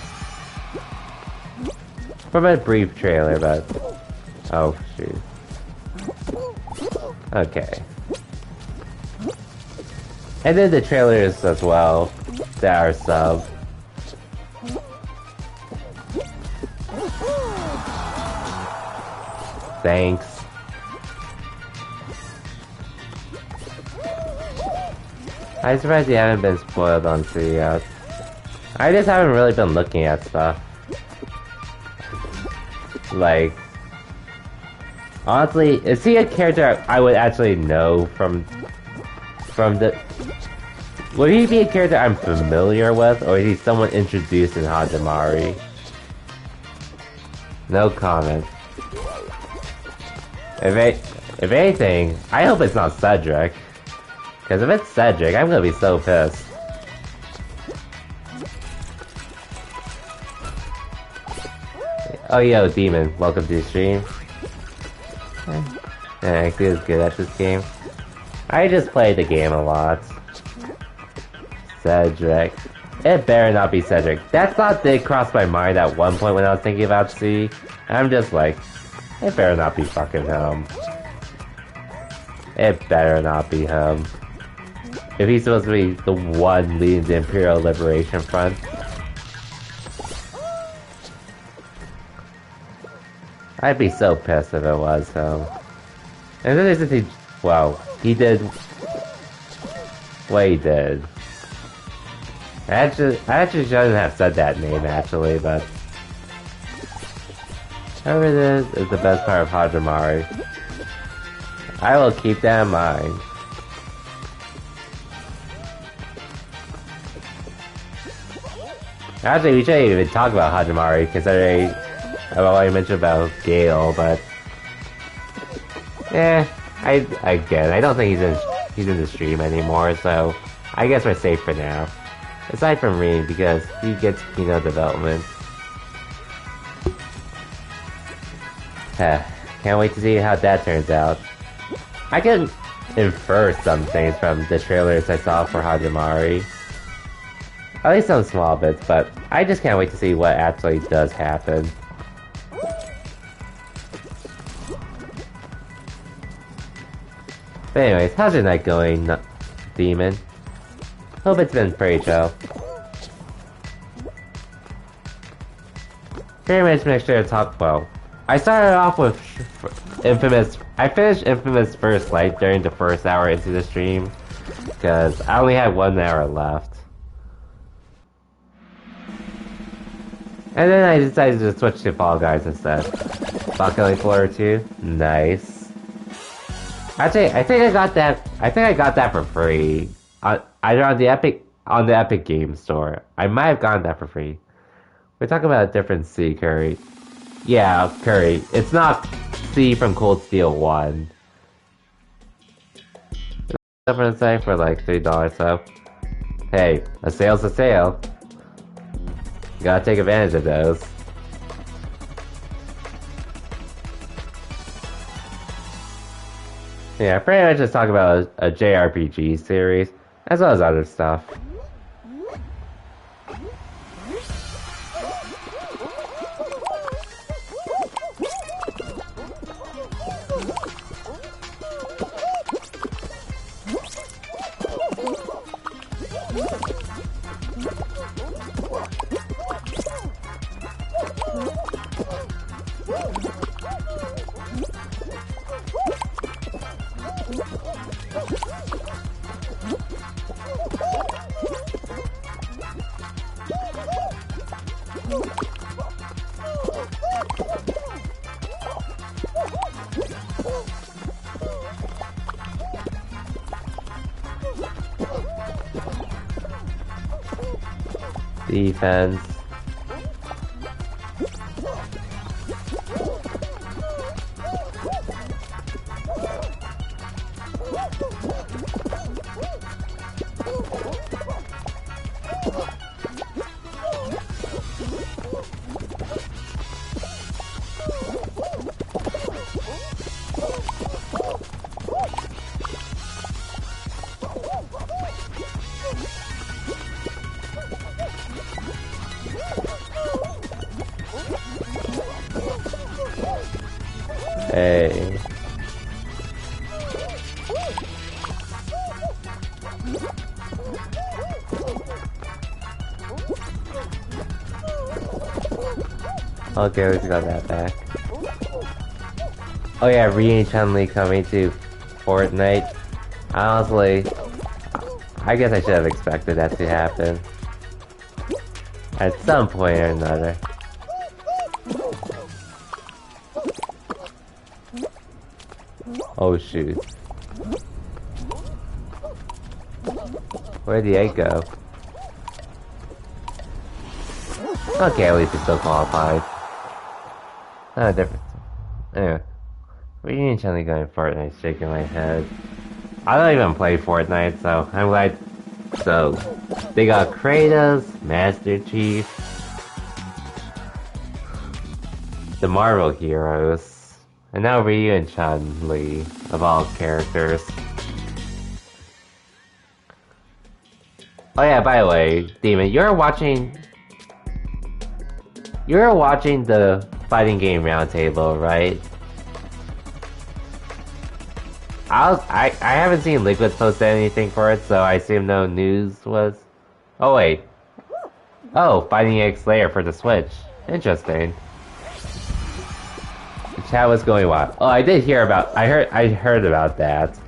From a brief trailer, but... Oh, shoot. Okay. And then the trailers as well that are sub. Thanks. I'm surprised you haven't been spoiled on C yet. I just haven't really been looking at stuff. Like, honestly, is he a character I would actually know from the... Would he be a character I'm familiar with, or is he someone introduced in Hajimari? No comment. If anything, I hope it's not Cedric. Because if it's Cedric, I'm gonna be so pissed. Oh yo, Demon, welcome to the stream. Actually, is good at this game. I just play the game a lot. Cedric. It better not be Cedric. That thought did cross my mind at one point when I was thinking about C. I'm just like, it better not be fucking him. It better not be him. If he's supposed to be the one leading the Imperial Liberation Front. I'd be so pissed if it was him. And then there's the... Well, he did... what he did. I actually shouldn't have said that name, actually, but... Whoever it is the best part of Hajimari. I will keep that in mind. Actually, we shouldn't even talk about Hajimari, considering what I mentioned about Gale, but... Again, I don't think he's in the stream anymore, so... I guess we're safe for now. Aside from Rean, because he gets Kino development. Can't wait to see how that turns out. I can infer some things from the trailers I saw for Hajimari. At least some small bits, but I just can't wait to see what actually does happen. But anyways, how's your night going, Demon? Hope it's been pretty chill. pretty much make sure to talk well. I started off with Infamous. I finished Infamous First Light during the first hour into the stream because I only had 1 hour left. And then I decided to switch to Fall Guys instead. Balcony Floor 2, nice. Actually, I think I got that for free. Either on the Epic Game Store. I might have gotten that for free. We're talking about a different C, Curry. Yeah, Curry. It's not C from Cold Steel 1. I'm gonna say for like $3, so hey, a sale's a sale. You gotta take advantage of those. Yeah, pretty much just talk about a JRPG series, as well as other stuff. Defense. Hey. Okay, we got that back. Oh yeah, Ryu and Chun-Li coming to Fortnite. Honestly, I guess I should have expected that to happen. At some point or another. Oh shoot. Where'd the egg go? Okay, at least it's still qualified. Not a difference. Anyway. Ryu and Chun-Li going Fortnite, shaking my head. I don't even play Fortnite, so I'm glad. So, they got Kratos, Master Chief, the Marvel heroes, and now Ryu and Chun-Li, of all characters. Oh yeah, by the way, Demon, you're watching the fighting game roundtable, right? I haven't seen Liquid post anything for it, so I assume no news was. Oh wait. Oh, Fighting Egg Slayer for the Switch. Interesting. The chat was going wild. Oh, I did hear about. I heard about that.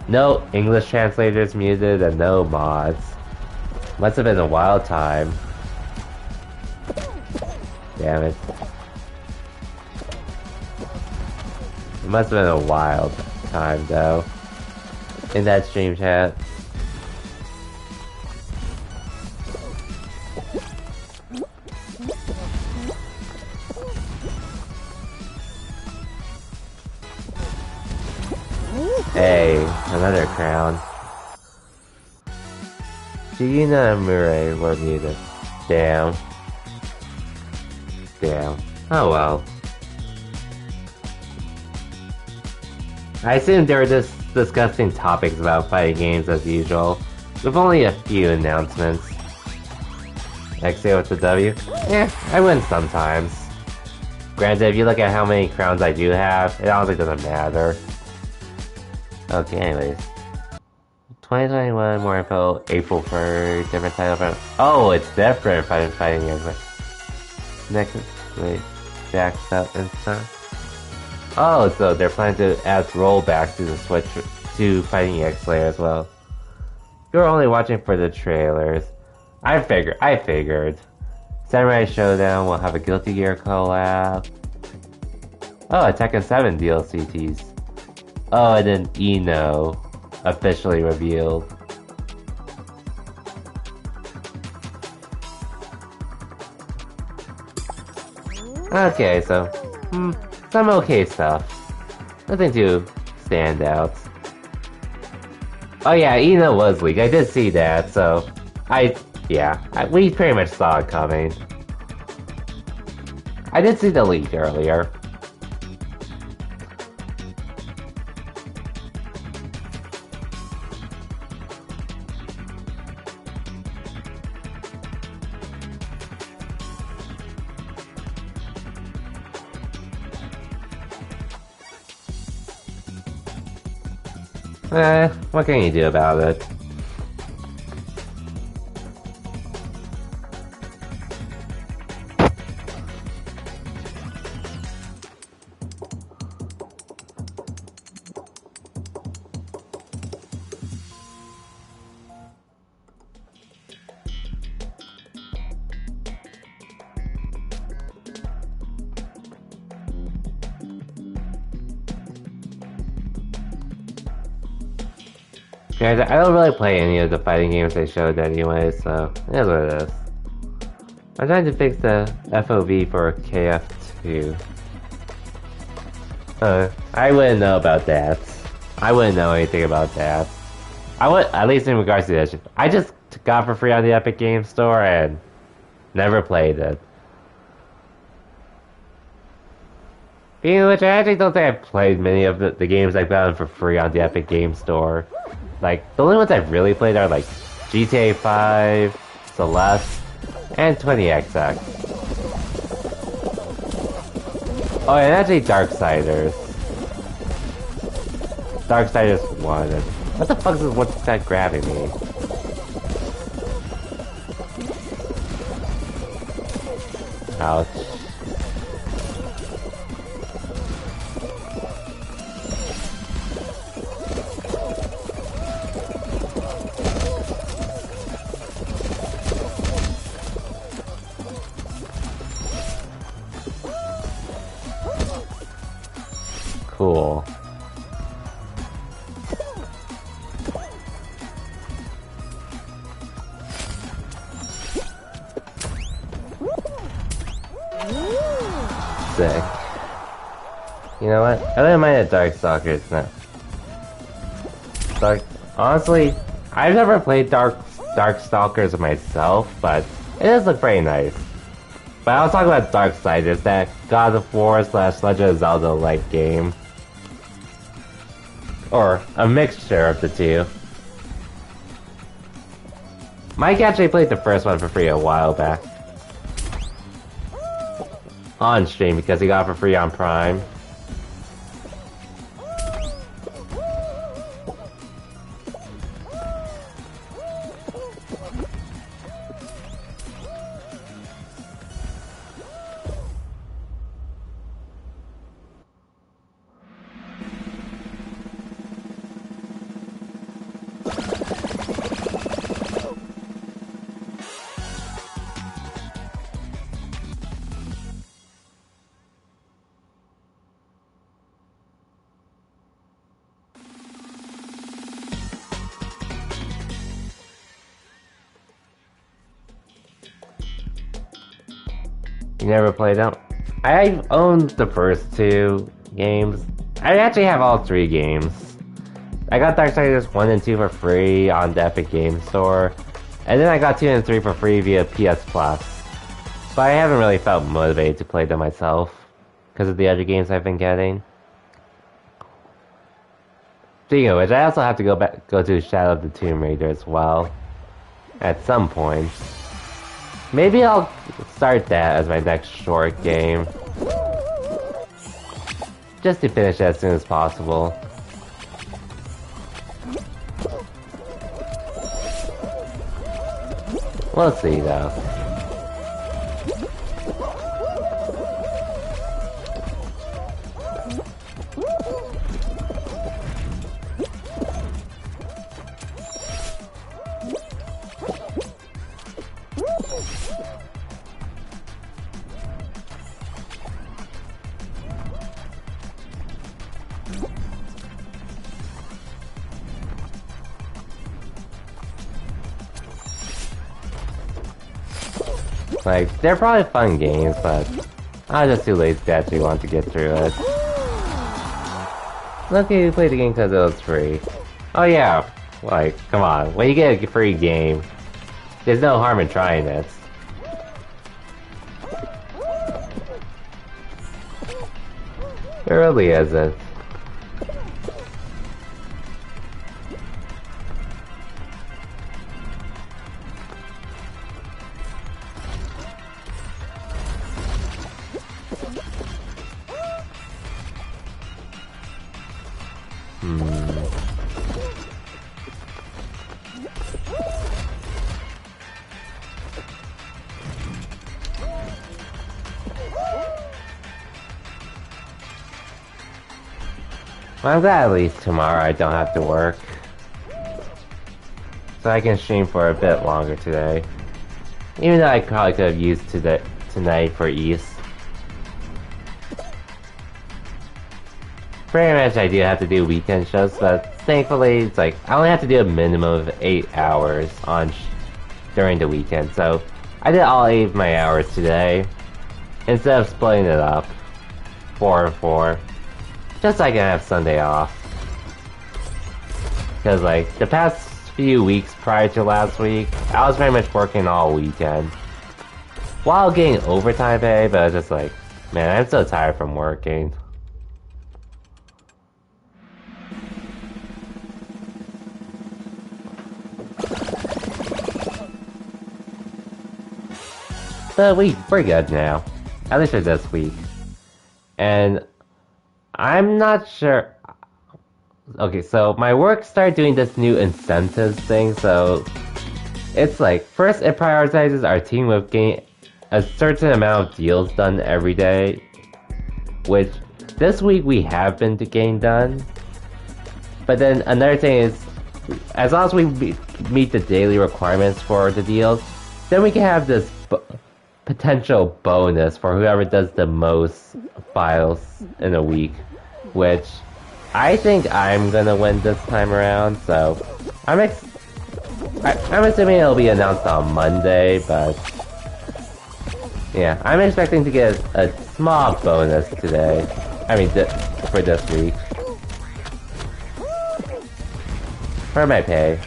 No English translators muted and no mods. Must have been a wild time. Damn it. It must have been a wild time though. In that stream chat. Hey, another crown. Gina and Murray were muted. Damn. Damn. Oh well. I assume they were just discussing topics about fighting games as usual, with only a few announcements. XA with the W? Eh, I win sometimes. Granted, if you look at how many crowns I do have, it honestly doesn't matter. Okay, anyways. 2021, more info, April 1st, different title. Oh, it's different fighting games. Next, wait. rollbacks out and stuff. Oh, so they're planning to add rollbacks to the Switch to Fighting X-Layer as well. You're only watching for the trailers. I figured. Samurai Showdown will have a Guilty Gear collab. Oh, a Tekken 7 DLC tease. Oh, and then Eno officially revealed. Okay, so some okay stuff. Nothing too stand out. Oh yeah, Eno was leaked. I did see that, so we pretty much saw it coming. I did see the leak earlier. What can you do about it? Guys, I don't really play any of the fighting games they showed anyway, so it is what it is. I'm trying to fix the FOV for KF2. I wouldn't know about that. I wouldn't know anything about that. I would, at least in regards to this. I just got it for free on the Epic Games Store and never played it. Being which, I actually don't think I've played many of the games I've gotten for free on the Epic Games Store. Like, the only ones I've really played are like GTA 5, Celeste, and 20XX. Oh, and actually Darksiders. Darksiders 1. What the fuck is what's that grabbing me? Ouch. Cool. Sick. You know what? I don't mind the Darkstalkers now. Honestly, I've never played Darkstalkers myself, but it does look pretty nice. But I was talking about Darksiders, that God of War / Legend of Zelda-like game. Or a mixture of the two. Mike actually played the first one for free a while back. On stream because he got it for free on Prime. You never played them? I've owned the first two games. I actually have all three games. I got Darksiders 1 and 2 for free on the Epic Games Store. And then I got 2 and 3 for free via PS Plus. But I haven't really felt motivated to play them myself because of the other games I've been getting. Speaking of which, I also have to go to Shadow of the Tomb Raider as well. At some point. Maybe I'll start that as my next short game. Just to finish it as soon as possible. We'll see though. Like, they're probably fun games, but I'm just too lazy to actually want to get through it. Lucky you played the game because it was free. Oh yeah, like, come on, when you get a free game, there's no harm in trying it. There really isn't. Well, I'm glad at least tomorrow I don't have to work. So I can stream for a bit longer today. Even though I probably could have used tonight for East. Pretty much I do have to do weekend shows, but thankfully it's like I only have to do a minimum of 8 hours during the weekend. So I did all 8 of my hours today instead of splitting it up 4 and 4. Just so I can have Sunday off. Because, like, the past few weeks prior to last week, I was very much working all weekend. While getting overtime pay, but I was just like, man, I'm so tired from working. But we're good now. At least for this week. And I'm not sure. Okay, so my work started doing this new incentives thing, so it's like, first it prioritizes our team with getting a certain amount of deals done every day, which this week we have been getting done. But then another thing is, as long as we meet the daily requirements for the deals, then we can have this potential bonus for whoever does the most files in a week, which I think I'm gonna win this time around. So I'm assuming it'll be announced on Monday, but yeah, I'm expecting to get a small bonus today. I mean, for this week for my pay.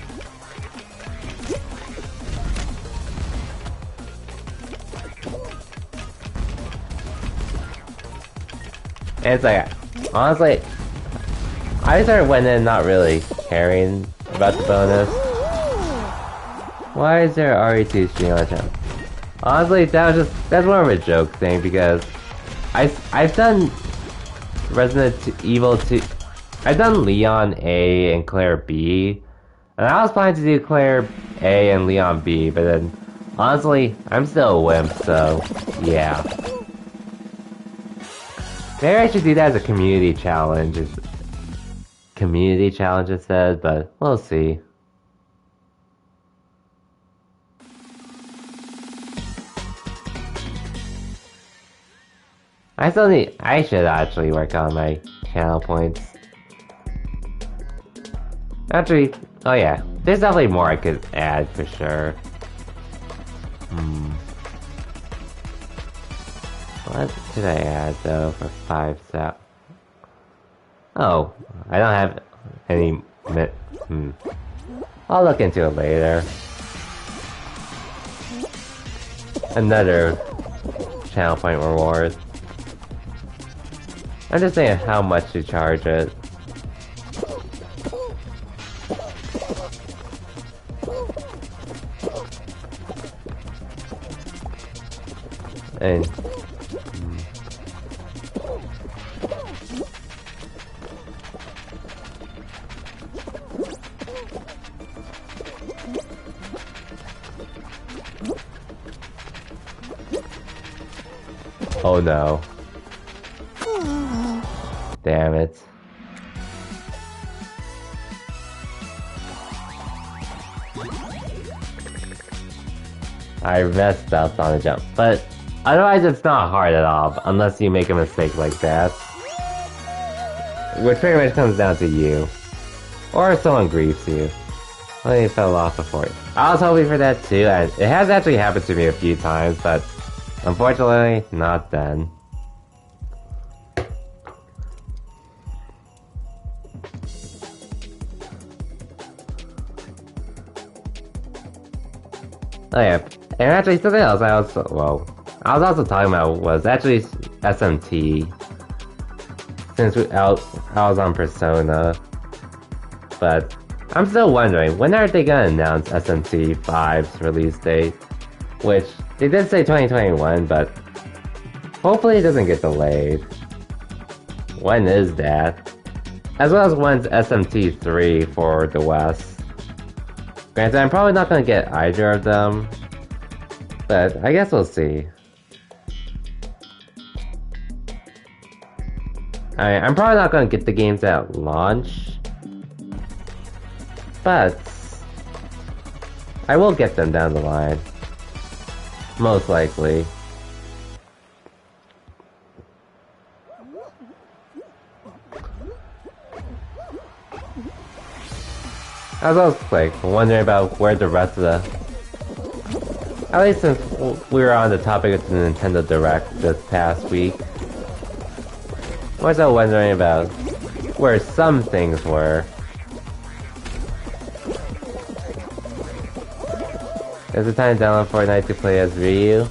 And it's like, honestly, I started went in not really caring about the bonus. Why is there RE2 stream on the channel? Honestly, that's more of a joke thing, because I've done Resident Evil 2, I've done Leon A and Claire B, and I was planning to do Claire A and Leon B, but then, honestly, I'm still a wimp, so, yeah. Maybe I should do that as a community challenge. Community challenge instead, but we'll see. I should actually work on my channel points. Actually, oh yeah, there's definitely more I could add for sure. What did I add though for 5 sap? Oh, I don't have any. I'll look into it later. Another channel point reward. I'm just saying how much to charge it. And oh no. Damn it. I messed up on the jump, but otherwise it's not hard at all, unless you make a mistake like that. Which pretty much comes down to you. Or if someone griefs you. Well, you fell off before. I was hoping for that too, and it has actually happened to me a few times, but unfortunately, not then. Oh yeah, and actually something else I was also talking about was actually SMT. Since I was on Persona, but I'm still wondering, when are they gonna announce SMT 5's release date? Which, they did say 2021, but hopefully it doesn't get delayed. When is that? As well as when's SMT 3 for the West? Granted, I'm probably not gonna get either of them, but I guess we'll see. I'm probably not gonna get the games at launch, but I will get them down the line. Most likely. I was also like wondering about where the rest of the... At least since we were on the topic of the Nintendo Direct this past week. I was also wondering about where some things were. Is it time to download Fortnite to play as Ryu?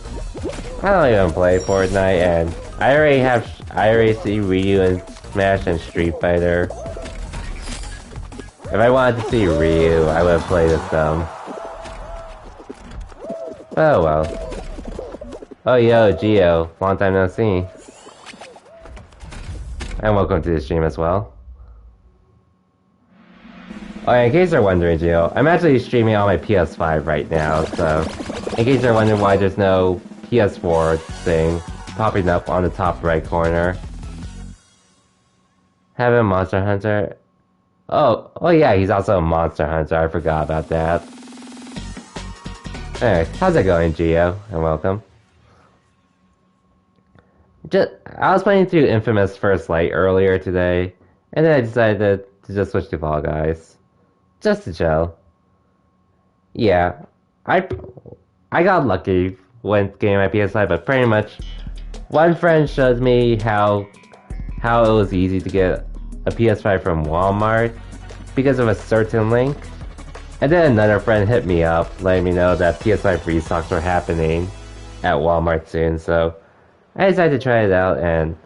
I don't even play Fortnite, and I already see Ryu in Smash and Street Fighter. If I wanted to see Ryu, I would have played as them. Oh well. Oh yo, Geo, long time no see. And welcome to the stream as well. Oh, in case you're wondering, Geo, I'm actually streaming on my PS5 right now, so in case you're wondering why there's no PS4 thing popping up on the top right corner. Having Monster Hunter. Oh yeah, he's also a Monster Hunter. I forgot about that. Anyway, how's it going, Geo? And welcome. I was playing through Infamous First Light earlier today, and then I decided to just switch to Fall Guys. Just to chill. Yeah, I got lucky when getting my PS5, but pretty much one friend showed me how it was easy to get a PS5 from Walmart because of a certain link. And then another friend hit me up, letting me know that PS5 restocks were happening at Walmart soon, so I decided to try it out, and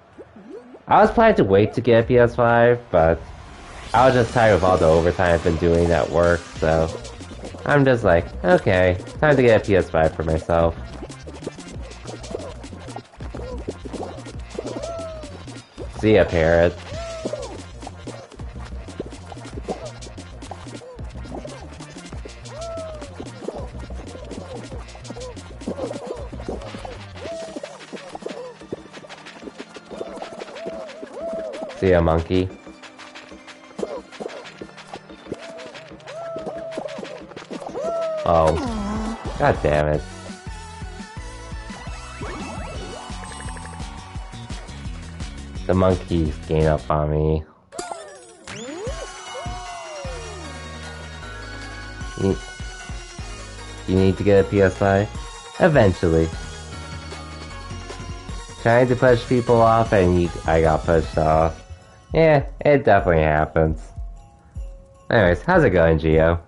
I was planning to wait to get a PS5, but I was just tired of all the overtime I've been doing at work, so I'm just like, okay, time to get a PS5 for myself. See ya, Parrot. See ya, monkey. Oh. God damn it. The monkeys gain up on me. You need to get a PS5? Eventually. Trying to push people off and I got pushed off. Yeah, it definitely happens. Anyways, how's it going, Geo?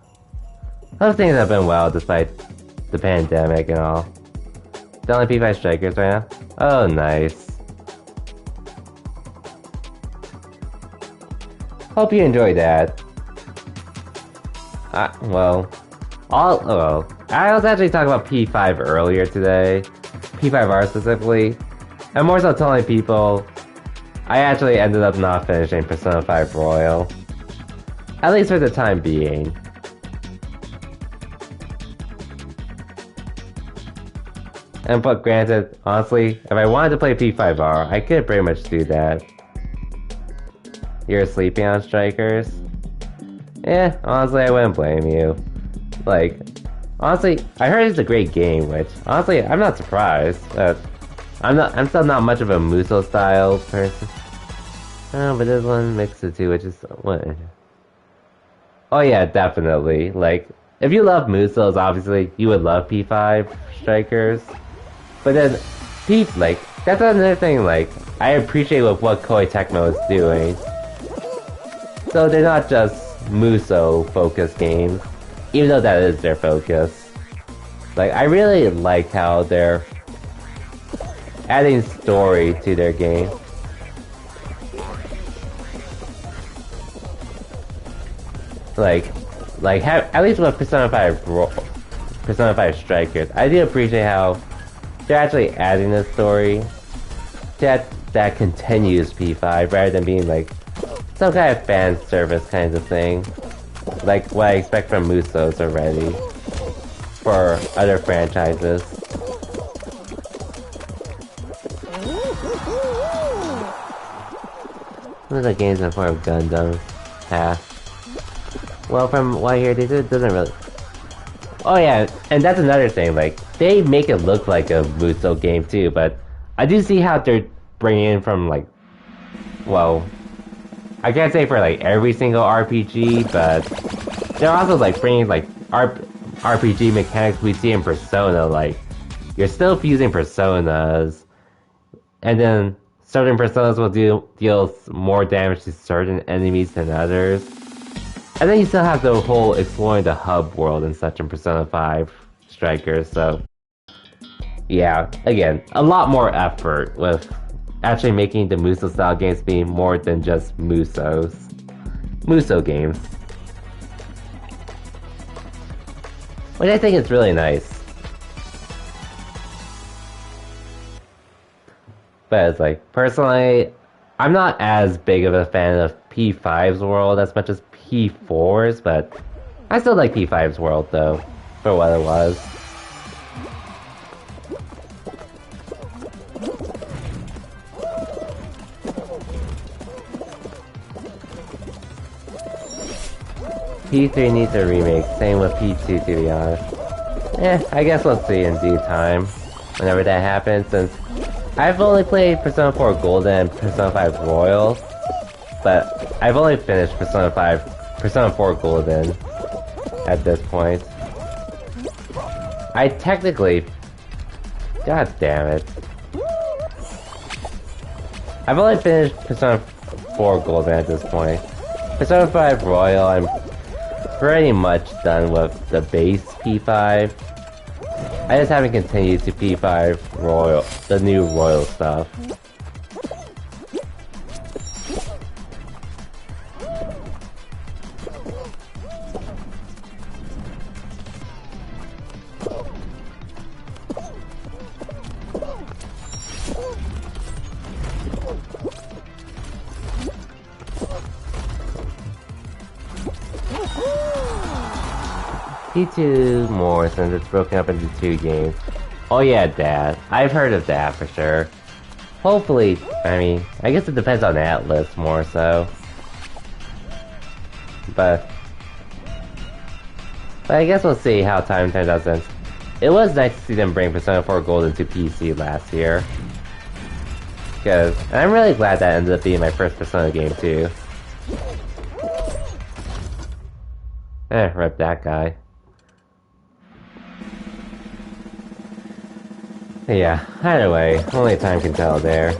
Hope things have been well despite the pandemic and all. The only P5 strikers right now? Oh, nice. Hope you enjoyed that. I was actually talking about P5 earlier today. P5R specifically. I'm more so telling people I actually ended up not finishing Persona 5 Royal. At least for the time being. But granted, honestly, if I wanted to play P5R, I could pretty much do that. You're sleeping on Strikers? Yeah, honestly, I wouldn't blame you. Like, honestly, I heard it's a great game, which, honestly, I'm not surprised. I'm still not much of a Muso style person. Oh, but this one mixed the two, which is what? Oh yeah, definitely. Like, if you love Musos, obviously you would love P5 Strikers. But then like that's another thing. Like, I appreciate what Koei Tecmo is doing. So they're not just Muso focused games, even though that is their focus. Like, I really like how they're adding story to their game. At least with Persona 5 Strikers, I do appreciate how they're actually adding a story that continues P5 rather than being like some kind of fan service kind of thing, like what I expect from Musos already for other franchises. One of the games in form of Gundam half. Well, from what I hear, they it doesn't really. Oh yeah, and that's another thing. Like, they make it look like a Muso game too, but I do see how they're bringing in from like, well, I can't say for like every single RPG, but they're also like bringing like RPG mechanics we see in Persona. Like, you're still fusing personas, and then certain personas will deal more damage to certain enemies than others. And then you still have the whole exploring the hub world and such in Persona 5 Strikers, so yeah, again, a lot more effort with actually making the Muso style games be more than just Muso games. Which I think is really nice. But it's like, personally, I'm not as big of a fan of P5's world as much as P4's, but I still like P5's world though, for what it was. P3 needs a remake, same with P2 to be honest. I guess we'll see in due time, whenever that happens, since I've only played Persona 4 Golden and Persona 5 Royal, but I've only finished Persona 4 Golden at this point. I technically... God damn it. I've only finished Persona 4 Golden at this point. Persona 5 Royal, I'm pretty much done with the base P5. I just haven't continued to P5 Royal, the new Royal stuff. P2 more since it's broken up into 2 games. Oh yeah, that. I've heard of that for sure. Hopefully, I mean, I guess it depends on Atlas more so. But I guess we'll see how time turns out since it was nice to see them bring Persona 4 Golden to PC last year. And I'm really glad that ended up being my first Persona game too. Rip that guy. Yeah, either way, only time can tell there.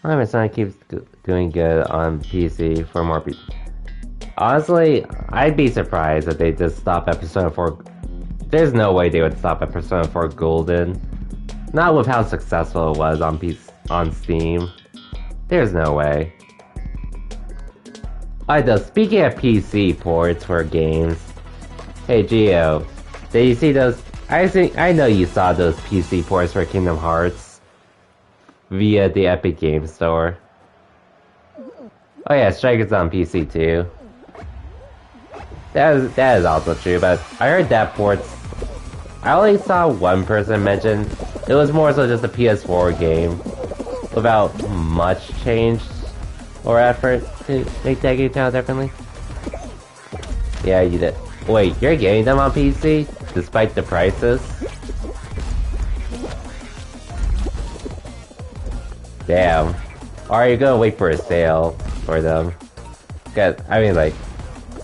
My Persona keeps doing good on PC for more people. Honestly, I'd be surprised if they just stop at Persona 4. There's no way they would stop at Persona 4 Golden. Not with how successful it was on Steam. There's no way. Alright though, speaking of PC ports for games. Hey Gio, did you see those? I know you saw those PC ports for Kingdom Hearts via the Epic Games Store. Oh yeah, Strikers on PC too. That is also true, but I heard that ports... I only saw one person mention it was more so just a PS4 game without much change or effort to make that game sound differently. Yeah, you did. Wait, you're getting them on PC? Despite the prices? Damn. Or are you gonna wait for a sale for them? Cause, I mean, like,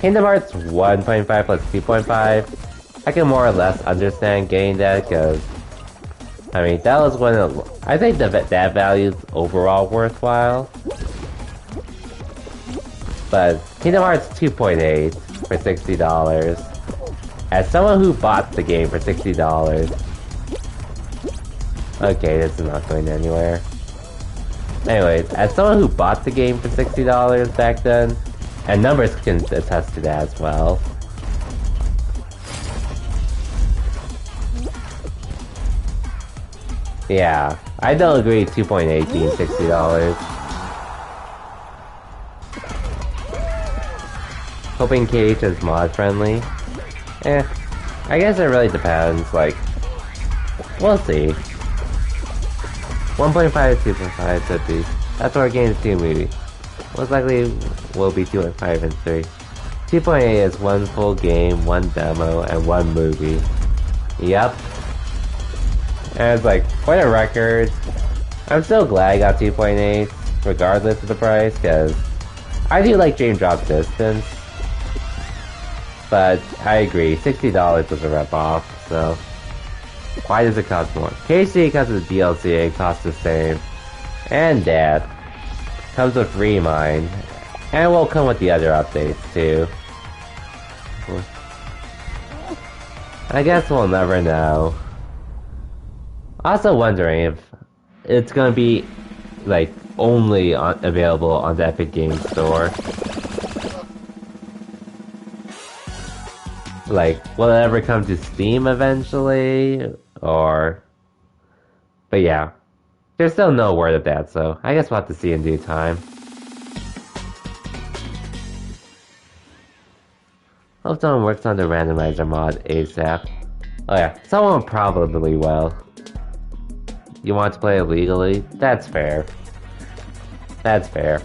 Kingdom Hearts 1.5 plus 2.5, I can more or less understand getting that, because, I mean, that was one of, I think that value is overall worthwhile. But Kingdom Hearts 2.8 for $60. As someone who bought the game for $60, okay, this is not going anywhere. Anyways, as someone who bought the game for $60 back then, and numbers can attest to that as well. Yeah, I don't agree 2.8 being $60. Hoping KH is mod friendly. I guess it really depends, like, we'll see. 1.5 to 2.5 could be. That's our game's 2 movie. Most likely will be 2.5 and 3. 2.8 is one full game, one demo, and one movie. Yep. And it's like, for the record, I'm so glad I got 2.8, regardless of the price, because I do like Dream Drop Distance. But I agree, $60 was a rip-off, so why does it cost more? KC, because of the DLC, it costs the same. And that comes with Remind, and will come with the other updates too. I guess we'll never know. Also wondering if it's gonna be, like, only available on the Epic Games Store. Like, will it ever come to Steam eventually? Or... But yeah. There's still no word of that, so I guess we'll have to see in due time. Hope someone works on the randomizer mod ASAP. Oh yeah, someone probably will. You want to play it legally? That's fair. That's fair.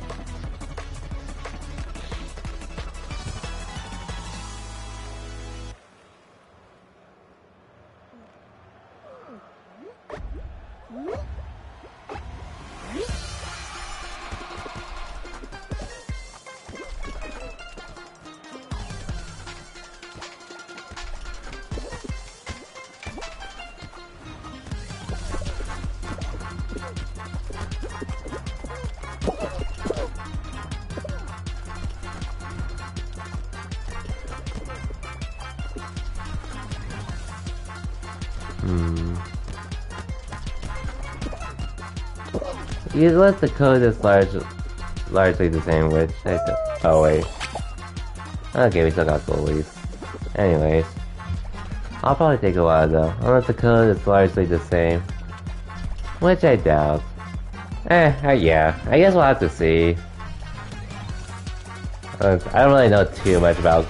You let the code is largely the same, which I said. Oh wait. Okay, we still got goalies. Anyways. I'll probably take a while though, unless the code is largely the same. Which I doubt. Yeah. I guess we'll have to see. I don't really know too much about...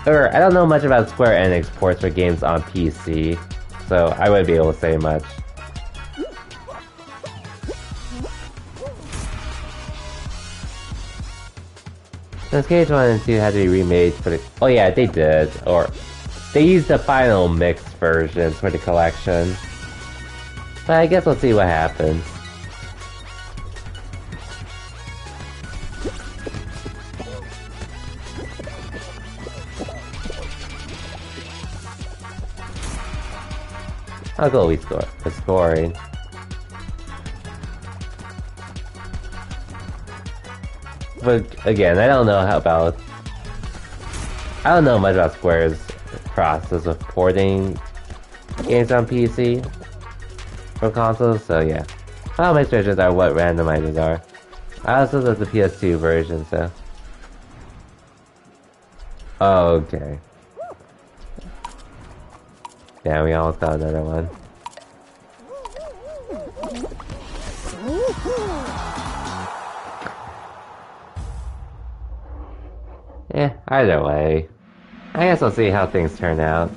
I don't know much about Square Enix ports for games on PC, so I wouldn't be able to say much. Since KH1 and 2 had to be remade for the... Oh yeah, they did. Or... They used the final mixed versions for the collection. But I guess we'll see what happens. I'll go with scoring. But again, I don't know much about Square's process of porting games on PC from consoles, so yeah. Final mixed versions are what randomizers are. I also love the PS2 version, so... Okay. Yeah, we almost got another one. Either way. I guess we'll see how things turn out.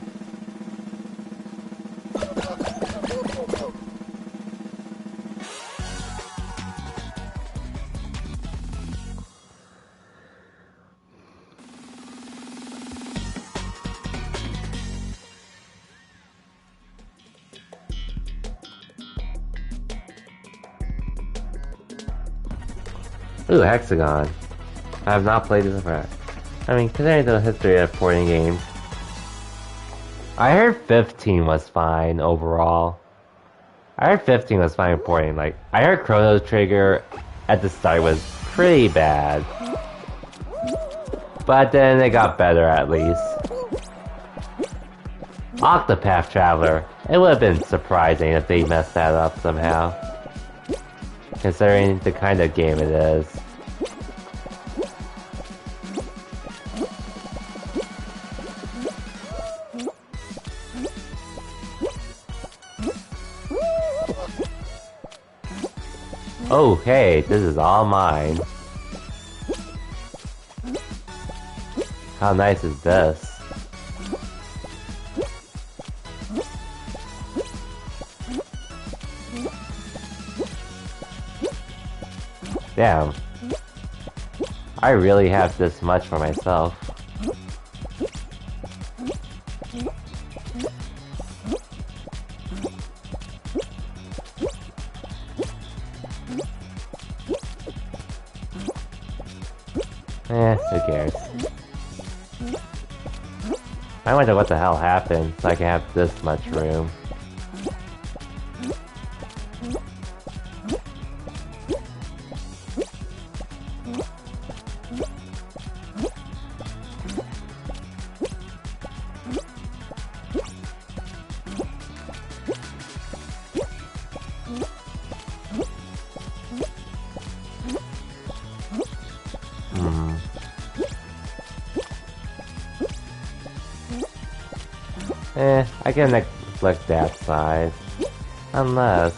Ooh, Hexagon. I have not played this before. I mean, considering the history of porting games. I heard 15 was fine overall. I heard 15 was fine porting. Like, I heard Chrono Trigger at the start was pretty bad. But then it got better at least. Octopath Traveler. It would have been surprising if they messed that up somehow. Considering the kind of game it is. Oh, hey, this is all mine. How nice is this? Damn. I really have this much for myself. Who cares? I wonder what the hell happened so I can have this much room. I can neglect that side. Unless...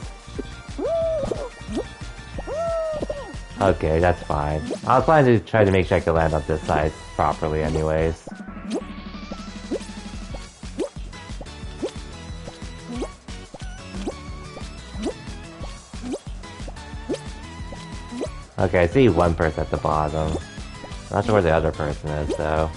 Okay, that's fine. I was planning to try to make sure I could land on this side properly anyways. Okay, I see one person at the bottom. Not sure where the other person is though.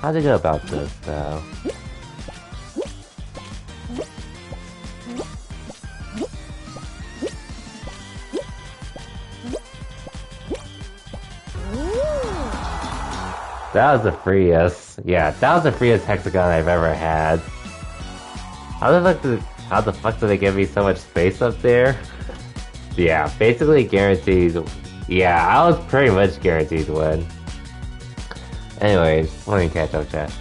How to go about this, though? That was the freest. Yeah, that was the freest hexagon I've ever had. How the fuck did they give me so much space up there? Yeah, basically guaranteed. Yeah, I was pretty much guaranteed to win. Anyways, let me catch up, chat.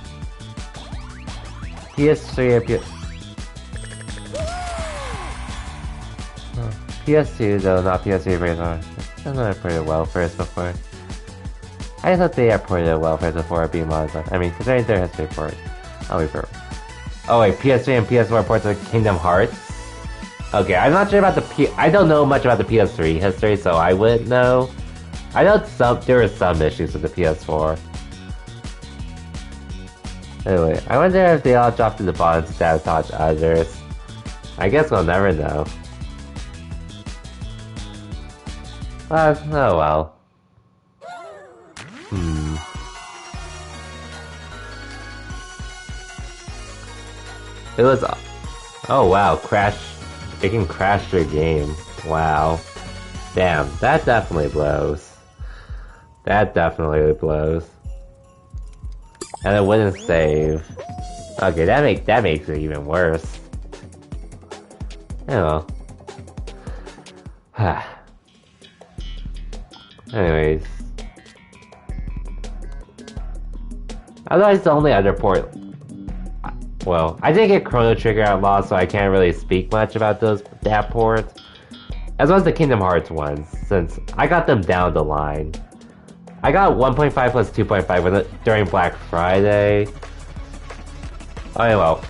PS3 and PS2 though, not PS3 version. That's not pretty well first before. I thought they had ported it well first before it being modified. I mean, considering their history port. I'll be fair. Oh wait, PS3 and PS4 ports of Kingdom Hearts? Okay, I'm not sure about the I don't know much about the PS3 history, so I wouldn't know. I know there were some issues with the PS4. Anyway, I wonder if they all dropped to the bottom to sabotage others. I guess we'll never know. Oh well. It was... Oh wow, it can crash your game. Wow. Damn, that definitely blows. That definitely blows. And it wouldn't save. Okay, that makes it even worse. Oh well. Anyways. Otherwise, the only other port... Well, I didn't get Chrono Trigger Outlaw, so I can't really speak much about that port. As well as the Kingdom Hearts ones, since I got them down the line. I got 1.5 plus 2.5 during Black Friday. Oh well.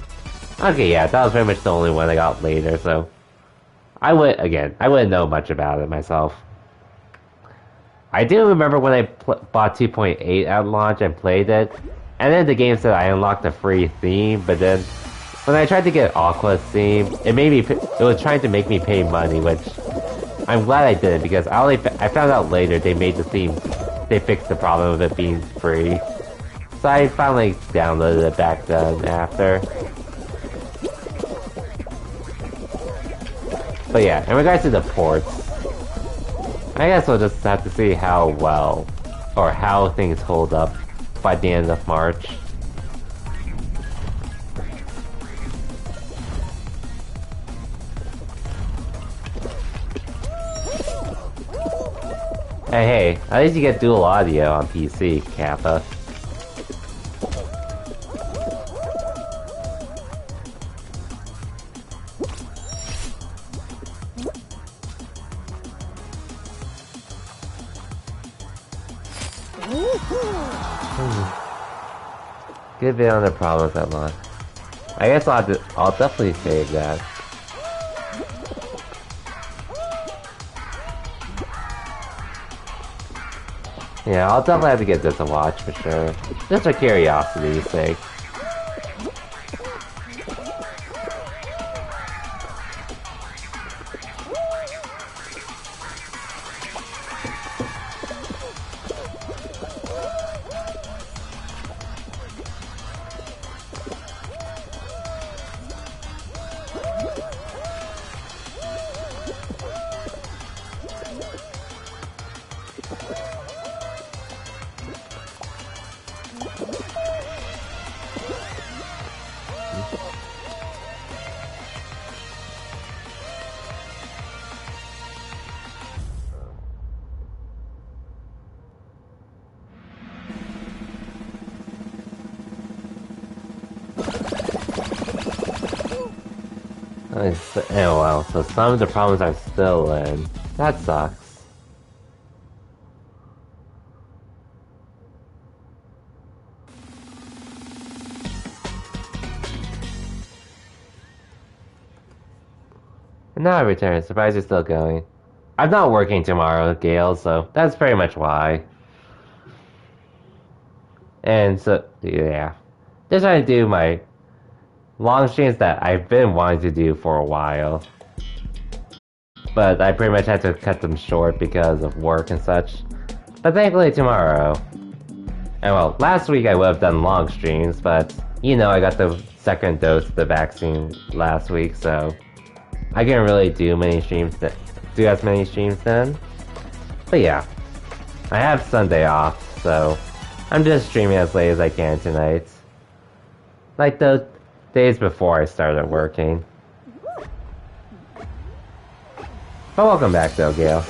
Okay, yeah, that was pretty much the only one I got later, so... I wouldn't know much about it myself. I do remember when I bought 2.8 at launch and played it, and then the game said I unlocked a free theme, but then when I tried to get Aqua's theme, it was trying to make me pay money, which I'm glad I didn't, because I found out later they made the theme, they fixed the problem of it being free. So I finally downloaded it back then after. But yeah, in regards to the ports, I guess we'll just have to see how well, or how things hold up by the end of March. Hey, at least you get dual audio on PC, Kappa. Good bit on the problems that much. I guess I'll definitely save that. Yeah, I'll definitely have to get this a watch for sure. Just for curiosity's sake. Oh well, so some of the problems are still in. That sucks. And now I return. Surprised you're still going. I'm not working tomorrow, Gale, so that's pretty much why. And so, yeah. Just trying to do my long streams that I've been wanting to do for a while. But I pretty much had to cut them short because of work and such. But thankfully tomorrow. And well, last week I would have done long streams, but you know I got the second dose of the vaccine last week, so I couldn't really do as many streams then. But yeah, I have Sunday off, so I'm just streaming as late as I can tonight. Like the days before I started working. But welcome back though, Gale.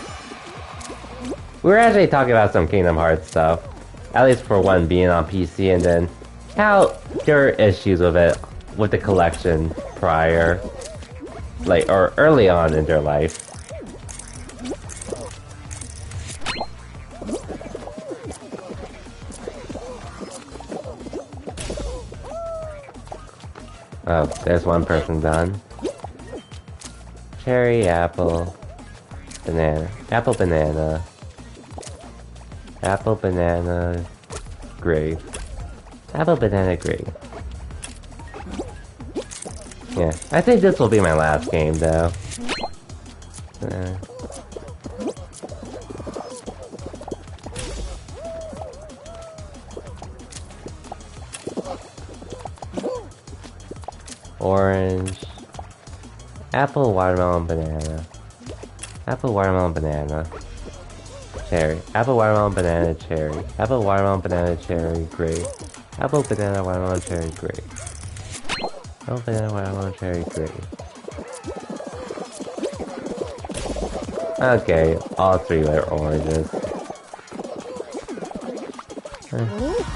We were actually talking about some Kingdom Hearts stuff. At least for one being on PC, and then how there were issues with it, with the collection prior. Like, or early on in their life. Oh, there's one person done. Cherry, apple, banana. Apple, banana. Apple, banana, grape. Apple, banana, grape. Yeah, I think this will be my last game, though. Orange. Apple, watermelon, banana. Apple, watermelon, banana. Cherry. Apple, watermelon, banana, cherry. Apple, watermelon, banana, cherry, grape. Apple, banana, watermelon, cherry, grape. Apple, banana, watermelon, cherry, grape. Okay, all three are oranges.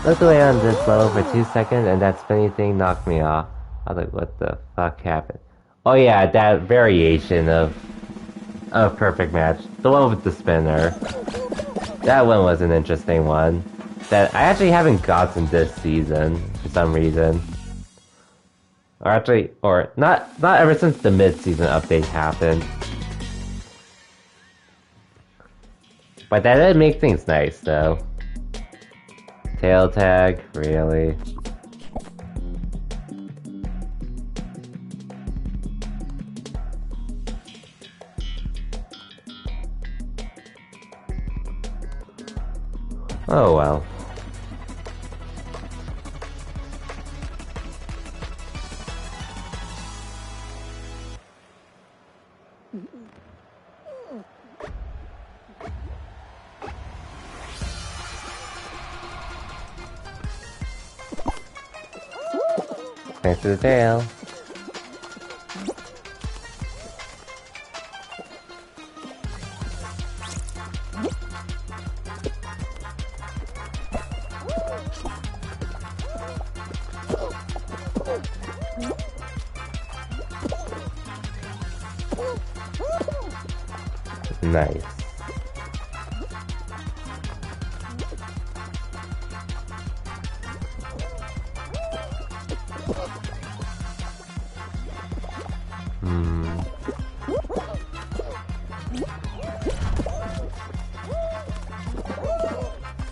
Looked away on this level for 2 seconds and that spinny thing knocked me off. I was like, what the fuck happened? Oh yeah, that variation of Perfect Match. The one with the spinner. That one was an interesting one. That I actually haven't gotten this season, for some reason. Or actually, or not ever since the mid-season update happened. But that did make things nice, though. Tail tag, really? Oh well. Thanks to the tail. Nice.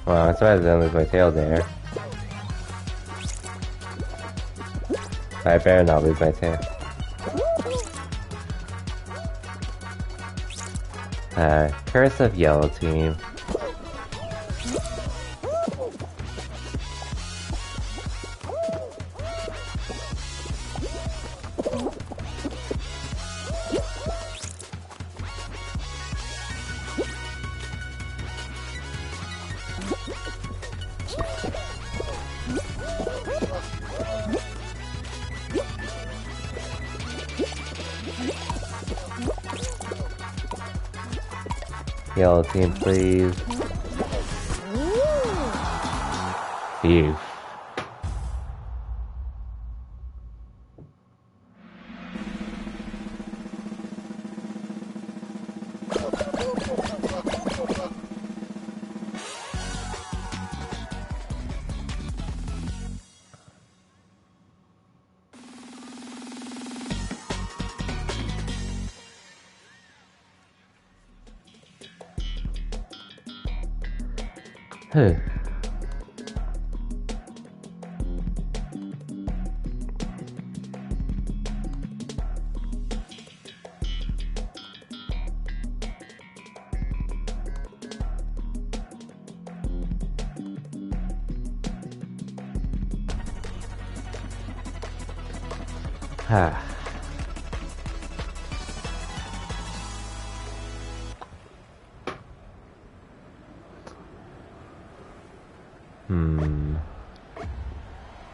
Wow, I'm surprised I didn't lose my tail there. I better not lose my tail. Curse of Yellow Team. Yellow Team, please. Phew.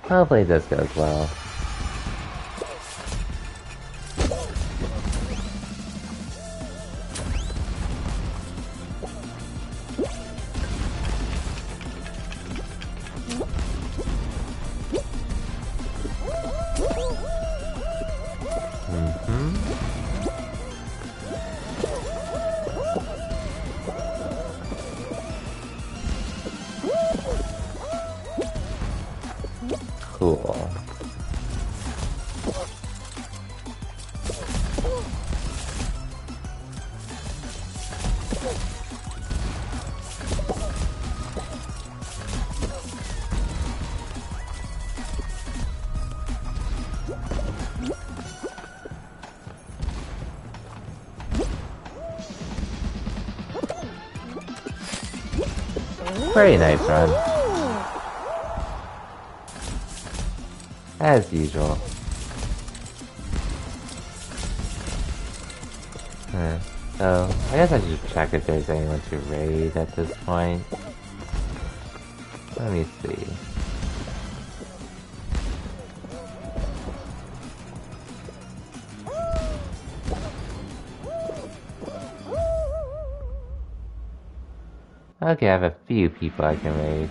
Hopefully this goes well. Cool. Very nice run. As usual. So, I guess I should check if there's anyone to raid at this point. Let me see. Okay, I have a few people I can raid.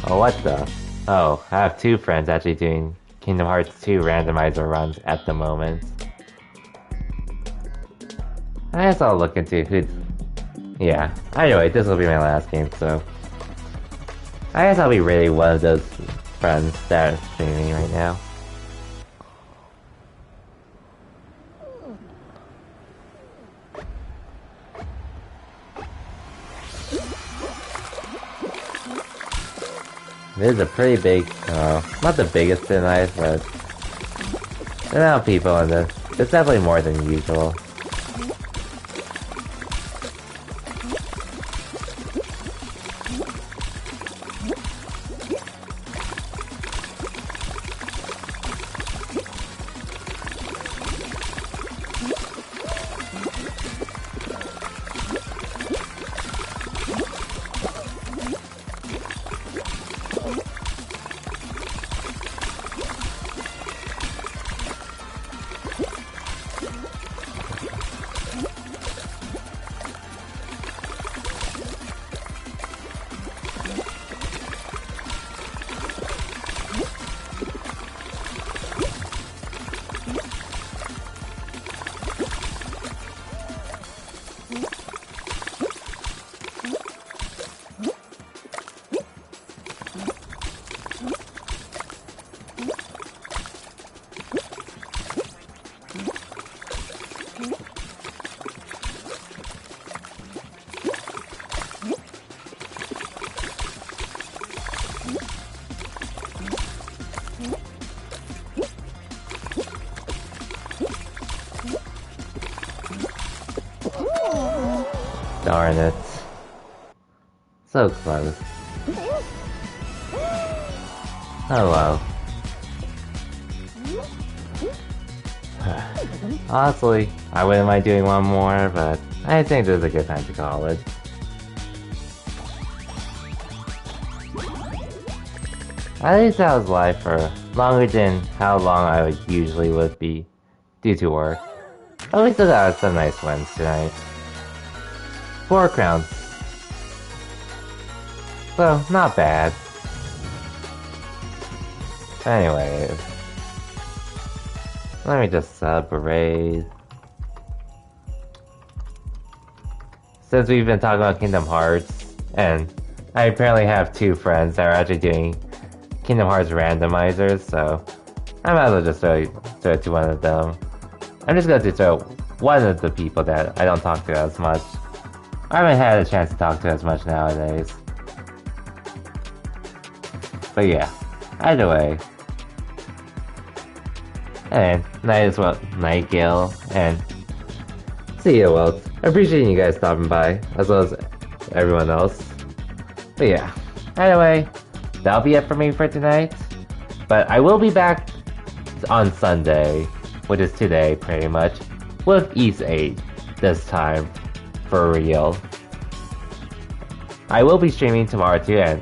Oh, what the? Oh, I have two friends actually doing Kingdom Hearts 2 randomizer runs at the moment. I guess I'll look into who's... Yeah. Anyway, this will be my last game, so... I guess I'll be really one of those friends that are streaming right now. This is a pretty big, not the biggest tonight, but the amount of people in this, it's definitely more than usual. Darn it. So close. Oh well. Honestly, I wouldn't mind doing one more, but I think this is a good time to call it. At least I was live for longer than how long I usually would be due to work. But we still got some nice wins tonight. 4 crowns. So, not bad. Anyways. Let me just celebrate. Since we've been talking about Kingdom Hearts, and I apparently have 2 friends that are actually doing Kingdom Hearts randomizers, so I might as well just throw it to one of them. I'm just going to throw one of the people that I don't talk to as much. I haven't had a chance to talk to as much nowadays. But yeah, either way. And night as well, Nightgale, and see you, Welt. I appreciate you guys stopping by, as well as everyone else. But yeah, anyway, that'll be it for me for tonight. But I will be back on Sunday, which is today pretty much, with Ys 8 this time, for real. I will be streaming tomorrow too, and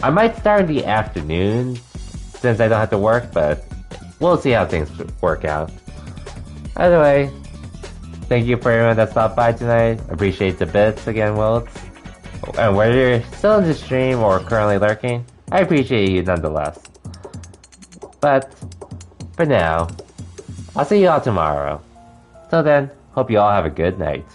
I might start in the afternoon, since I don't have to work, but we'll see how things work out. Either way, thank you for everyone that stopped by tonight. Appreciate the bits again, Wilt. And whether you're still in the stream or currently lurking, I appreciate you nonetheless. But, for now, I'll see you all tomorrow. Till then, hope you all have a good night.